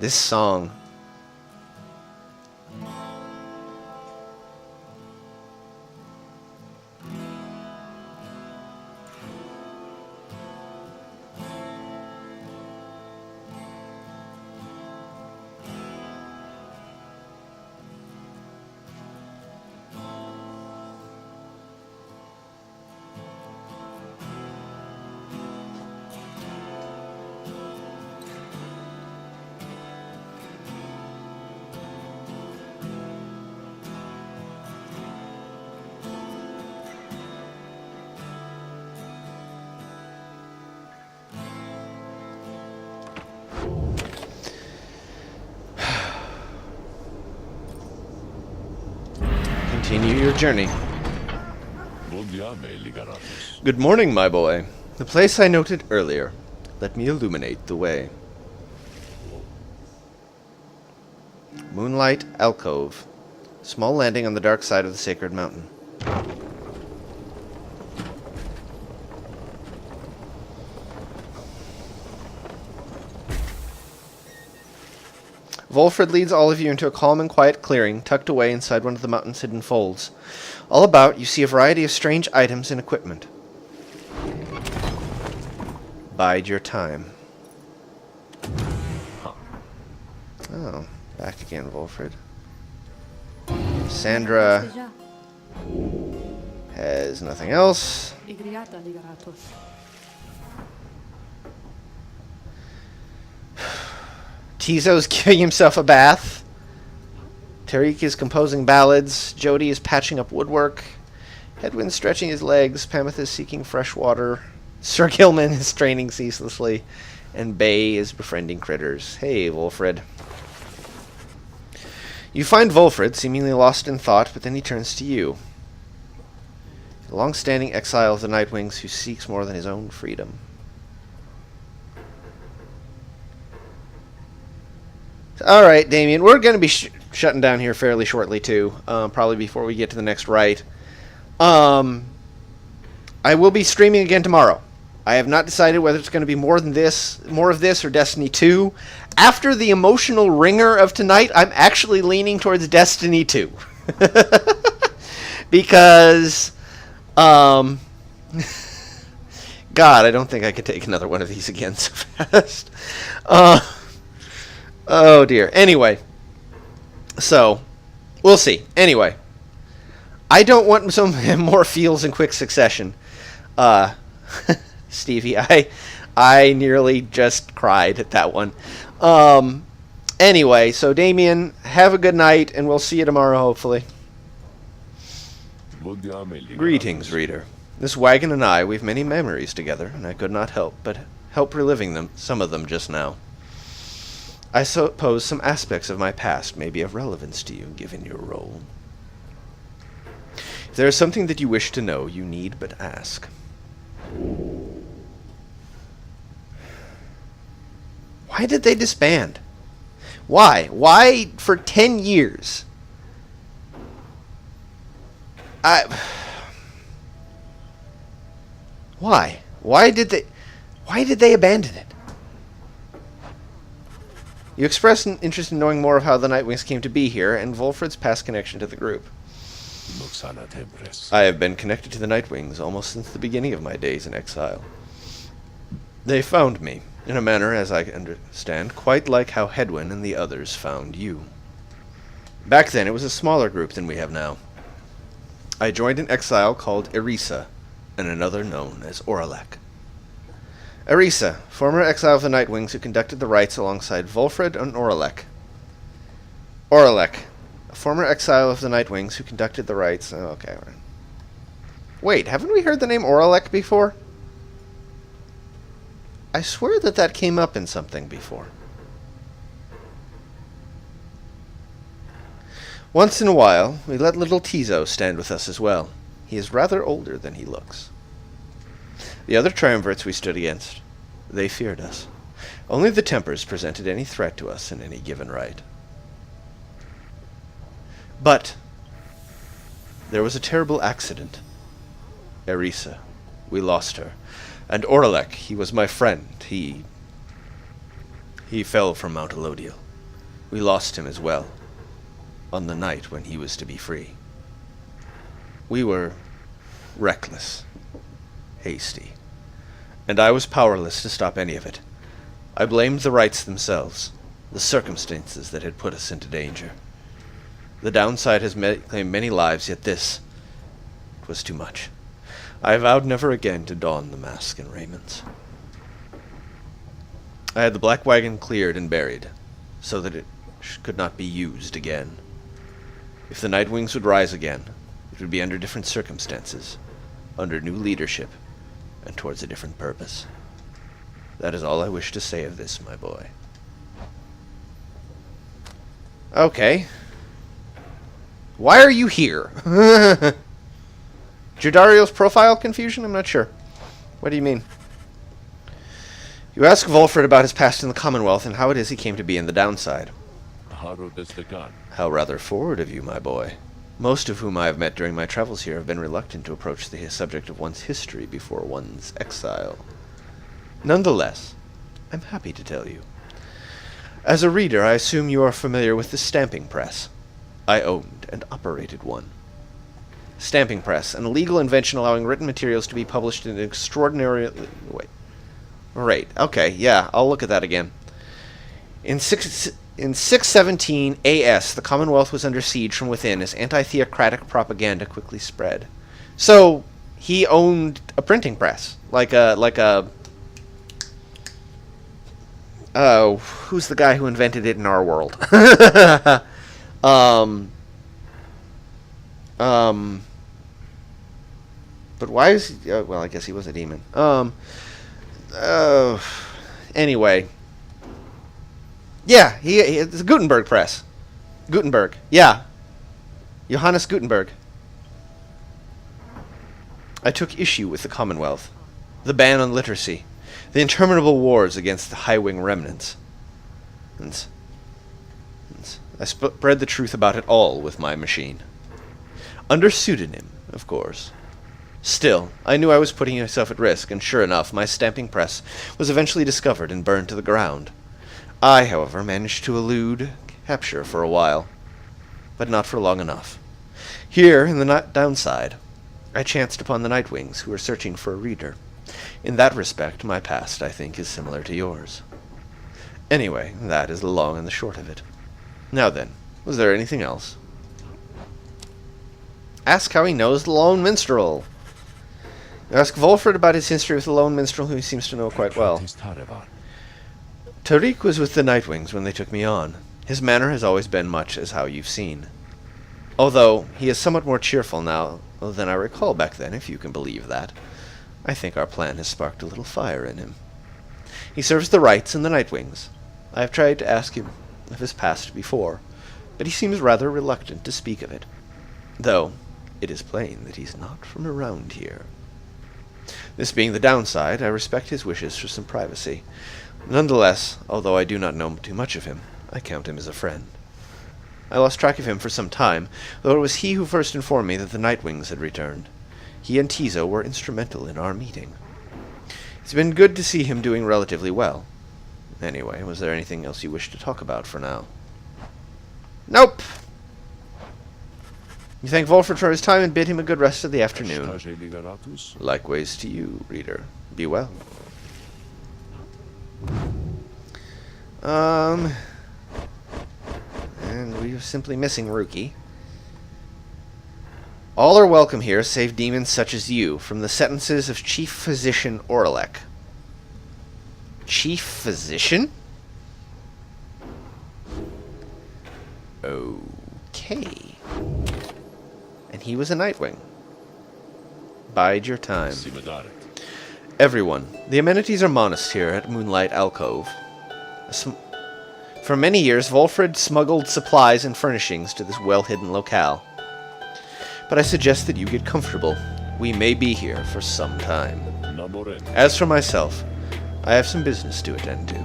This song. Continue your journey. Good morning, my boy. The place I noted earlier. Let me illuminate the way. Moonlight Alcove. Small landing on the dark side of the sacred mountain. Volfred leads all of you into a calm and quiet clearing, tucked away inside one of the mountain's hidden folds. All about, you see a variety of strange items and equipment. Bide your time. Oh, back again, Volfred. Sandra has nothing else. Tizo's giving himself a bath. Tariq is composing ballads. Jody is patching up woodwork. Hedwyn's stretching his legs. Pamith is seeking fresh water. Sir Gilman is training ceaselessly. And Bay is befriending critters. Hey, Volfred. You find Volfred, seemingly lost in thought, but then he turns to you. A long-standing exile of the Nightwings who seeks more than his own freedom. Alright, Damien, we're going to be shutting down here fairly shortly, too. Probably before we get to the next rite. I will be streaming again tomorrow. I have not decided whether it's going to be more of this, or Destiny 2. After the emotional ringer of tonight, I'm actually leaning towards Destiny 2. Because, God God, I don't think I could take another one of these again so fast. Oh dear. Anyway, so we'll see. Anyway, I don't want some more feels in quick succession. Stevie, I nearly just cried at that one. Anyway, so Damien, have a good night, and we'll see you tomorrow, hopefully. Greetings, reader. This wagon and I, we've many memories together, and I could not help but help reliving them, some of them just now. I suppose some aspects of my past may be of relevance to you, given your role. If there is something that you wish to know, you need but ask. Why did they disband? Why? Why for 10 years? Why? Why did they abandon it? You expressed an interest in knowing more of how the Nightwings came to be here, and Volfred's past connection to the group. I have been connected to the Nightwings almost since the beginning of my days in exile. They found me, in a manner, as I understand, quite like how Hedwyn and the others found you. Back then, it was a smaller group than we have now. I joined an exile called Erisa, and another known as Oralek. Erisa, former exile of the Nightwings who conducted the rites alongside Volfred and Oralek. Oralek, a former exile of the Nightwings who conducted the rites. Oh, okay. Wait, haven't we heard the name Oralek before? I swear that came up in something before. Once in a while, we let little Tizo stand with us as well. He is rather older than he looks. The other triumvirs we stood against, they feared us. Only the Tempers presented any threat to us in any given right. But there was a terrible accident. Erisa, we lost her. And Oralek, he was my friend. He fell from Mount Elodiel. We lost him as well, on the night when he was to be free. We were reckless, hasty, and I was powerless to stop any of it. I blamed the rites themselves, the circumstances that had put us into danger. The downside has claimed many lives, yet this was too much. I vowed never again to don the mask and raiments. I had the black wagon cleared and buried, so that it could not be used again. If the Nightwings would rise again, it would be under different circumstances, under new leadership, and towards a different purpose. That is all I wish to say of this, my boy. Okay. Why are you here? Jodariel's profile confusion? I'm not sure. What do you mean? You ask Volfred about his past in the Commonwealth and how it is he came to be in the downside. How rather forward of you, my boy. Most of whom I have met during my travels here have been reluctant to approach the subject of one's history before one's exile. Nonetheless, I'm happy to tell you. As a reader, I assume you are familiar with the stamping press. I owned and operated one. Stamping press, an illegal invention allowing written materials to be published in an extraordinary... Wait. Right, okay, yeah, I'll look at that again. In 617 AS, the Commonwealth was under siege from within as anti-theocratic propaganda quickly spread. So, he owned a printing press. Oh, who's the guy who invented it in our world? But why is he... well, I guess he was a demon. Anyway. Yeah, it's a Gutenberg press. Gutenberg, yeah. Johannes Gutenberg. I took issue with the Commonwealth, the ban on literacy, the interminable wars against the high-wing remnants. And I spread the truth about it all with my machine. Under pseudonym, of course. Still, I knew I was putting myself at risk, and sure enough, my stamping press was eventually discovered and burned to the ground. I, however, managed to elude capture for a while, but not for long enough. Here, in the downside, I chanced upon the Nightwings, who were searching for a reader. In that respect, my past, I think, is similar to yours. Anyway, that is the long and the short of it. Now then, was there anything else? Ask how he knows the Lone Minstrel. You ask Volfred about his history with the Lone Minstrel, who he seems to know quite well. Tariq was with the Nightwings when they took me on. His manner has always been much as how you've seen. Although, he is somewhat more cheerful now than I recall back then, if you can believe that. I think our plan has sparked a little fire in him. He serves the Rites and the Nightwings. I have tried to ask him of his past before, but he seems rather reluctant to speak of it. Though, it is plain that he's not from around here. This being the downside, I respect his wishes for some privacy. Nonetheless, although I do not know too much of him, I count him as a friend. I lost track of him for some time, though it was he who first informed me that the Nightwings had returned. He and Tizo were instrumental in our meeting. It's been good to see him doing relatively well. Anyway, was there anything else you wish to talk about for now? Nope! You thank Volfred for his time and bid him a good rest of the afternoon. Likewise to you, reader. Be well. And we are simply missing Rookie. All are welcome here, save demons such as you, from the sentences of Chief Physician Orlek. Chief Physician? Okay. And he was a Nightwing. Bide your time. Everyone, the amenities are modest here at Moonlight Alcove. For many years, Volfred smuggled supplies and furnishings to this well-hidden locale. But I suggest that you get comfortable. We may be here for some time. As for myself, I have some business to attend to.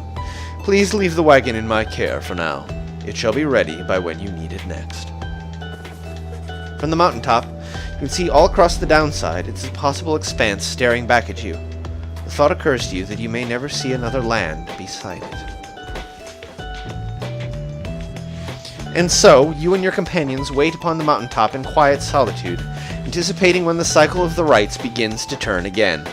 Please leave the wagon in my care for now. It shall be ready by when you need it next. From the mountaintop, you can see all across the downside its impossible expanse staring back at you. The thought occurs to you that you may never see another land beside it. And so, you and your companions wait upon the mountaintop in quiet solitude, anticipating when the cycle of the rites begins to turn again.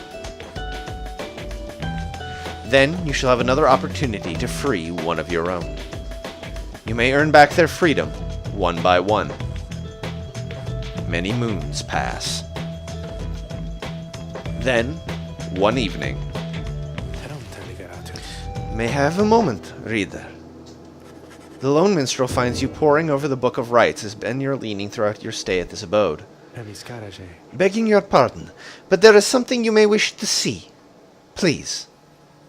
Then, you shall have another opportunity to free one of your own. You may earn back their freedom, one by one. Many moons pass. Then, one evening. May I have a moment, reader. The Lone Minstrel finds you poring over the Book of Rites as been your leaning throughout your stay at this abode. Begging your pardon, but there is something you may wish to see. Please,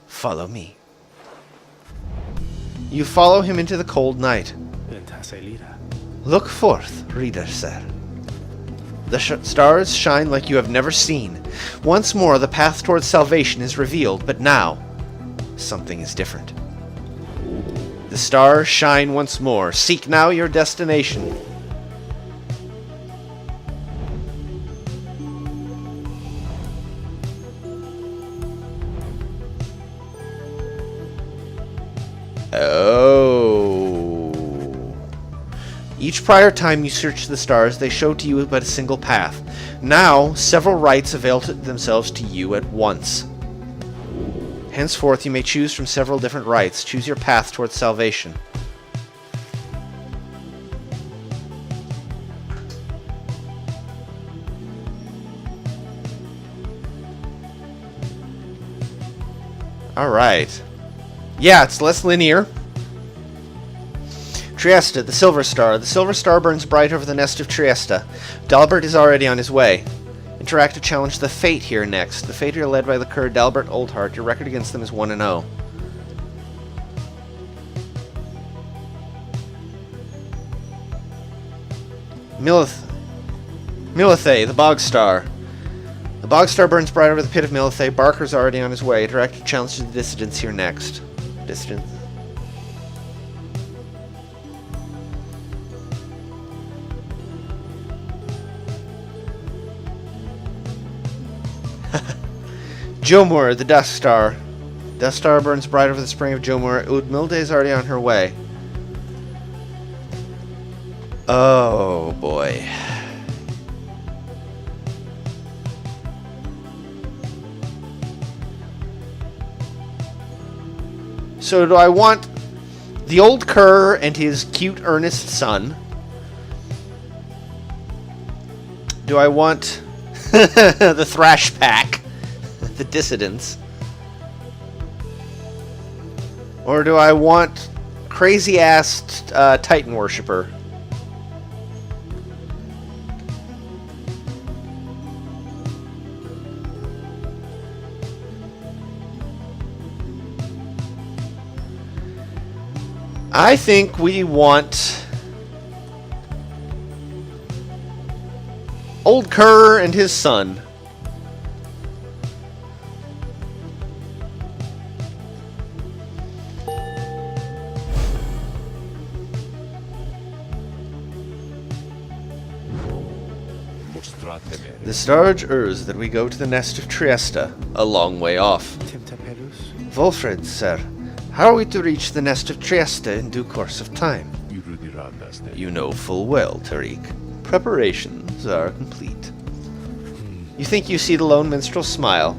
follow me. You follow him into the cold night. Look forth, reader, sir. The stars shine like you have never seen. Once more the path towards salvation is revealed, but now, something is different. The stars shine once more. Seek now your destination. Oh. Each prior time you search the stars, they show to you but a single path. Now, several rites avail themselves to you at once. Henceforth, you may choose from several different rites. Choose your path towards salvation. Alright. Yeah, it's less linear. Trieste, the Silver Star. The Silver Star burns bright over the nest of Trieste. Dalbert is already on his way. Interactive challenge the Fate here next. The Fate are led by the Cur Dalbert Oldheart. Your record against them is 1-0. Milithay, the Bog Star. The Bog Star burns bright over the pit of Milithay. Barker's already on his way. Interactive challenge to the Dissidents here next. Dissidents. Jomur, the Dusk Star. Dusk Star burns bright over the spring of Jomur. Udmilde is already on her way. Oh, boy. So do I want the old cur and his cute, earnest son? Do I want the Thrash Pack, the Dissidents? Or do I want crazy-ass Titan Worshipper? I think we want Old Kerr and his son. The Starge urges that we go to the nest of Trieste, a long way off. Wolfred, sir, how are we to reach the nest of Trieste in due course of time? You know full well, Tariq. Preparations are complete. You think you see the lone minstrel smile,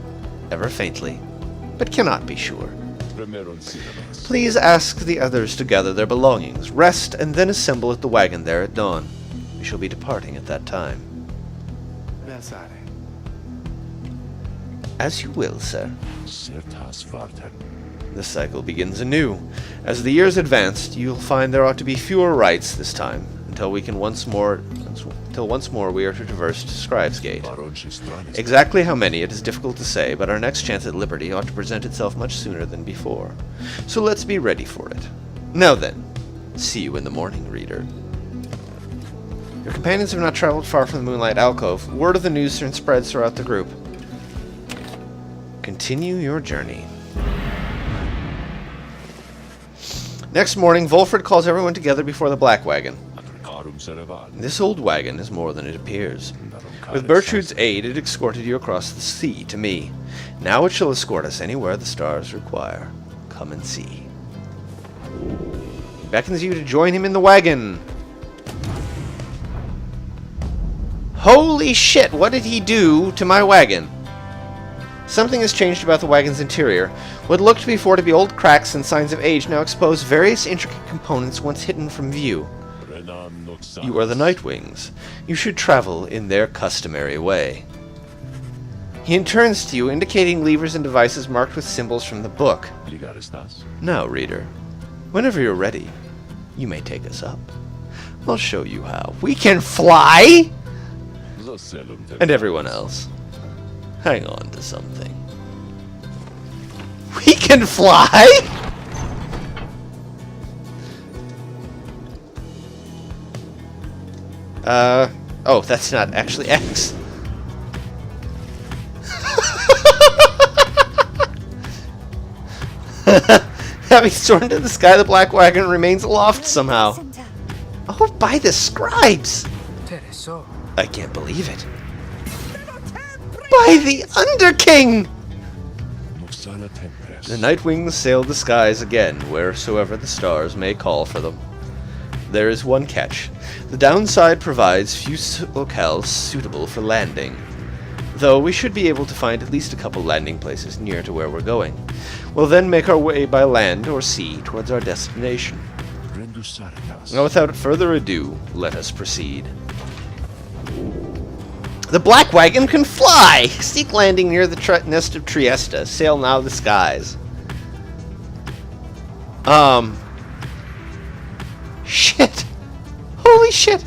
ever faintly, but cannot be sure. Please ask the others to gather their belongings, rest, and then assemble at the wagon there at dawn. We shall be departing at that time. As you will, sir. The cycle begins anew. As the years advanced, you'll find there ought to be fewer rites this time, until once more we are to traverse to Scribe's Gate. Exactly how many it is difficult to say, but our next chance at liberty ought to present itself much sooner than before. So let's be ready for it. Now then, see you in the morning, reader. Your companions have not traveled far from the Moonlight Alcove. Word of the news soon spreads throughout the group. Continue your journey. Next morning, Wolfred calls everyone together before the black wagon. This old wagon is more than it appears. With Bertrude's aid, it escorted you across the sea to me. Now it shall escort us anywhere the stars require. Come and see. He beckons you to join him in the wagon. Holy shit, what did he do to my wagon? Something has changed about the wagon's interior. What looked before to be old cracks and signs of age now expose various intricate components once hidden from view. You are the Nightwings. You should travel in their customary way. He turns to you, indicating levers and devices marked with symbols from the book. Now, reader, whenever you're ready, you may take us up. I'll show you how. We can fly? And everyone else, hang on to something. We can fly? Oh, that's not actually X. Having soared into the sky, the black wagon remains aloft somehow. Oh, by the scribes! I can't believe it. By the Underking! The Nightwings sail the skies again, wheresoever the stars may call for them. There is one catch. The downside provides few locales suitable for landing, though we should be able to find at least a couple landing places near to where we're going. We'll then make our way by land or sea towards our destination. Now, without further ado, let us proceed. The black wagon can fly! Seek landing near the nest of Trieste. Sail now the skies. Shit! Holy shit!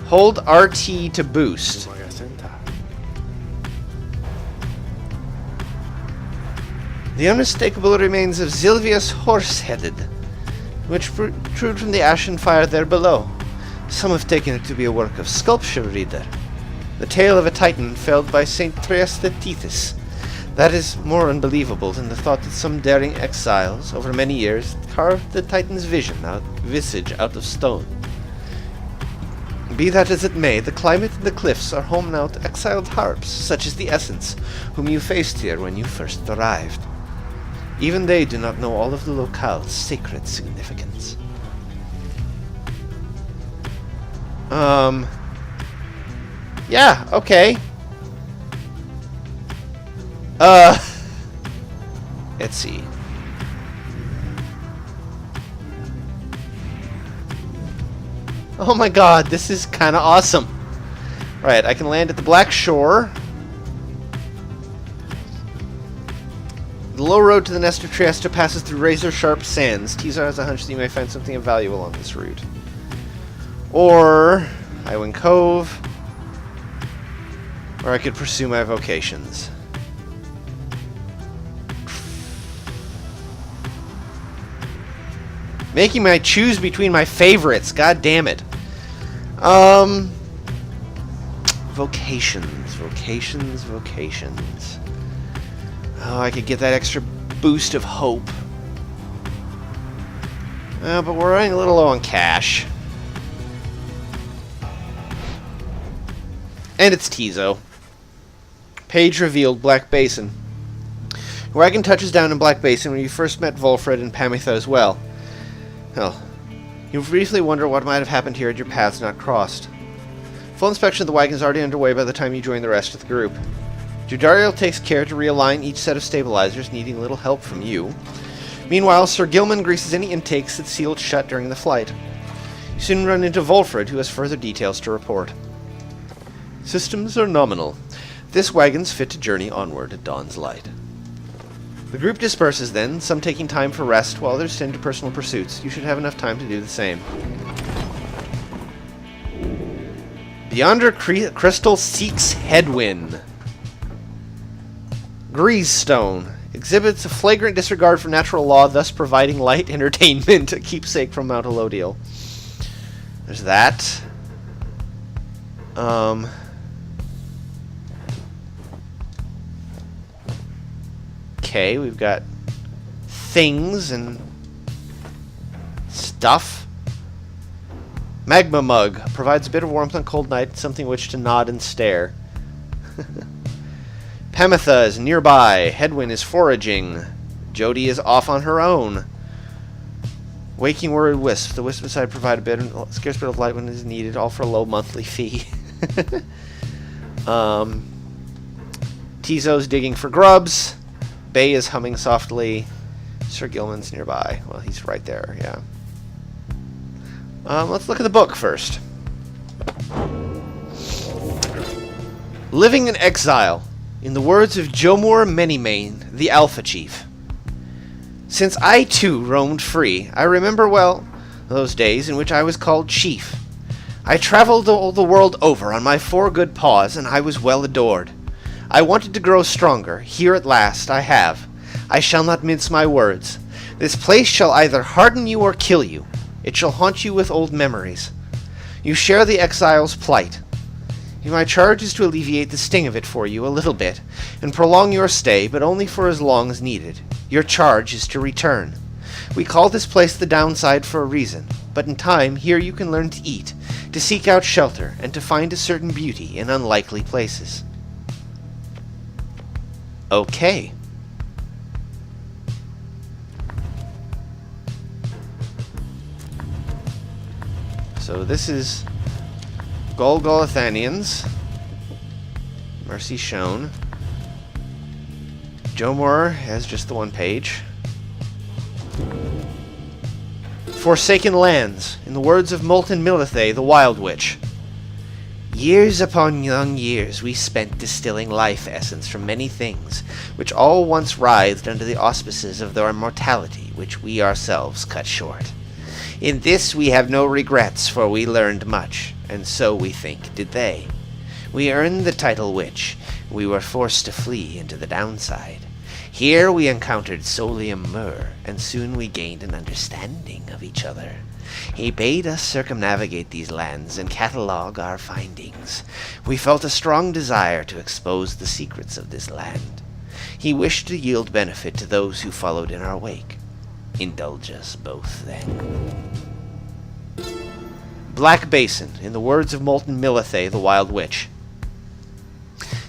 Hold RT to boost. The unmistakable remains of Silvius Horseheaded, which protrude from the ashen fire there below. Some have taken it to be a work of sculpture, reader. The tale of a titan felled by Saint Trieste Tethys. That is more unbelievable than the thought that some daring exiles, over many years, carved the titan's visage out of stone. Be that as it may, the climate and the cliffs are home now to exiled harps, such as the Essence, whom you faced here when you first arrived. Even they do not know all of the locale's sacred significance. Yeah, okay. Let's see. Oh my god, this is kind of awesome. Right, I can land at the Black Shore. The low road to the nest of Trieste passes through razor-sharp sands. Teaser has a hunch that you may find something of value along this route. Or Highwind Cove. Or I could pursue my vocations. Making my choose between my favorites. God damn it. Vocations. Oh, I could get that extra boost of hope. But we're running a little low on cash. And it's Tizo. Page revealed Black Basin. Your wagon touches down in Black Basin when you first met Volfred and Pamitha as well. Hell, you briefly wonder what might have happened here had your paths not crossed. Full inspection of the wagon is already underway by the time you join the rest of the group. Judariel takes care to realign each set of stabilizers, needing a little help from you. Meanwhile, Sir Gilman greases any intakes that sealed shut during the flight. You soon run into Volfred, who has further details to report. Systems are nominal. This wagon's fit to journey onward at dawn's light. The group disperses then, some taking time for rest, while others tend to personal pursuits. You should have enough time to do the same. Beyonder Crystal seeks Headwind. Greasestone. Exhibits a flagrant disregard for natural law, thus providing light entertainment, a keepsake from Mount Elodiel. There's that. Okay, we've got things and stuff. Magma Mug provides a bit of warmth on cold night, something which to nod and stare. Pamitha is nearby. Hedwyn is foraging. Jody is off on her own. Waking word wisp. The wisp beside provide a scarce bit of light when it is needed, all for a low monthly fee. Tizo's digging for grubs. Bay is humming softly. Sir Gilman's nearby. Well, he's right there, yeah. Let's look at the book first. Living in Exile. In the words of Jomur Menimane, the Alpha Chief. Since I too roamed free, I remember well those days in which I was called Chief. I traveled all the world over on my 4 good paws, and I was well adored. I wanted to grow stronger. Here at last I have. I shall not mince my words. This place shall either harden you or kill you. It shall haunt you with old memories. You share the exile's plight. My charge is to alleviate the sting of it for you a little bit, and prolong your stay, but only for as long as needed. Your charge is to return. We call this place the downside for a reason, but in time, here you can learn to eat, to seek out shelter, and to find a certain beauty in unlikely places. Okay. So this is Golgolathanians. Mercy shown. Jomur has just the 1 page. Forsaken lands, in the words of Molten Milithe, the Wild Witch. Years upon young years we spent distilling life essence from many things, which all once writhed under the auspices of their immortality, which we ourselves cut short. In this we have no regrets, for we learned much, and so, we think, did they. We earned the title Witch. We were forced to flee into the downside. Here we encountered Solium Mur, and soon we gained an understanding of each other. He bade us circumnavigate these lands and catalogue our findings. We felt a strong desire to expose the secrets of this land. He wished to yield benefit to those who followed in our wake. Indulge us both, then. Black Basin, in the words of Molten Milithe, the Wild Witch.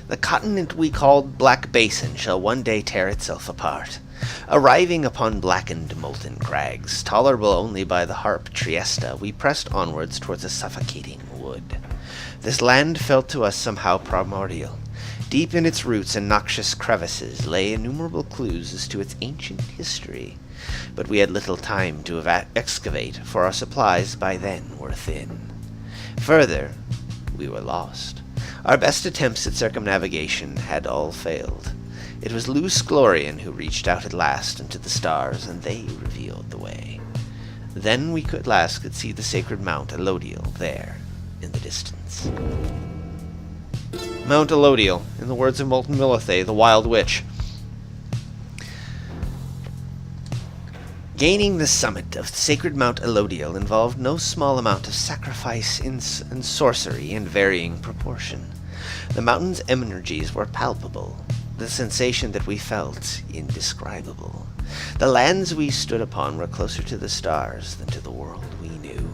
The continent we called Black Basin shall one day tear itself apart. Arriving upon blackened molten crags, tolerable only by the harp Trieste, we pressed onwards towards a suffocating wood. This land felt to us somehow primordial. Deep in its roots and noxious crevices lay innumerable clues as to its ancient history, but we had little time to excavate, for our supplies by then were thin. Further, we were lost. Our best attempts at circumnavigation had all failed. It was Luz Glorian who reached out at last into the stars, and they revealed the way. Then we at last could see the sacred Mount Elodiel there in the distance. Mount Elodiel, in the words of Molten Milithe, the Wild Witch. Gaining the summit of the sacred Mount Elodiel involved no small amount of sacrifice and sorcery in varying proportion. The mountain's energies were palpable, the sensation that we felt indescribable. The lands we stood upon were closer to the stars than to the world we knew.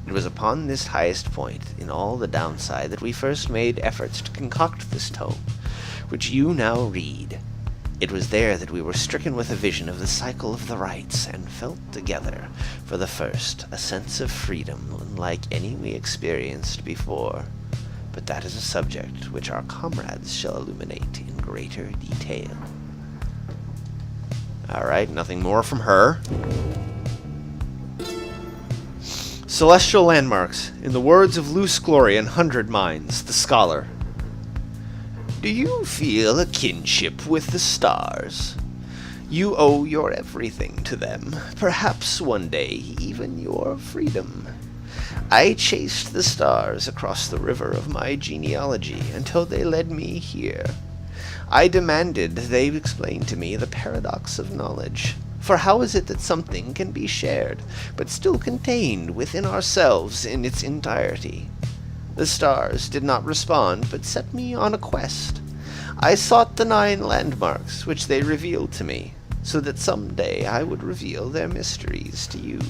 It was upon this highest point in all the downside that we first made efforts to concoct this tome, which you now read. It was there that we were stricken with a vision of the cycle of the rites, and felt together, for the first, a sense of freedom unlike any we experienced before. But that is a subject which our comrades shall illuminate in greater detail. Alright, nothing more from her. Celestial landmarks, in the words of Luz Glorian, 100 Minds, the scholar. Do you feel a kinship with the stars? You owe your everything to them, perhaps one day even your freedom. I chased the stars across the river of my genealogy until they led me here. I demanded they explain to me the paradox of knowledge. For how is it that something can be shared, but still contained within ourselves in its entirety? The stars did not respond, but set me on a quest. I sought the 9 landmarks which they revealed to me, so that someday I would reveal their mysteries to you.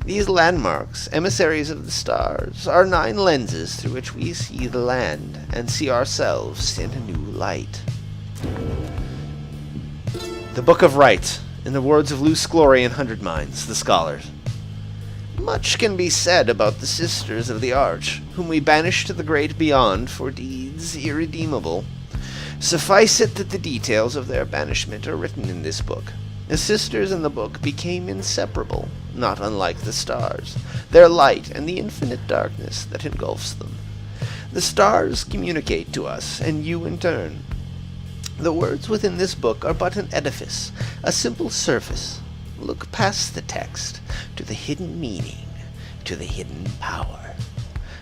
These landmarks, emissaries of the stars, are 9 lenses through which we see the land, and see ourselves in a new light. The Book of Rites, in the words of Luz Glorian, 100 Minds, the scholars. Much can be said about the Sisters of the Arch, whom we banished to the great beyond for deeds irredeemable. Suffice it that the details of their banishment are written in this book. The sisters in the book became inseparable, not unlike the stars, their light and the infinite darkness that engulfs them. The stars communicate to us, and you in turn. The words within this book are but an edifice, a simple surface. Look past the text, to the hidden meaning, to the hidden power.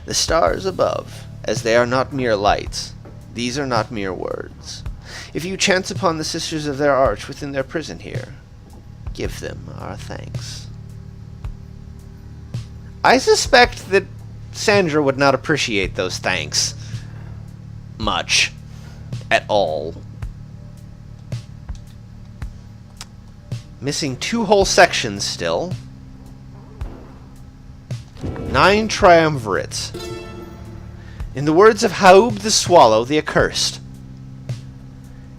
The stars above, as they are not mere lights, these are not mere words. If you chance upon the Sisters of their Arch within their prison here, give them our thanks. I suspect that Sandra would not appreciate those thanks much at all. Missing 2 whole sections still. 9 triumvirates. In the words of Haub the Swallow, the Accursed.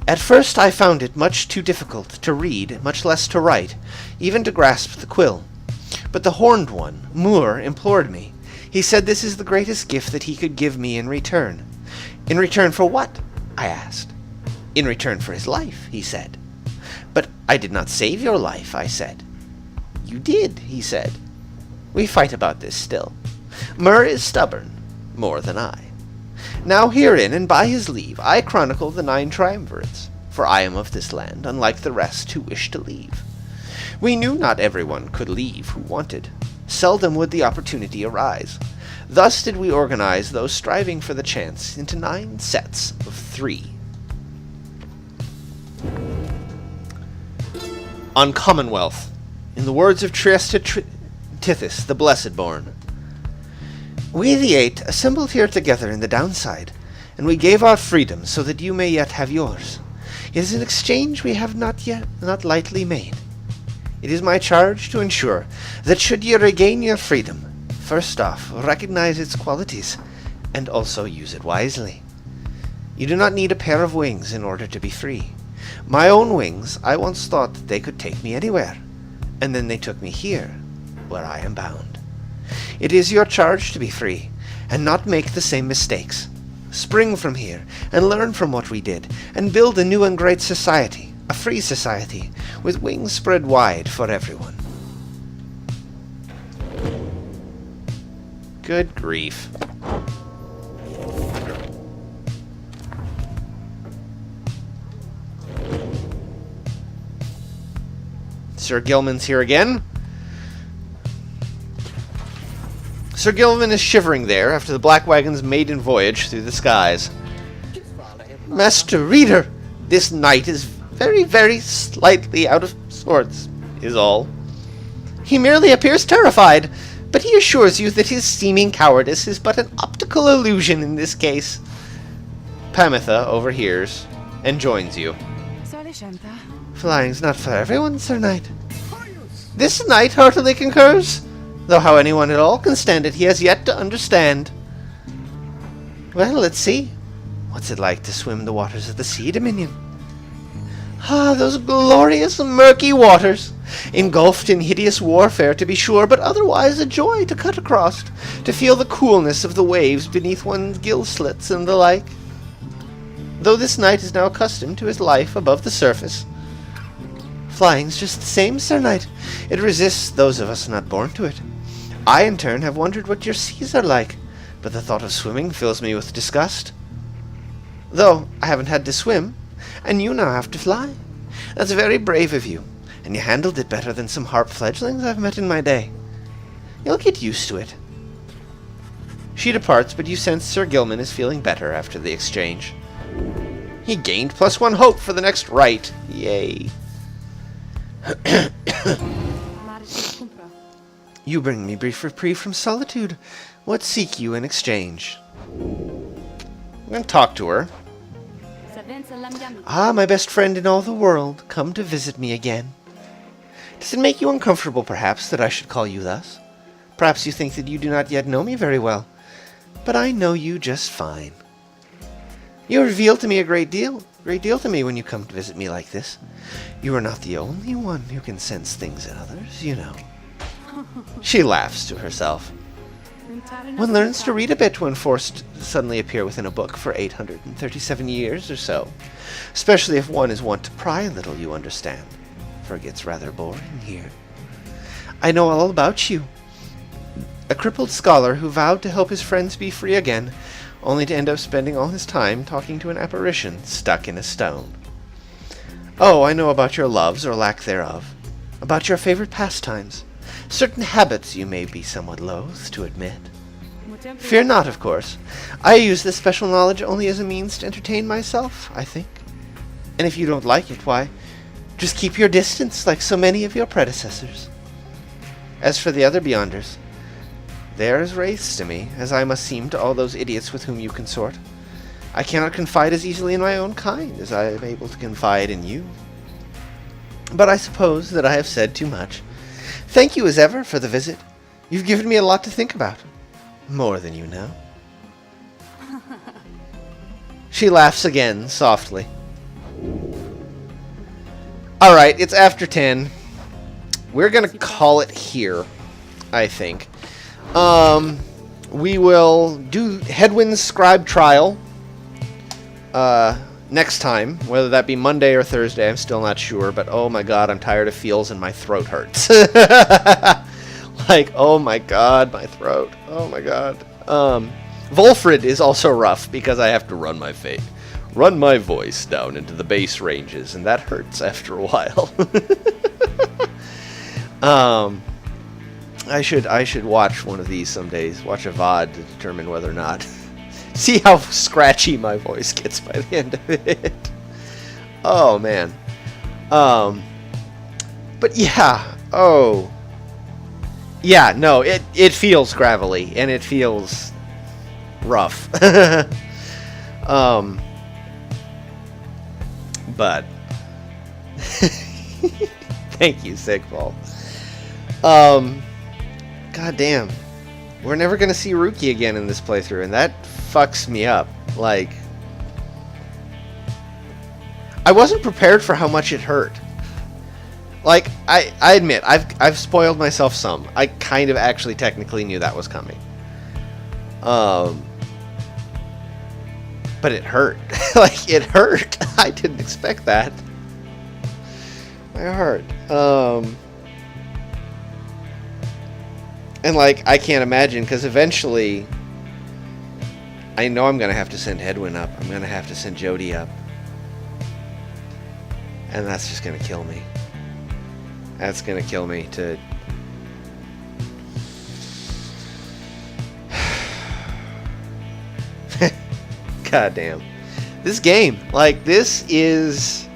At first I found it much too difficult to read, much less to write, even to grasp the quill. But the Horned One, Moore, implored me. He said this is the greatest gift that he could give me in return. In return for what? I asked. In return for his life, he said. But I did not save your life, I said. You did, he said. We fight about this still. Mur is stubborn, more than I. Now herein, and by his leave, I chronicle the 9 triumvirates, for I am of this land, unlike the rest who wish to leave. We knew not everyone could leave who wanted. Seldom would the opportunity arise. Thus did we organize those striving for the chance into 9 sets of 3. On Commonwealth, in the words of Tithys, the Blessed-born. We the 8 assembled here together in the downside, and we gave our freedom so that you may yet have yours. It is an exchange we have not lightly made. It is my charge to ensure that should you regain your freedom, first off, recognize its qualities, and also use it wisely. You do not need a pair of wings in order to be free. My own wings, I once thought that they could take me anywhere, and then they took me here, where I am bound. It is your charge to be free, and not make the same mistakes. Spring from here, and learn from what we did, and build a new and great society, a free society, with wings spread wide for everyone. Good grief. Sir Gilman's here again. Sir Gilman is shivering there after the Black Wagon's maiden voyage through the skies. Master Reader, this knight is very, very slightly out of sorts, is all. He merely appears terrified, but he assures you that his seeming cowardice is but an optical illusion in this case. Pamitha overhears and joins you. Flying's not for everyone, Sir Knight. This knight heartily concurs, though how anyone at all can stand it he has yet to understand. Well, let's see. What's it like to swim the waters of the Sea Dominion? Ah, those glorious murky waters, engulfed in hideous warfare to be sure, but otherwise a joy to cut across, to feel the coolness of the waves beneath one's gill slits and the like. Though this knight is now accustomed to his life above the surface. Flying's just the same, Sir Knight. It resists those of us not born to it. I, in turn, have wondered what your seas are like, but the thought of swimming fills me with disgust. Though I haven't had to swim, and you now have to fly. That's very brave of you, and you handled it better than some harp fledglings I've met in my day. You'll get used to it. She departs, but you sense Sir Gilman is feeling better after the exchange. He gained +1 hope for the next rite. Yay. You bring me brief reprieve from solitude. What seek you in exchange? I'm going to talk to her. Ah, my best friend in all the world, come to visit me again. Does it make you uncomfortable, perhaps, that I should call you thus? Perhaps you think that you do not yet know me very well, but I know you just fine. You reveal to me a great deal to me when you come to visit me like this. You are not the only one who can sense things in others, you know. She laughs to herself. One learns to read a bit when forced to suddenly appear within a book for 837 years or so. Especially if one is wont to pry a little, you understand. For it gets rather boring here. I know all about you. A crippled scholar who vowed to help his friends be free again, only to end up spending all his time talking to an apparition stuck in a stone. Oh, I know about your loves or lack thereof. About your favorite pastimes. Certain habits you may be somewhat loath to admit. Fear not, of course. I use this special knowledge only as a means to entertain myself, I think. And if you don't like it, why, just keep your distance like so many of your predecessors. As for the other Beyonders, they are as wraiths to me, as I must seem to all those idiots with whom you consort. I cannot confide as easily in my own kind as I am able to confide in you. But I suppose that I have said too much. Thank you as ever for the visit. You've given me a lot to think about. More than you know. She laughs again, softly. Alright, it's after 10. We're gonna call it here, I think. We will do Hedwyn's Scribe Trial next time, whether that be Monday or Thursday, I'm still not sure, but oh my god, I'm tired of feels and my throat hurts. Like, oh my god, my throat. Oh my god. Volfrid is also rough because I have to run my voice down into the bass ranges, and that hurts after a while. I should watch one of these some days, watch a VOD to determine whether or not. See how scratchy my voice gets by the end of it. Oh, man. But yeah, oh. Yeah, no, it feels gravelly, and it feels rough. But thank you, Sigval. God damn. We're never gonna see Ruki again in this playthrough, and that fucks me up. Like, I wasn't prepared for how much it hurt. Like, I admit, I've spoiled myself some. I kind of actually technically knew that was coming. But it hurt. Like, it hurt. I didn't expect that. My heart. And, like, I can't imagine, because eventually, I know I'm going to have to send Hedwyn up. I'm going to have to send Jody up. And that's just going to kill me. That's going to kill me to... God damn. This game, like, this is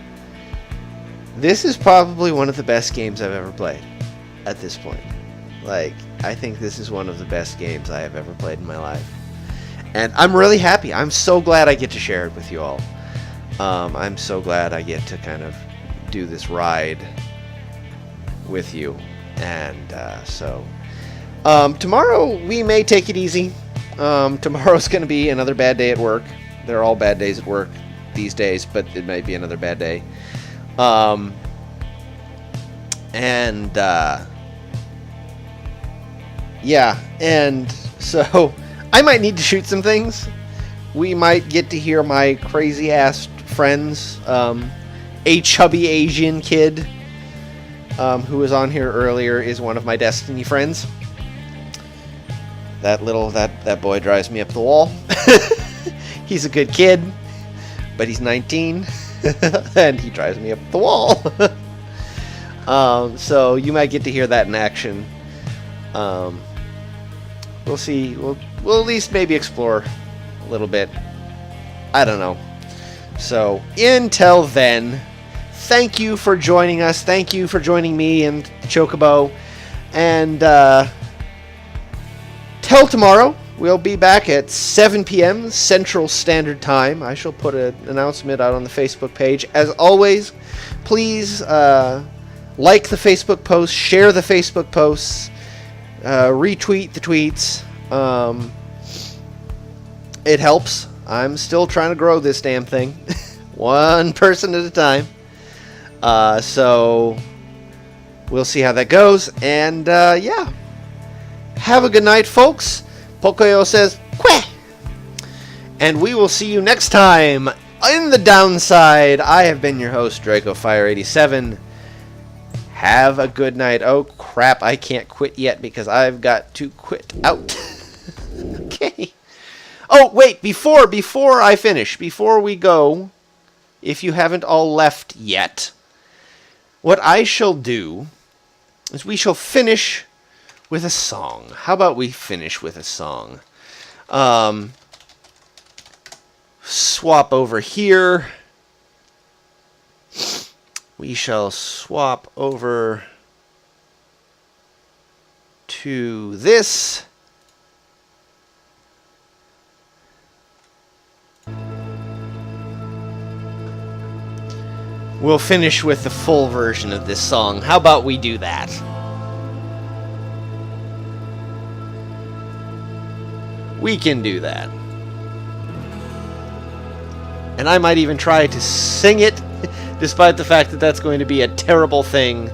probably one of the best games I've ever played at this point. Like, I think this is one of the best games I have ever played in my life. And I'm really happy. I'm so glad I get to share it with you all. I'm so glad I get to kind of do this ride with you. And so tomorrow we may take it easy. Tomorrow's going to be another bad day at work. They're all bad days at work these days, but it might be another bad day. Yeah, and so I might need to shoot some things. We might get to hear my crazy-ass friends. A chubby Asian kid who was on here earlier is one of my Destiny friends. That boy drives me up the wall. He's a good kid, but he's 19, and he drives me up the wall. So you might get to hear that in action. We'll see. We'll at least maybe explore a little bit. I don't know. So until then, thank you for joining us. Thank you for joining me and Chocobo. And till tomorrow, we'll be back at 7 p.m. Central Standard Time. I shall put an announcement out on the Facebook page. As always, please like the Facebook posts, share the Facebook posts, retweet the tweets. It helps. I'm still trying to grow this damn thing. One person at a time. So we'll see how that goes. And yeah. Have a good night, folks. Pocoyo says, Queh! And we will see you next time in the downside. I have been your host, Draco Fire 87. Have a good night. Oh crap, I can't quit yet because I've got to quit out. Okay. Oh, wait, before I finish, before we go, if you haven't all left yet, what I shall do is we shall finish with a song. How about we finish with a song? Swap over here. We shall swap over to this. We'll finish with the full version of this song. How about we do that? We can do that. And I might even try to sing it, despite the fact that that's going to be a terrible thing.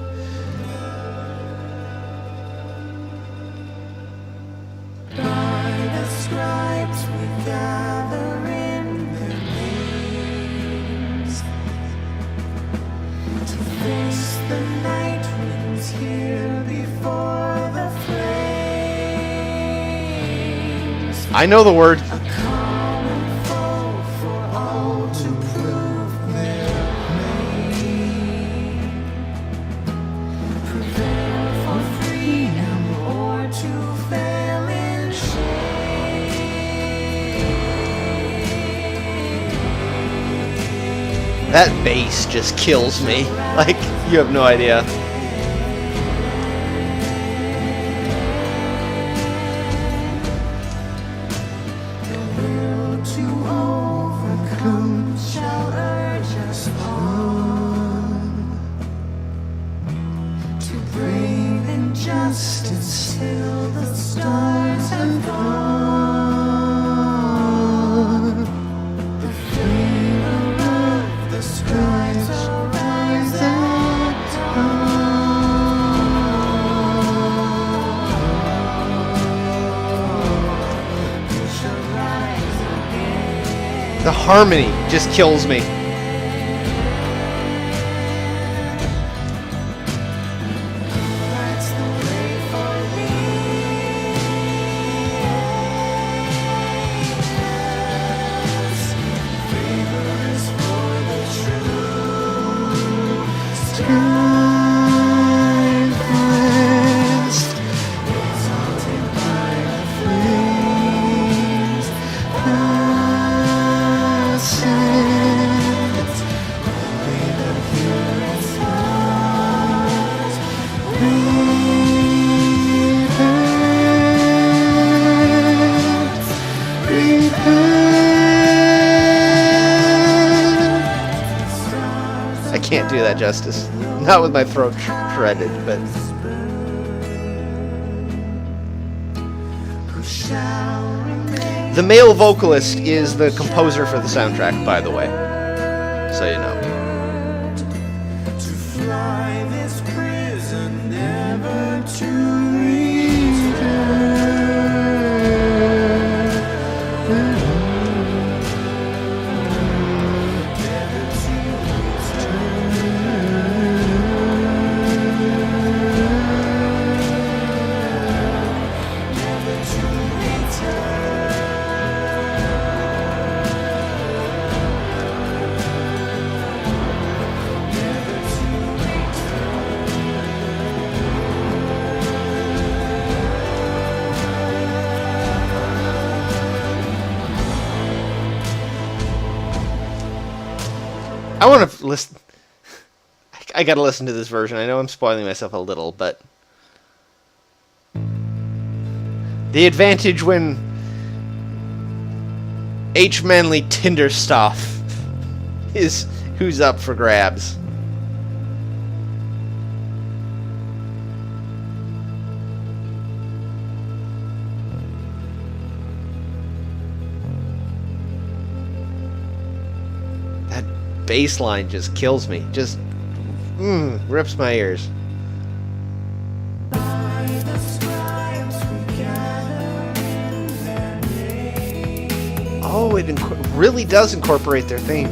By the scribes we gather in their names to face the night winds here before the flames. I know the word. A common foe for all to prove their claim. Prepare for freedom or to fail in shame. That bass just kills me. Like, you have no idea. The will to overcome shall urge us on to brave injustice till the stars have gone. The favor of the scribes shall rise at dawn. The harmony just kills me. I can't do that justice. Not with my throat shredded, but... The male vocalist is the composer for the soundtrack, by the way. So you know. I want to listen. I gotta listen to this version. I know I'm spoiling myself a little, but the advantage when H. Manley Tinderstoff is who's up for grabs. Bass line just kills me. Just rips my ears. Oh, it really does incorporate their theme.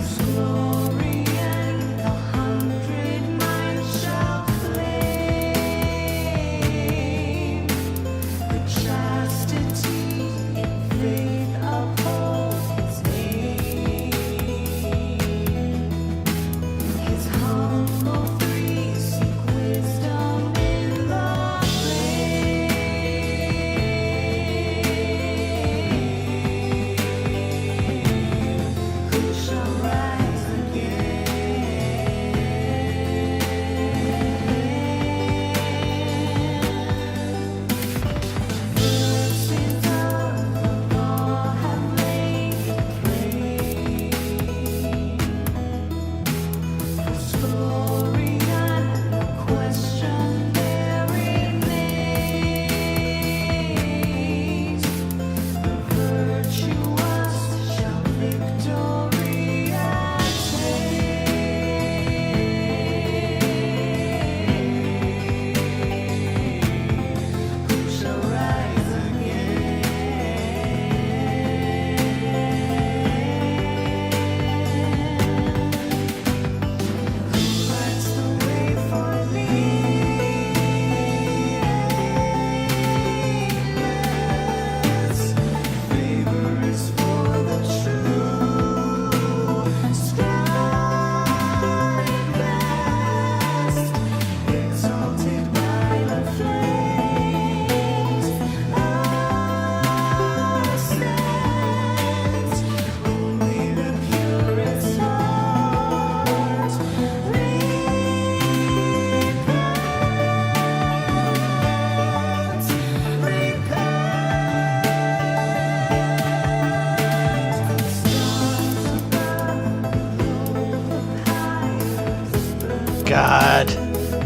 God,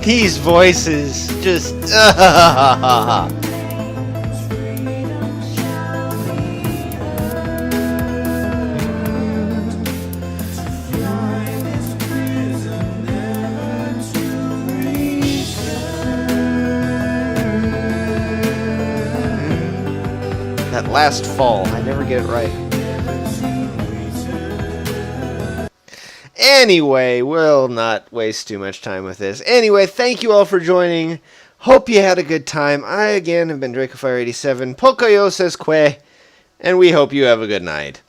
these voices just... That last fall, I never get it right. Anyway, we'll not waste too much time with this. Anyway, thank you all for joining. Hope you had a good time. I, again, have been DracoFire87. Pocoyo says que. And we hope you have a good night.